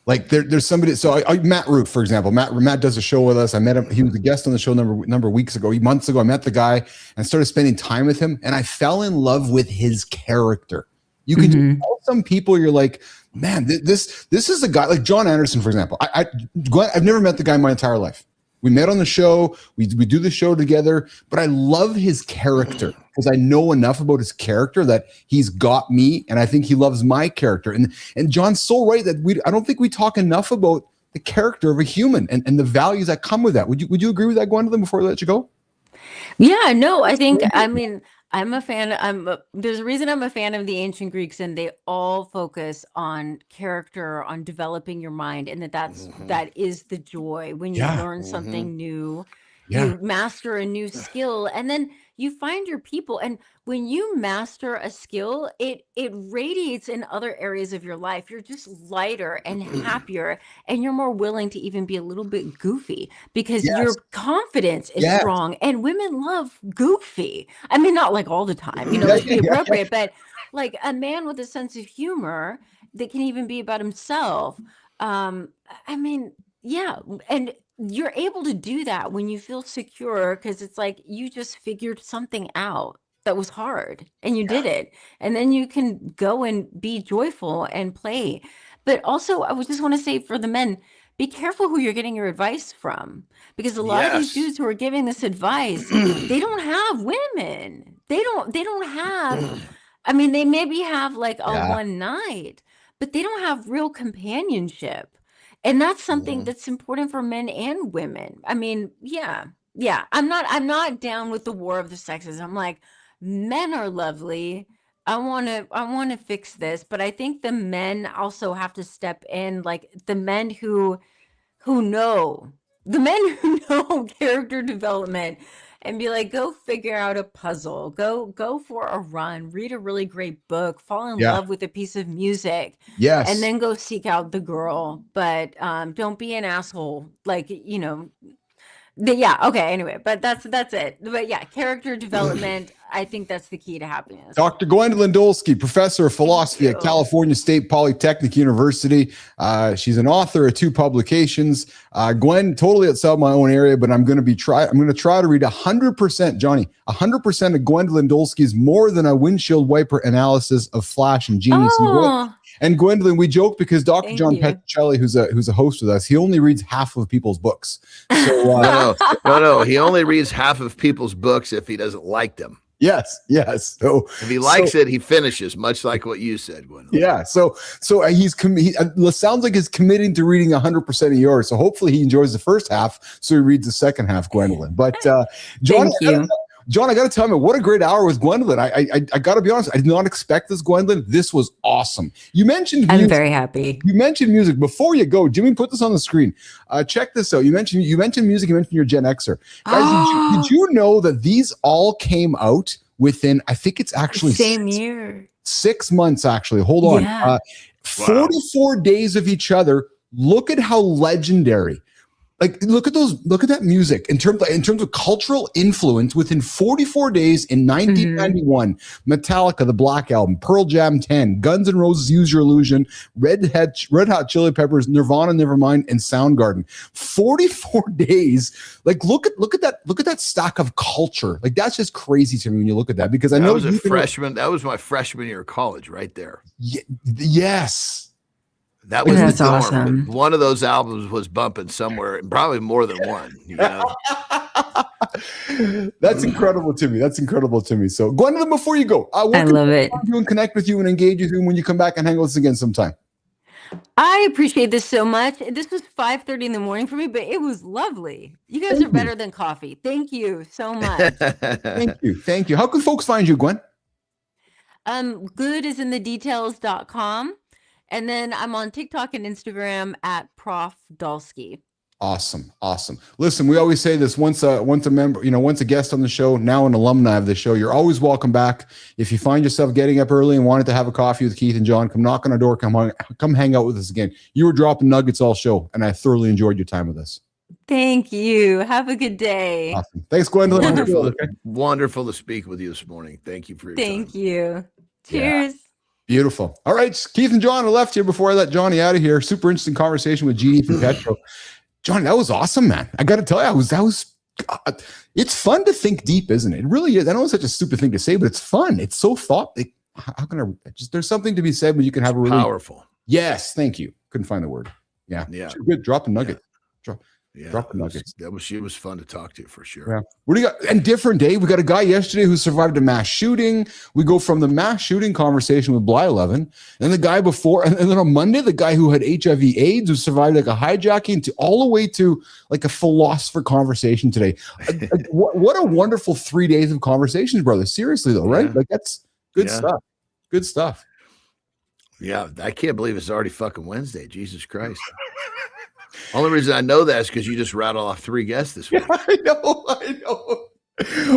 Like there's somebody. So Matt Root, for example, Matt does a show with us. I met him. He was a guest on the show number of weeks ago, months ago. I met the guy and started spending time with him, and I fell in love with his character. You can tell some people, you're like, man, this is a guy like Jon Andersen, for example. I've never met the guy in my entire life. We met on the show. We do the show together, but I love his character because I know enough about his character that he's got me, and I think he loves my character. And John's so right that I don't think we talk enough about the character of a human and the values that come with that. Would you agree with that, Gwendolyn, before I let you go? Yeah, no, I'm a fan. There's a reason I'm a fan of the ancient Greeks, and they all focus on character, on developing your mind, and that is the joy when you learn something new, you master a new skill, and then you find your people. And when you master a skill, it radiates in other areas of your life. You're just lighter and happier, and you're more willing to even be a little bit goofy because your confidence is strong. And women love goofy. I mean, not like all the time, let's be appropriate, but like a man with a sense of humor that can even be about himself. And you're able to do that when you feel secure, because it's like you just figured something out that was hard and you did it. And then you can go and be joyful and play. But also, I would just want to say for the men, be careful who you're getting your advice from, because a lot of these dudes who are giving this advice, they don't have women. They don't have, I mean, they maybe have like a one night, but they don't have real companionship. And that's something that's important for men and women. I mean, I'm not down with the war of the sexes. I'm like, men are lovely. I want to fix this, but I think the men also have to step in, like the men who know character development, and be like, go figure out a puzzle, go for a run, read a really great book, fall in love with a piece of music, and then go seek out the girl. But don't be an asshole, like, anyway, but that's it. But character development, I think that's the key to happiness. Dr. Gwendolyn Dolsky, professor of philosophy at California State Polytechnic University. She's an author of 2 publications. Gwen, totally outside my own area, but I'm going to try to read 100%, Johnny, 100% of Gwendolyn Dolsky's more than a windshield wiper analysis of Flash and Genius. And Gwendolyn, we joke because Dr. John Petruccelli, who's a host with us, he only reads half of people's books. So, no. He only reads half of people's books if he doesn't like them. Yes. So if he likes it, he finishes, much like what you said, Gwendolyn. Yeah. So it sounds like he's committing to reading 100% of yours. So hopefully he enjoys the first half, so he reads the second half, Gwendolyn. But John, John, I got to tell you, what a great hour with Gwendolyn. I got to be honest, I did not expect this, Gwendolyn. This was awesome. You mentioned music. I'm very happy. You mentioned music. Before you go, Jimmy, put this on the screen. Check this out. You mentioned music. You mentioned your Gen Xer. Guys, did you know that these all came out within, I think it's actually same year. 6 months, actually. Hold on. Yeah. 44 days of each other. Look at how legendary. Like, look at that music in terms of cultural influence. Within 44 days in 1991, Metallica, the Black Album, Pearl Jam 10, Guns N' Roses, Use Your Illusion, Red Hot Chili Peppers, Nirvana, Nevermind, and Soundgarden. 44 days. Like, look at that stack of culture. Like, that's just crazy to me when you look at that, because I know was a freshman. That was my freshman year of college, right there. Yes. That was That's the norm. awesome. One of those albums was bumping somewhere, probably more than one. You know? That's incredible to me. So, Gwendolyn, before you go, I love it. Do and connect with you and engage with you when you come back and hang with us again sometime. I appreciate this so much. This was 5:30 in the morning for me, but it was lovely. You guys are better than coffee. Thank you so much. Thank you. How can folks find you, Gwen? Goodisinthedetails.com. And then I'm on TikTok and Instagram at Prof. Dolsky. Awesome. Listen, we always say this: once a member, once a guest on the show, now an alumni of the show, you're always welcome back. If you find yourself getting up early and wanted to have a coffee with Keith and John, come knock on our door, come hang out with us again. You were dropping nuggets all show, and I thoroughly enjoyed your time with us. Thank you. Have a good day. Awesome. Thanks, Gwendolyn. Wonderful to speak with you this morning. Thank you for your time. Thank you. Cheers. Yeah. Beautiful. All right, Keith and John are left here before I let Johnny out of here. Super interesting conversation with GD from Petro. Johnny, that was awesome, man. I got to tell you, it's fun to think deep, isn't it? It really is. I know it's such a stupid thing to say, but it's fun. It's so how can I there's something to be said when you can have a really powerful. Yes, thank you. Couldn't find the word. Yeah. Good. Drop a nugget. Drop the nuggets. She was fun to talk to for sure. Yeah. What do you got? And different day. We got a guy yesterday who survived a mass shooting. We go from the mass shooting conversation with Bly 11, and the guy before, and then on Monday, the guy who had HIV/AIDS, who survived like a hijacking, to all the way to like a philosopher conversation today. What a wonderful 3 days of conversations, brother. Seriously though, right? Like, that's good stuff. Good stuff. Yeah, I can't believe it's already fucking Wednesday. Jesus Christ. Only reason I know that is because you just rattled off 3 guests this week. I know.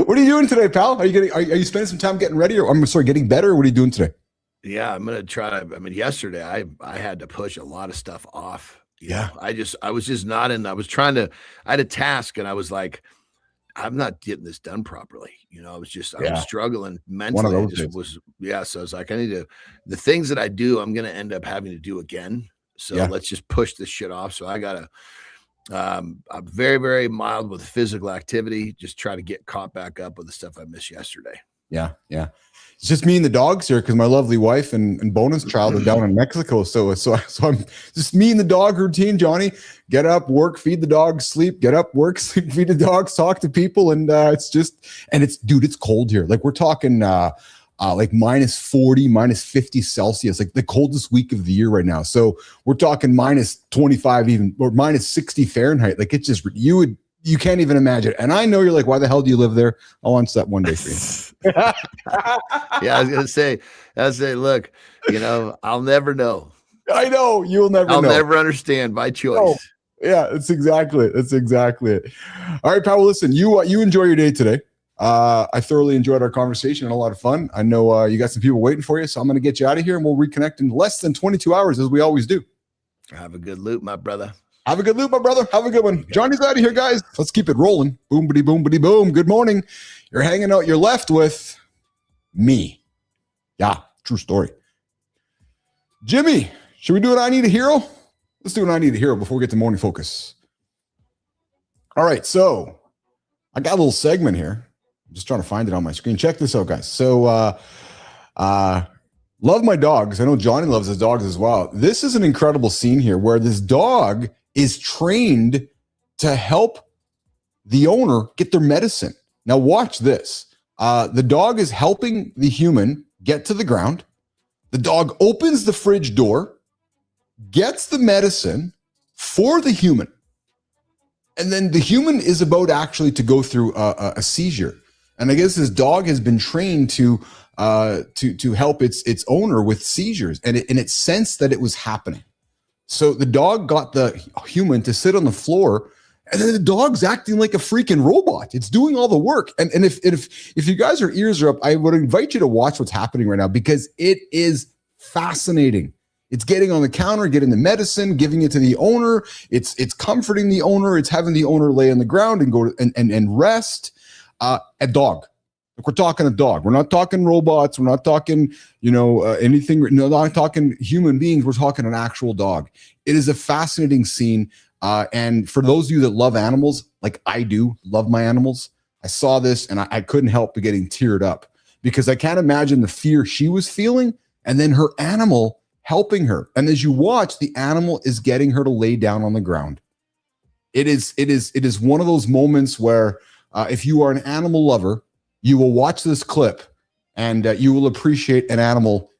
What are you doing today, pal? Are you spending some time getting ready, or getting better? Or what are you doing today? Yeah, I'm gonna try to. Yesterday I had to push a lot of stuff off. I was just not in. I had a task, and I was like, I'm not getting this done properly. I was struggling mentally. So I was like, I need to. The things that I do, I'm gonna end up having to do again. So let's just push this shit off. So I got I'm very, very mild with physical activity. Just try to get caught back up with the stuff I missed yesterday. Yeah. It's just me and the dogs here because my lovely wife and bonus child are down in Mexico. So I'm just me and the dog routine, Johnny. Get up, work, feed the dogs, sleep, get up, work, sleep, feed the dogs, talk to people. And it's cold here. Like, we're talking like minus 40, minus 50 Celsius, like the coldest week of the year right now. So we're talking minus 25 even, or minus 60 Fahrenheit. Like, it's just, you can't even imagine. And I know you're like, why the hell do you live there? I'll answer that one day for you. I was gonna say, look, I'll never know. I know you'll never know. I'll never understand by choice. Oh, yeah, that's exactly it. All right, pal. Listen, you enjoy your day today. I thoroughly enjoyed our conversation and a lot of fun. I know you got some people waiting for you, so I'm going to get you out of here and we'll reconnect in less than 22 hours as we always do. Have a good loop, my brother. Have a good one. Okay. Johnny's out of here, guys. Let's keep it rolling. Boom, bitty, boom, bitty, boom. Good morning. You're hanging out. You're left with me. Yeah, true story. Jimmy, should we do what I Need a Hero? Let's do what I Need a Hero before we get to morning focus. All right, so I got a little segment here. I'm just trying to find it on my screen. Check this out, guys. So, love my dogs. I know Johnny loves his dogs as well. This is an incredible scene here where this dog is trained to help the owner get their medicine. Now watch this. The dog is helping the human get to the ground. The dog opens the fridge door, gets the medicine for the human. And then the human is about actually to go through a seizure. And I guess this dog has been trained to help its owner with seizures, and it sensed that it was happening. So the dog got the human to sit on the floor, and then the dog's acting like a freaking robot. It's doing all the work. And if you guys, your ears are up, I would invite you to watch what's happening right now, because it is fascinating. It's getting on the counter, getting the medicine, giving it to the owner. It's comforting the owner. It's having the owner lay on the ground and go and rest. A dog. Like, we're talking a dog. We're not talking robots. We're not talking, anything. No, not talking human beings. We're talking an actual dog. It is a fascinating scene. And for those of you that love animals, like I do, love my animals, I saw this and I couldn't help but getting teared up, because I can't imagine the fear she was feeling, and then her animal helping her. And as you watch, the animal is getting her to lay down on the ground. It is one of those moments where if you are an animal lover, you will watch this clip and you will appreciate an animal,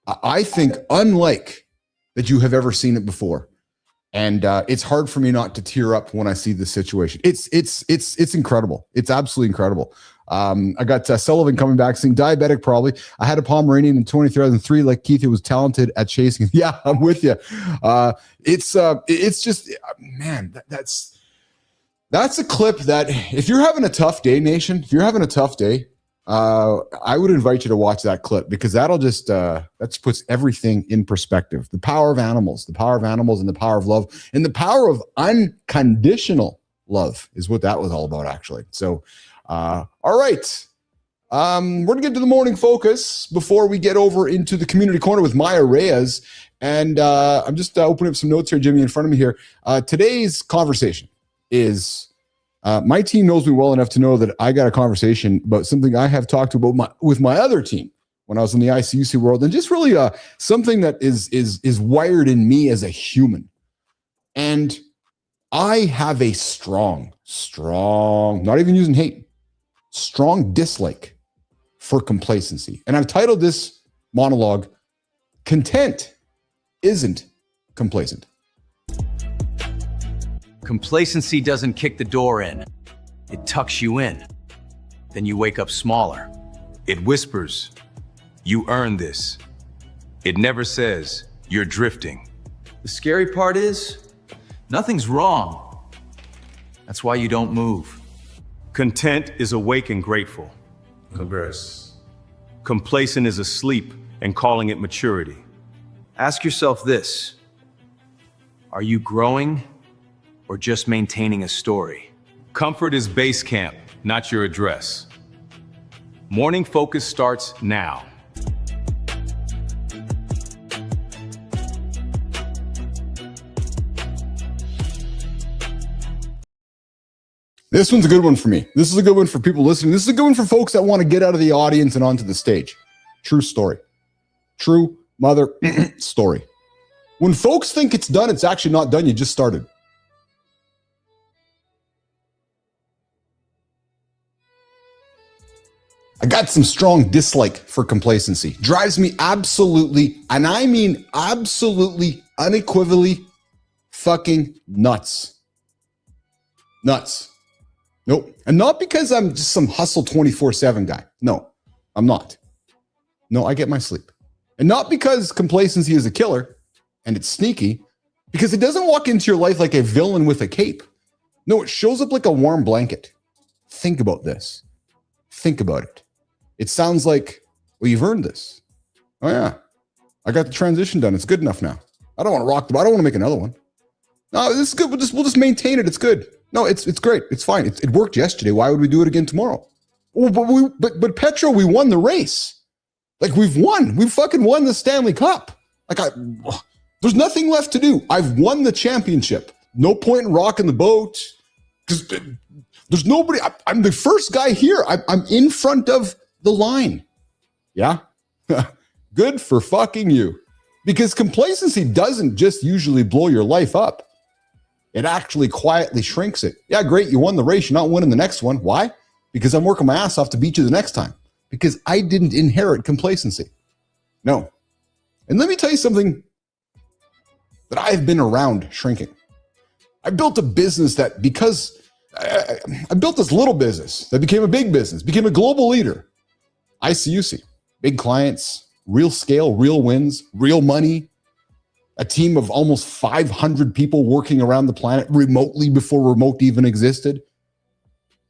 I think, unlike that you have ever seen it before. And it's hard for me not to tear up when I see this situation. It's incredible. It's absolutely incredible. I got Sullivan coming back saying diabetic probably. I had a Pomeranian in 2003, like Keith, who was talented at chasing. Yeah, I'm with you. It's just, man, that's a clip that if you're having a tough day, nation, if you're having a tough day, I would invite you to watch that clip, because that'll just that just puts everything in perspective. The power of animals, and the power of love, and the power of unconditional love is what that was all about, actually. So, all right. We're gonna get to the morning focus before we get over into the community corner with Maya Reyes. And I'm just opening up some notes here, Jimmy, in front of me here. Today's conversation is my team knows me well enough to know that I got a conversation about something I have talked about with my other team when I was in the ICUC world, and just really something that is wired in me as a human. And I have a strong, not even using hate, strong dislike for complacency. And I've titled this monologue, "Content Isn't Complacent." Complacency doesn't kick the door in. It tucks you in. Then you wake up smaller. It whispers, "You earned this." It never says, "You're drifting." The scary part is, nothing's wrong. That's why you don't move. Content is awake and grateful. Converse. Complacent is asleep and calling it maturity. Ask yourself this: are you growing or just maintaining a story? Comfort is base camp, not your address. Morning focus starts now. This one's a good one for me. This is a good one for people listening. This is a good one for folks that want to get out of the audience and onto the stage. True story. True mother story. When folks think it's done, it's actually not done. You just started. I got some strong dislike for complacency. Drives me absolutely, and I mean absolutely, unequivocally fucking nuts. Nuts. Nope. And not because I'm just some hustle 24/7 guy. No, I'm not. No, I get my sleep. And not because complacency is a killer and it's sneaky, because it doesn't walk into your life like a villain with a cape. No, it shows up like a warm blanket. Think about this. Think about it. It sounds like, well, you've earned this. Oh yeah, I got the transition done. It's good enough now. I don't want to rock the boat. I don't want to make another one. No, this is good. We'll just maintain it. It's good. No, it's great. It's fine. It worked yesterday. Why would we do it again tomorrow? Well, but Petro, we won the race. Like, we've won. We fucking won the Stanley Cup. Like, there's nothing left to do. I've won the championship. No point in rocking the boat. Because there's nobody. I'm the first guy here. I'm in front of the line. Yeah? Good for fucking you. Because complacency doesn't just usually blow your life up. It actually quietly shrinks it. Yeah, great. You won the race. You're not winning the next one. Why? Because I'm working my ass off to beat you the next time. Because I didn't inherit complacency. No. And let me tell you something that I've been around shrinking. I built a business that because I built this little business that became a big business, became a global leader. ICUC, big clients, real scale, real wins, real money, a team of almost 500 people working around the planet remotely before remote even existed.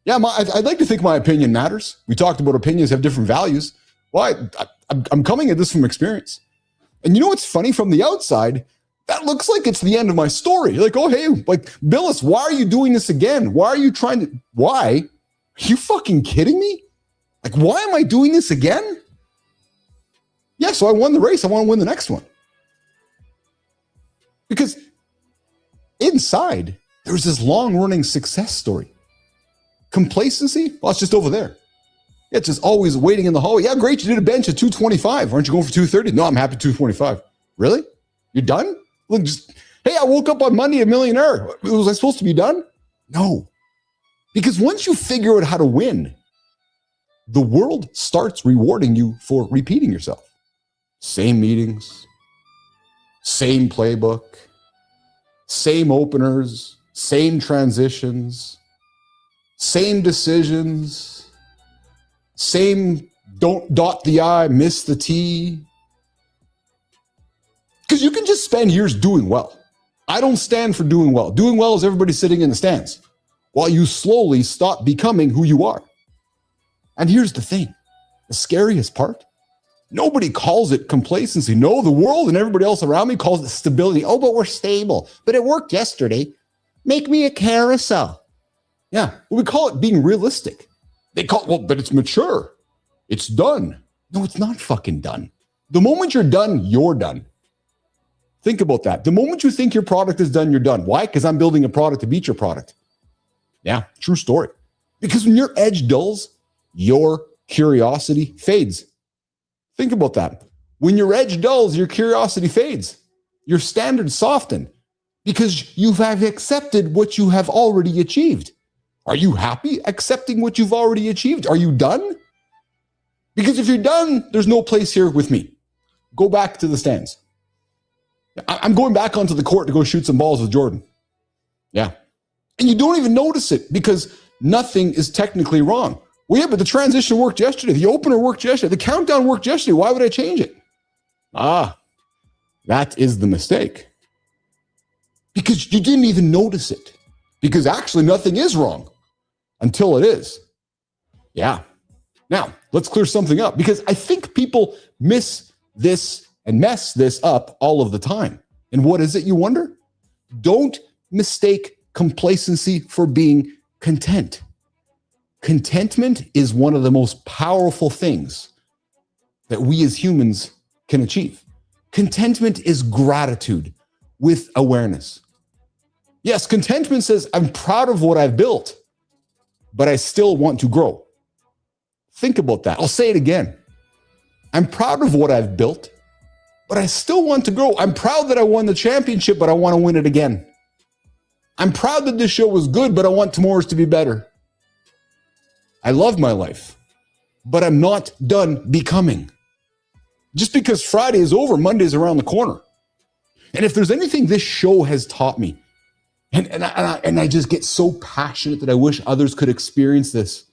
Yeah, I'd like to think my opinion matters. We talked about opinions have different values. Well, I'm coming at this from experience. And you know what's funny? From the outside, that looks like it's the end of my story. You're like, oh, hey, like, Billis, why are you doing this again? Why are you trying to, why? Are you fucking kidding me? Like, why am I doing this again? Yeah, so I won the race. I want to win the next one. Because inside, there's this long-running success story. Complacency? Well, it's just over there. It's just always waiting in the hallway. Yeah, great. You did a bench at 225. Aren't you going for 230? No, I'm happy 225. Really? You're done? Look, hey, I woke up on Monday a millionaire. Was I supposed to be done? No. Because once you figure out how to win, the world starts rewarding you for repeating yourself. Same meetings, same playbook, same openers, same transitions, same decisions, same don't dot the I, miss the T. Because you can just spend years doing well. I don't stand for doing well. Doing well is everybody sitting in the stands while you slowly stop becoming who you are. And here's the thing, the scariest part, nobody calls it complacency. No, the world and everybody else around me calls it stability. Oh, but we're stable. But it worked yesterday. Make me a carousel. Yeah, well, we call it being realistic. They call it, well, but it's mature. It's done. No, it's not fucking done. The moment you're done, you're done. Think about that. The moment you think your product is done, you're done. Why? Because I'm building a product to beat your product. Yeah, true story. Because when your edge dulls, your curiosity fades. Think about that. When your edge dulls, your curiosity fades. Your standards soften because you have accepted what you have already achieved. Are you happy accepting what you've already achieved? Are you done? Because if you're done, there's no place here with me. Go back to the stands. I'm going back onto the court to go shoot some balls with Jordan. Yeah. And you don't even notice it because nothing is technically wrong. Well, yeah, but the transition worked yesterday. The opener worked yesterday. The countdown worked yesterday. Why would I change it? That is the mistake. Because you didn't even notice it. Because actually nothing is wrong until it is. Yeah. Now, let's clear something up because I think people miss this and mess this up all of the time. And what is it, you wonder? Don't mistake complacency for being content. Contentment is one of the most powerful things that we as humans can achieve. Contentment is gratitude with awareness. Yes, contentment says, I'm proud of what I've built, but I still want to grow. Think about that. I'll say it again. I'm proud of what I've built, but I still want to grow. I'm proud that I won the championship, but I want to win it again. I'm proud that this show was good, but I want tomorrow's to be better. I love my life, but I'm not done becoming. Just because Friday is over, Monday's around the corner. And if there's anything this show has taught me, and I just get so passionate that I wish others could experience this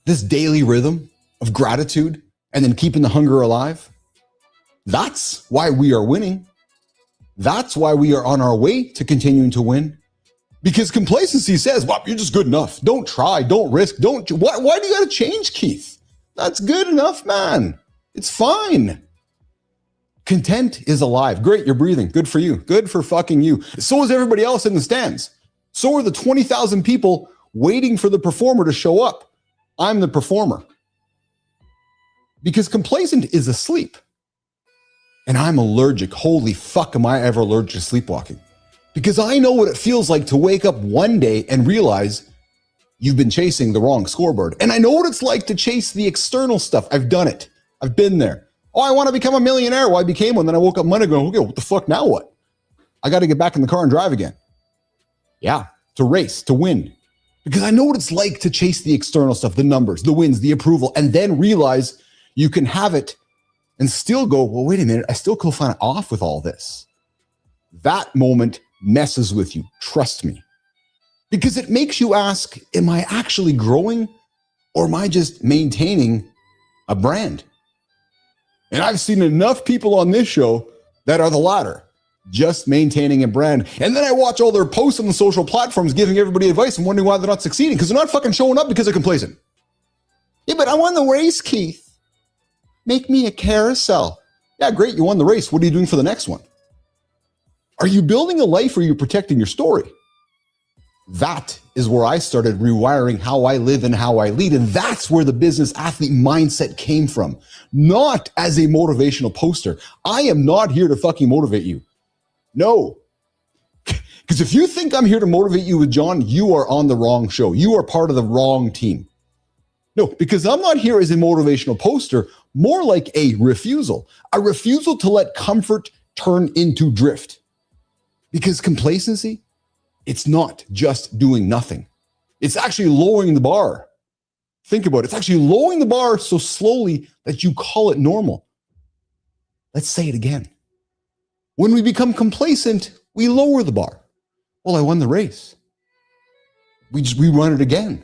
daily rhythm of gratitude and then keeping the hunger alive. That's why we are winning. That's why we are on our way to continuing to win. Because complacency says, well, you're just good enough. Don't try, don't risk, why do you got to change, Keith? That's good enough, man. It's fine. Content is alive. Great, you're breathing. Good for you. Good for fucking you. So is everybody else in the stands. So are the 20,000 people waiting for the performer to show up. I'm the performer. Because complacent is asleep. And I'm allergic. Holy fuck, am I ever allergic to sleepwalking? Because I know what it feels like to wake up one day and realize you've been chasing the wrong scoreboard. And I know what it's like to chase the external stuff. I've done it. I've been there. Oh, I want to become a millionaire. Well, I became one. Then I woke up Monday going, okay, what the fuck, now what? I got to get back in the car and drive again. Yeah, to race, to win. Because I know what it's like to chase the external stuff, the numbers, the wins, the approval, and then realize you can have it and still go, well, wait a minute, I still feel kind of off with all this. That moment messes with you. Trust me. Because it makes you ask, am I actually growing or am I just maintaining a brand? And I've seen enough people on this show that are the latter, just maintaining a brand. And then I watch all their posts on the social platforms giving everybody advice and wondering why they're not succeeding because they're not fucking showing up because they're complacent. Yeah, but I won the race, Keith. Make me a carousel. Yeah, great, you won the race. What are you doing for the next one? Are you building a life or are you protecting your story? That is where I started rewiring how I live and how I lead. And that's where the business athlete mindset came from. Not as a motivational poster. I am not here to fucking motivate you. No. Because if you think I'm here to motivate you with Jon, you are on the wrong show. You are part of the wrong team. No, because I'm not here as a motivational poster, more like a refusal to let comfort turn into drift. Because complacency, it's not just doing nothing. It's actually lowering the bar. Think about it. It's actually lowering the bar so slowly that you call it normal. Let's say it again. When we become complacent, we lower the bar. Well, I won the race. We run it again.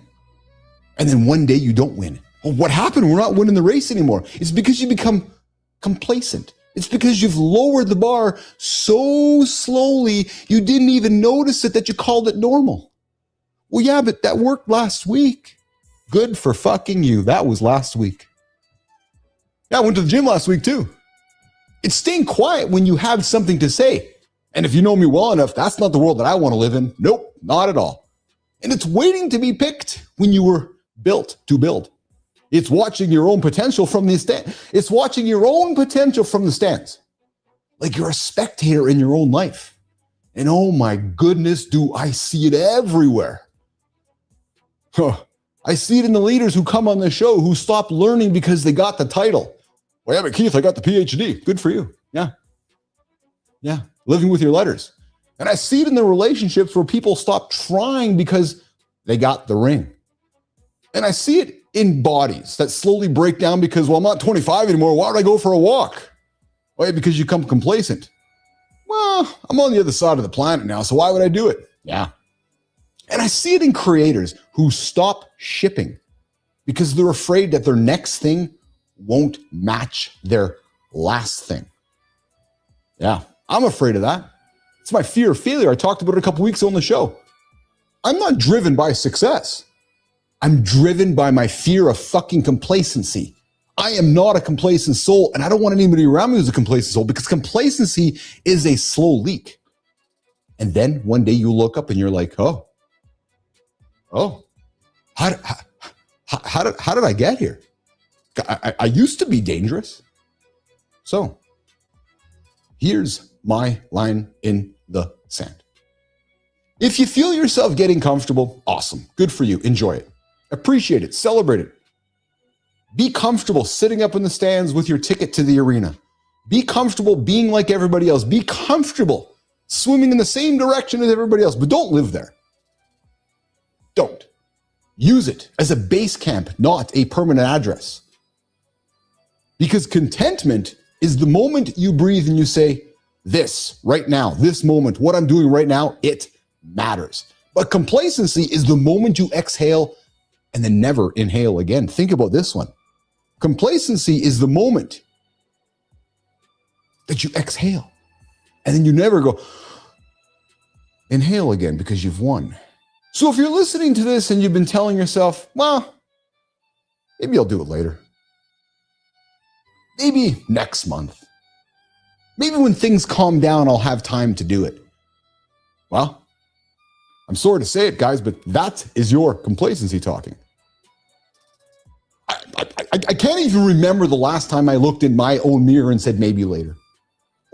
And then one day you don't win. Well, what happened? We're not winning the race anymore. It's because you become complacent. It's because you've lowered the bar so slowly you didn't even notice it that you called it normal. Well, yeah, but that worked last week. Good for fucking you. That was last week. Yeah, I went to the gym last week too. It's staying quiet when you have something to say. And if you know me well enough, that's not the world that I want to live in. Nope, not at all. And it's waiting to be picked when you were built to build. It's watching your own potential from the stand. It's watching your own potential from the stands. Like you're a spectator in your own life. And oh my goodness, do I see it everywhere. I see it in the leaders who come on the show who stop learning because they got the title. Well, yeah, but Keith, I got the PhD. Good for you. Yeah. Yeah. Living with your letters. And I see it in the relationships where people stop trying because they got the ring. And I see it in bodies that slowly break down because, well, I'm not 25 anymore. Why would I go for a walk? Well, yeah, because you become complacent. Well, I'm on the other side of the planet now, so why would I do it? Yeah. And I see it in creators who stop shipping because they're afraid that their next thing won't match their last thing. Yeah, I'm afraid of that. It's my fear of failure. I talked about it a couple weeks ago on the show. I'm not driven by success. I'm driven by my fear of fucking complacency. I am not a complacent soul, and I don't want anybody around me who's a complacent soul because complacency is a slow leak. And then one day you look up and you're like, oh, how did I get here? I used to be dangerous. So here's my line in the sand. If you feel yourself getting comfortable, awesome. Good for you. Enjoy it. Appreciate it. Celebrate it. Be comfortable sitting up in the stands with your ticket to the arena. Be comfortable being like everybody else. Be comfortable swimming in the same direction as everybody else, but don't live there. Don't. Use it as a base camp, not a permanent address. Because contentment is the moment you breathe and you say, this right now, this moment, what I'm doing right now, it matters. But complacency is the moment you exhale and then never inhale again. Think about this one. Complacency is the moment that you exhale and then you never go inhale again because you've won. So if you're listening to this and you've been telling yourself, well, maybe I'll do it later. Maybe next month. Maybe when things calm down, I'll have time to do it. Well, I'm sorry to say it, guys, but that is your complacency talking. I can't even remember the last time I looked in my own mirror and said maybe later.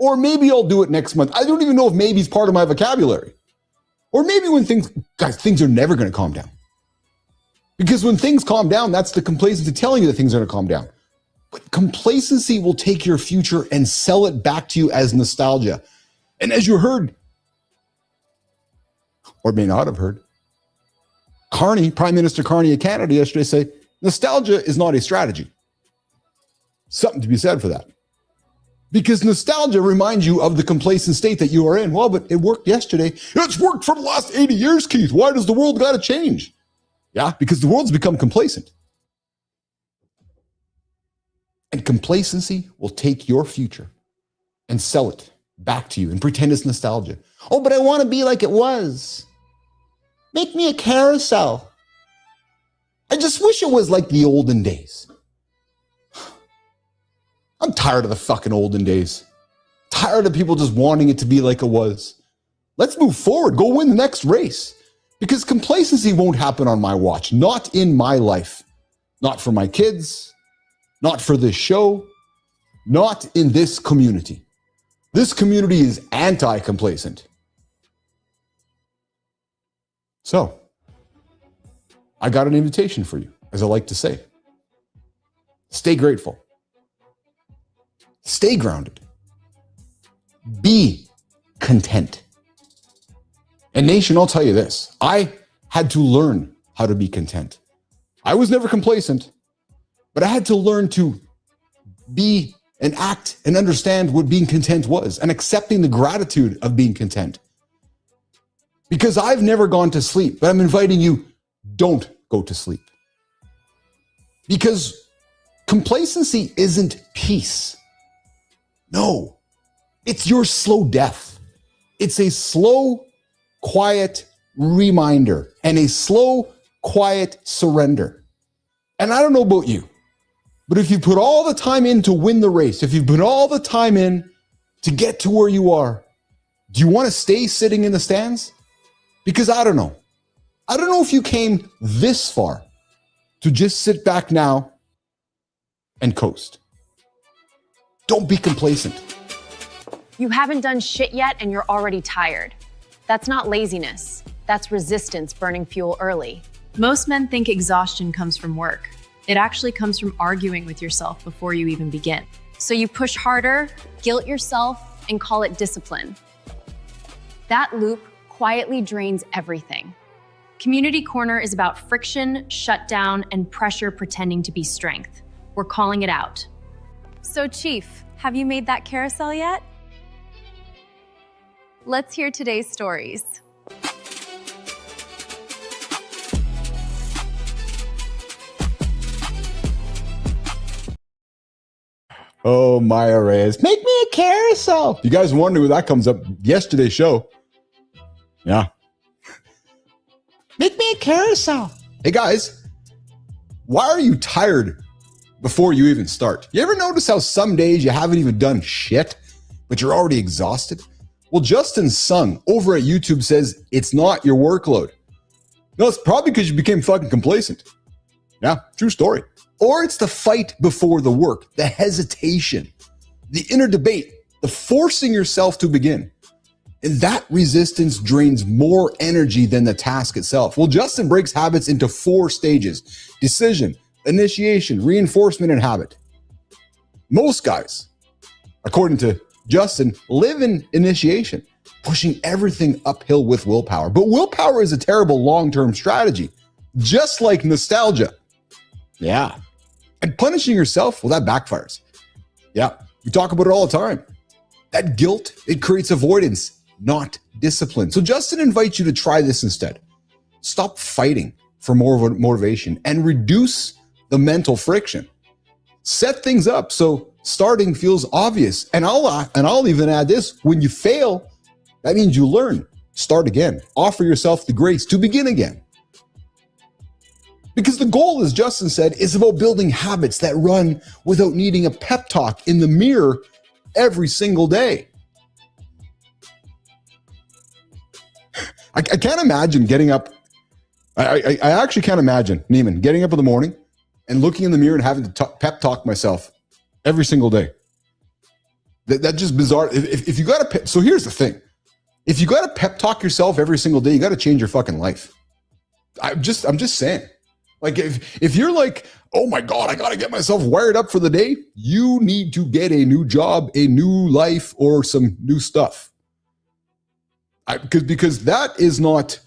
Or maybe I'll do it next month. I don't even know if maybe is part of my vocabulary. Or maybe when things are never going to calm down. Because when things calm down, that's the complacency telling you that things are going to calm down. But complacency will take your future and sell it back to you as nostalgia. And as you heard, or may not have heard, Carney, Prime Minister Carney of Canada yesterday say, nostalgia is not a strategy. Something to be said for that. Because nostalgia reminds you of the complacent state that you are in. Well, but it worked yesterday. It's worked for the last 80 years, Keith. Why does the world got to change? Yeah, because the world's become complacent. And complacency will take your future and sell it back to you and pretend it's nostalgia. Oh, but I want to be like it was. Make me a carousel. I just wish it was like the olden days. I'm tired of the fucking olden days. Tired of people just wanting it to be like it was. Let's move forward. Go win the next race. Because complacency won't happen on my watch. Not in my life. Not for my kids. Not for this show. Not in this community. This community is anti-complacent. So, I got an invitation for you, as I like to say. Stay grateful. Stay grounded. Be content. And nation, I'll tell you this. I had to learn how to be content. I was never complacent, but I had to learn to be and act and understand what being content was and accepting the gratitude of being content. Because I've never gone to sleep, but I'm inviting you, don't go to sleep. Because complacency isn't peace. No, it's your slow death. It's a slow, quiet reminder and a slow, quiet surrender. And I don't know about you, but if you put all the time in to win the race, if you put all the time in to get to where you are, do you want to stay sitting in the stands? Because I don't know. I don't know if you came this far to just sit back now and coast. Don't be complacent. You haven't done shit yet and you're already tired. That's not laziness. That's resistance burning fuel early. Most men think exhaustion comes from work. It actually comes from arguing with yourself before you even begin. So you push harder, guilt yourself, and call it discipline. That loop quietly drains everything. Community Corner is about friction, shutdown, and pressure pretending to be strength. We're calling it out. So Chief, have you made that carousel yet? Let's hear today's stories. Oh, Maya Reyes, make me a carousel. You guys wondering where that comes up? Yesterday's show. Yeah. Make me a carousel. Hey guys, why are you tired before you even start? You ever notice how some days you haven't even done shit, but you're already exhausted? Well, Justin Sung over at YouTube says it's not your workload. No, it's probably because you became fucking complacent. Yeah, true story. Or it's the fight before the work, the hesitation, the inner debate, the forcing yourself to begin. And that resistance drains more energy than the task itself. Well, Justin breaks habits into 4 stages: decision, initiation, reinforcement, and habit. Most guys, according to Justin, live in initiation, pushing everything uphill with willpower. But willpower is a terrible long-term strategy, just like nostalgia. Yeah. And punishing yourself, well, that backfires. Yeah, we talk about it all the time. That guilt, it creates avoidance, not discipline. So Justin invites you to try this instead. Stop fighting for more motivation and reduce the mental friction. Set things up so starting feels obvious. And I'll even add this: when you fail, that means you learn. Start again. Offer yourself the grace to begin again. Because the goal, as Justin said, is about building habits that run without needing a pep talk in the mirror every single day. I can't imagine getting up. I actually can't imagine, Neiman, getting up in the morning and looking in the mirror and having to pep talk myself every single day. That's just bizarre. If you got to, so here's the thing. If you got to pep talk yourself every single day, you got to change your fucking life. I'm just saying. Like if you're like, oh my God, I got to get myself wired up for the day, you need to get a new job, a new life, or some new stuff. Because that is not.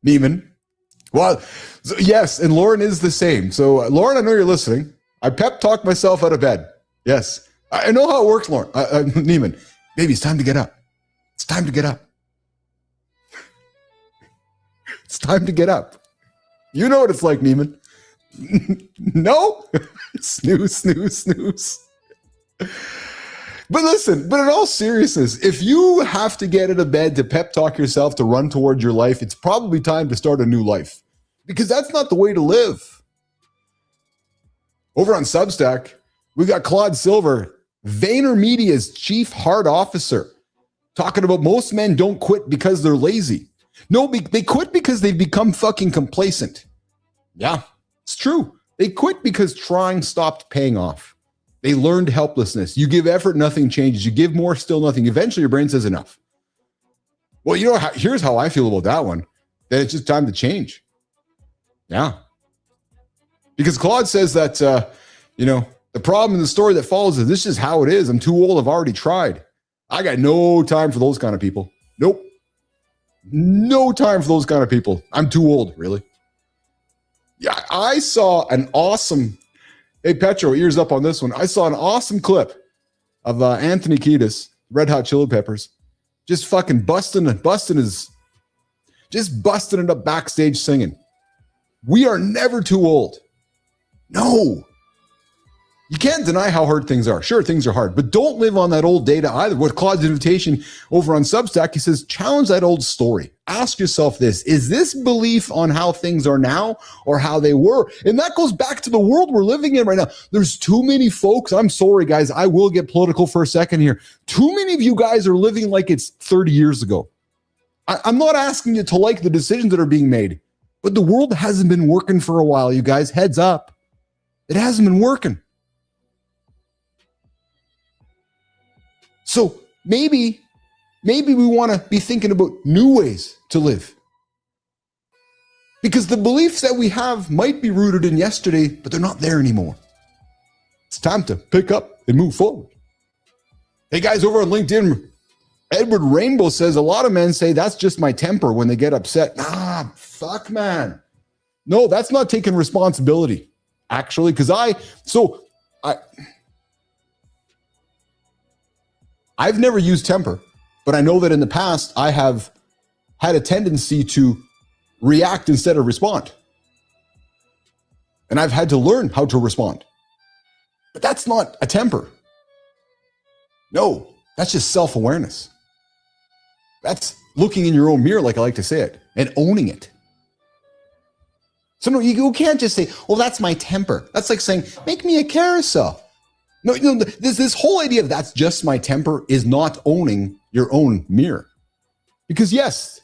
Neiman. Well, so yes, and Lauren is the same. So Lauren, I know you're listening. I pep talk myself out of bed. Yes. I know how it works, Lauren. Neiman, baby, it's time to get up. It's time to get up. It's time to get up. You know what it's like, Neiman. No? Snooze, snooze, snooze. But listen, but in all seriousness, if you have to get out of bed to pep talk yourself to run towards your life, it's probably time to start a new life. Because that's not the way to live. Over on Substack, we've got Claude Silver, VaynerMedia's chief heart officer, talking about most men don't quit because they're lazy. No, they quit because they've become fucking complacent. Yeah, it's true. They quit because trying stopped paying off. They learned helplessness. You give effort, nothing changes. You give more, still nothing. Eventually, your brain says enough. Well, you know, here's how I feel about that one. That it's just time to change. Yeah. Because Claude says that, the problem in the story that follows is this is how it is. I'm too old. I've already tried. I got no time for those kind of people. Nope. No time for those kind of people. I'm too old, really. Yeah, I saw an awesome, hey, Petro, ears up on this one. I saw an awesome clip of Anthony Kiedis, Red Hot Chili Peppers, just fucking busting it up backstage singing. We are never too old. No. You can't deny how hard things are. Sure, things are hard, but don't live on that old data either. With Claude's invitation over on Substack, he says, challenge that old story. Ask yourself this, is this belief on how things are now or how they were? And that goes back to the world we're living in right now. There's too many folks. I'm sorry, guys. I will get political for a second here. Too many of you guys are living like it's 30 years ago. I'm not asking you to like the decisions that are being made, but the world hasn't been working for a while, you guys. Heads up. It hasn't been working. So maybe we want to be thinking about new ways to live. Because the beliefs that we have might be rooted in yesterday, but they're not there anymore. It's time to pick up and move forward. Hey guys, over on LinkedIn, Edward Rainbow says, a lot of men say that's just my temper when they get upset. Ah, fuck, man. No, that's not taking responsibility, actually, because I've never used temper, but I know that in the past I have had a tendency to react instead of respond. And I've had to learn how to respond. But that's not a temper. No, that's just self-awareness. That's looking in your own mirror, like I like to say it, and owning it. So no, you can't just say, well, that's my temper. That's like saying, make me a carousel. No, this whole idea of that's just my temper is not owning your own mirror. Because yes,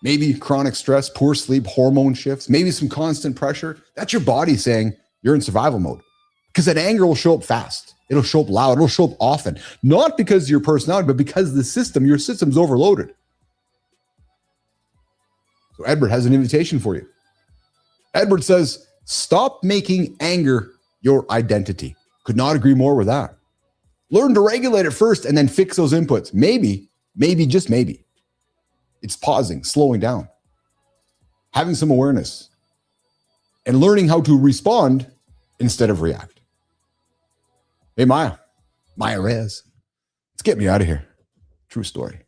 maybe chronic stress, poor sleep, hormone shifts, maybe some constant pressure. That's your body saying you're in survival mode. Because that anger will show up fast. It'll show up loud. It'll show up often. Not because of your personality, but because your system's overloaded. So Edward has an invitation for you. Edward says, stop making anger your identity. Could not agree more with that. Learn to regulate it first and then fix those inputs. Maybe, just maybe. It's pausing, slowing down, having some awareness, and learning how to respond instead of react. Hey, Maya Reyes, let's get me out of here. True story.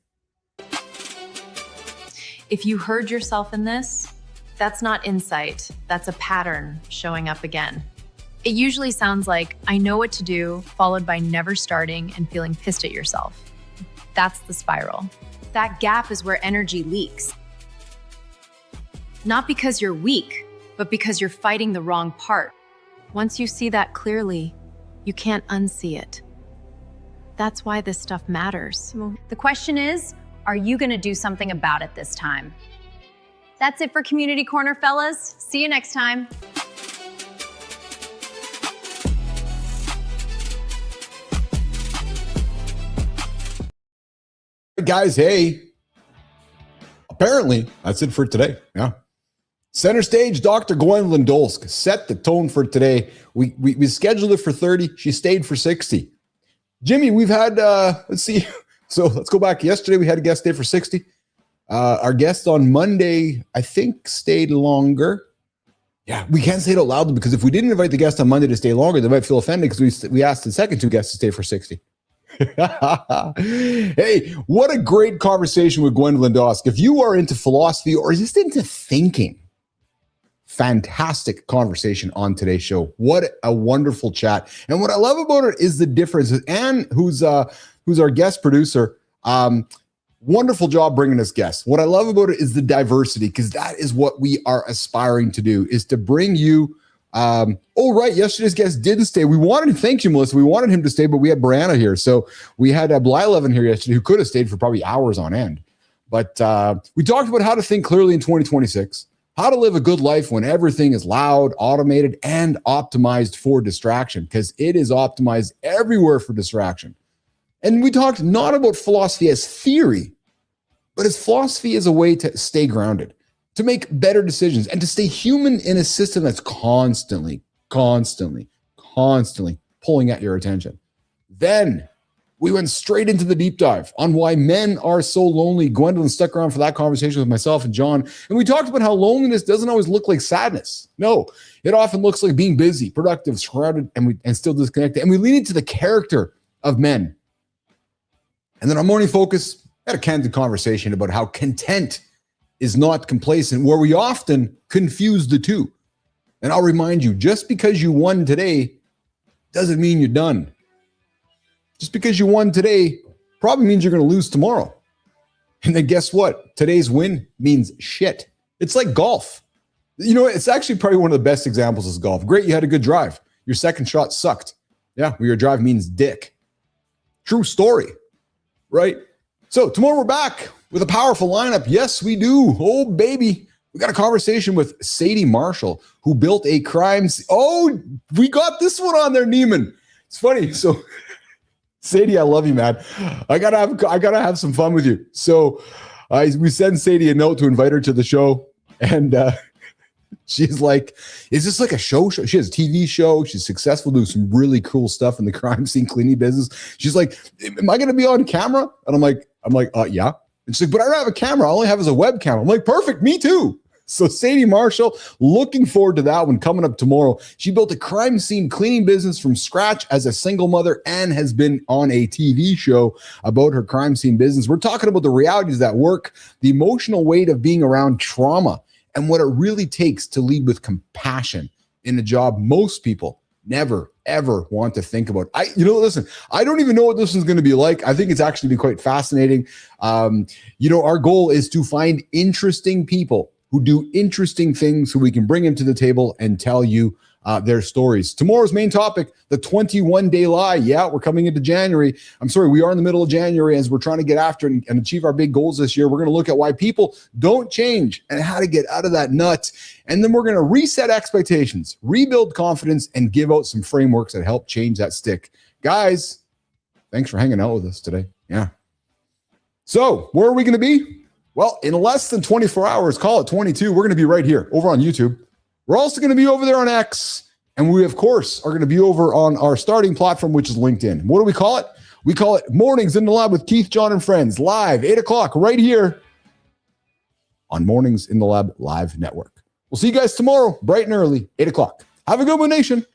If you heard yourself in this, that's not insight. That's a pattern showing up again. It usually sounds like, I know what to do, followed by never starting and feeling pissed at yourself. That's the spiral. That gap is where energy leaks. Not because you're weak, but because you're fighting the wrong part. Once you see that clearly, you can't unsee it. That's why this stuff matters. The question is, are you going to do something about it this time? That's it for Community Corner, fellas. See you next time. Guys, hey, apparently that's it for today. Yeah. Center stage, Dr. Gwendolyn Dolsk set the tone for today. We scheduled it for 30. She stayed for 60. Jimmy, we've had, let's see. So let's go back. Yesterday, we had a guest stay for 60. Our guest on Monday, I think, stayed longer. Yeah, we can't say it out loud because if we didn't invite the guest on Monday to stay longer, they might feel offended because we asked the second two guests to stay for 60. Hey, what a great conversation with Gwendolyn Dolsk. If you are into philosophy or just into thinking, fantastic conversation on today's show. What a wonderful chat. And what I love about it is the difference. Anne, who's our guest producer, wonderful job bringing us guests. What I love about it is the diversity, because that is what we are aspiring to do, is to bring you yesterday's guest didn't stay. We wanted to thank you, Melissa. We wanted him to stay, but we had Brianna here. So we had Blyleven here yesterday who could have stayed for probably hours on end. But we talked about how to think clearly in 2026, how to live a good life when everything is loud, automated, and optimized for distraction, because it is optimized everywhere for distraction. And we talked not about philosophy as theory, but as philosophy as a way to stay grounded, to make better decisions, and to stay human in a system that's constantly pulling at your attention. Then we went straight into the deep dive on why men are so lonely. Gwendolyn stuck around for that conversation with myself and John, and we talked about how loneliness doesn't always look like sadness. No, it often looks like being busy, productive, surrounded, and still disconnected. And we lean into the character of men. And then our morning focus had a candid conversation about how content is not complacent, where we often confuse the two. And I'll remind you, just because you won today doesn't mean you're done. Just because you won today probably means you're going to lose tomorrow. And then guess what? Today's win means shit. It's like golf. You know, it's actually probably one of the best examples is golf. Great, you had a good drive. Your second shot sucked. Yeah, well, your drive means dick. True story, right? So tomorrow we're back with a powerful lineup. Yes, we do. Oh, baby. We got a conversation with Sadie Marshall, who built a crime. Oh, we got this one on there, Neiman. It's funny. So Sadie, I love you, man. I gotta have some fun with you. So we send Sadie a note to invite her to the show. And she's like, is this like a show? She has a TV show. She's successful, doing some really cool stuff in the crime scene cleaning business. She's like, am I going to be on camera? And I'm like, yeah. And she's like, but I don't have a camera. All I have is a webcam. I'm like, perfect. Me too. So Sadie Marshall, looking forward to that one coming up tomorrow. She built a crime scene cleaning business from scratch as a single mother and has been on a TV show about her crime scene business. We're talking about the realities that work, the emotional weight of being around trauma, and what it really takes to lead with compassion in a job most people never, ever want to think about. Listen, I don't even know what this one's going to be like. I think it's actually be quite fascinating. Our goal is to find interesting people who do interesting things so we can bring them to the table and tell you their stories. Tomorrow's main topic, the 21-day lie. Yeah, we're coming into January. We are in the middle of January as we're trying to get after and achieve our big goals this year. We're going to look at why people don't change and how to get out of that nut. And then we're going to reset expectations, rebuild confidence, and give out some frameworks that help change that stick. Guys, thanks for hanging out with us today. Yeah. So where are we going to be? Well, in less than 24 hours, call it 22, we're going to be right here over on YouTube. We're also going to be over there on X. And we, of course, are going to be over on our starting platform, which is LinkedIn. What do we call it? We call it Mornings in the Lab with Keith, John, and Friends, live, 8 o'clock, right here on Mornings in the Lab Live Network. We'll see you guys tomorrow, bright and early, 8 o'clock. Have a good one, nation.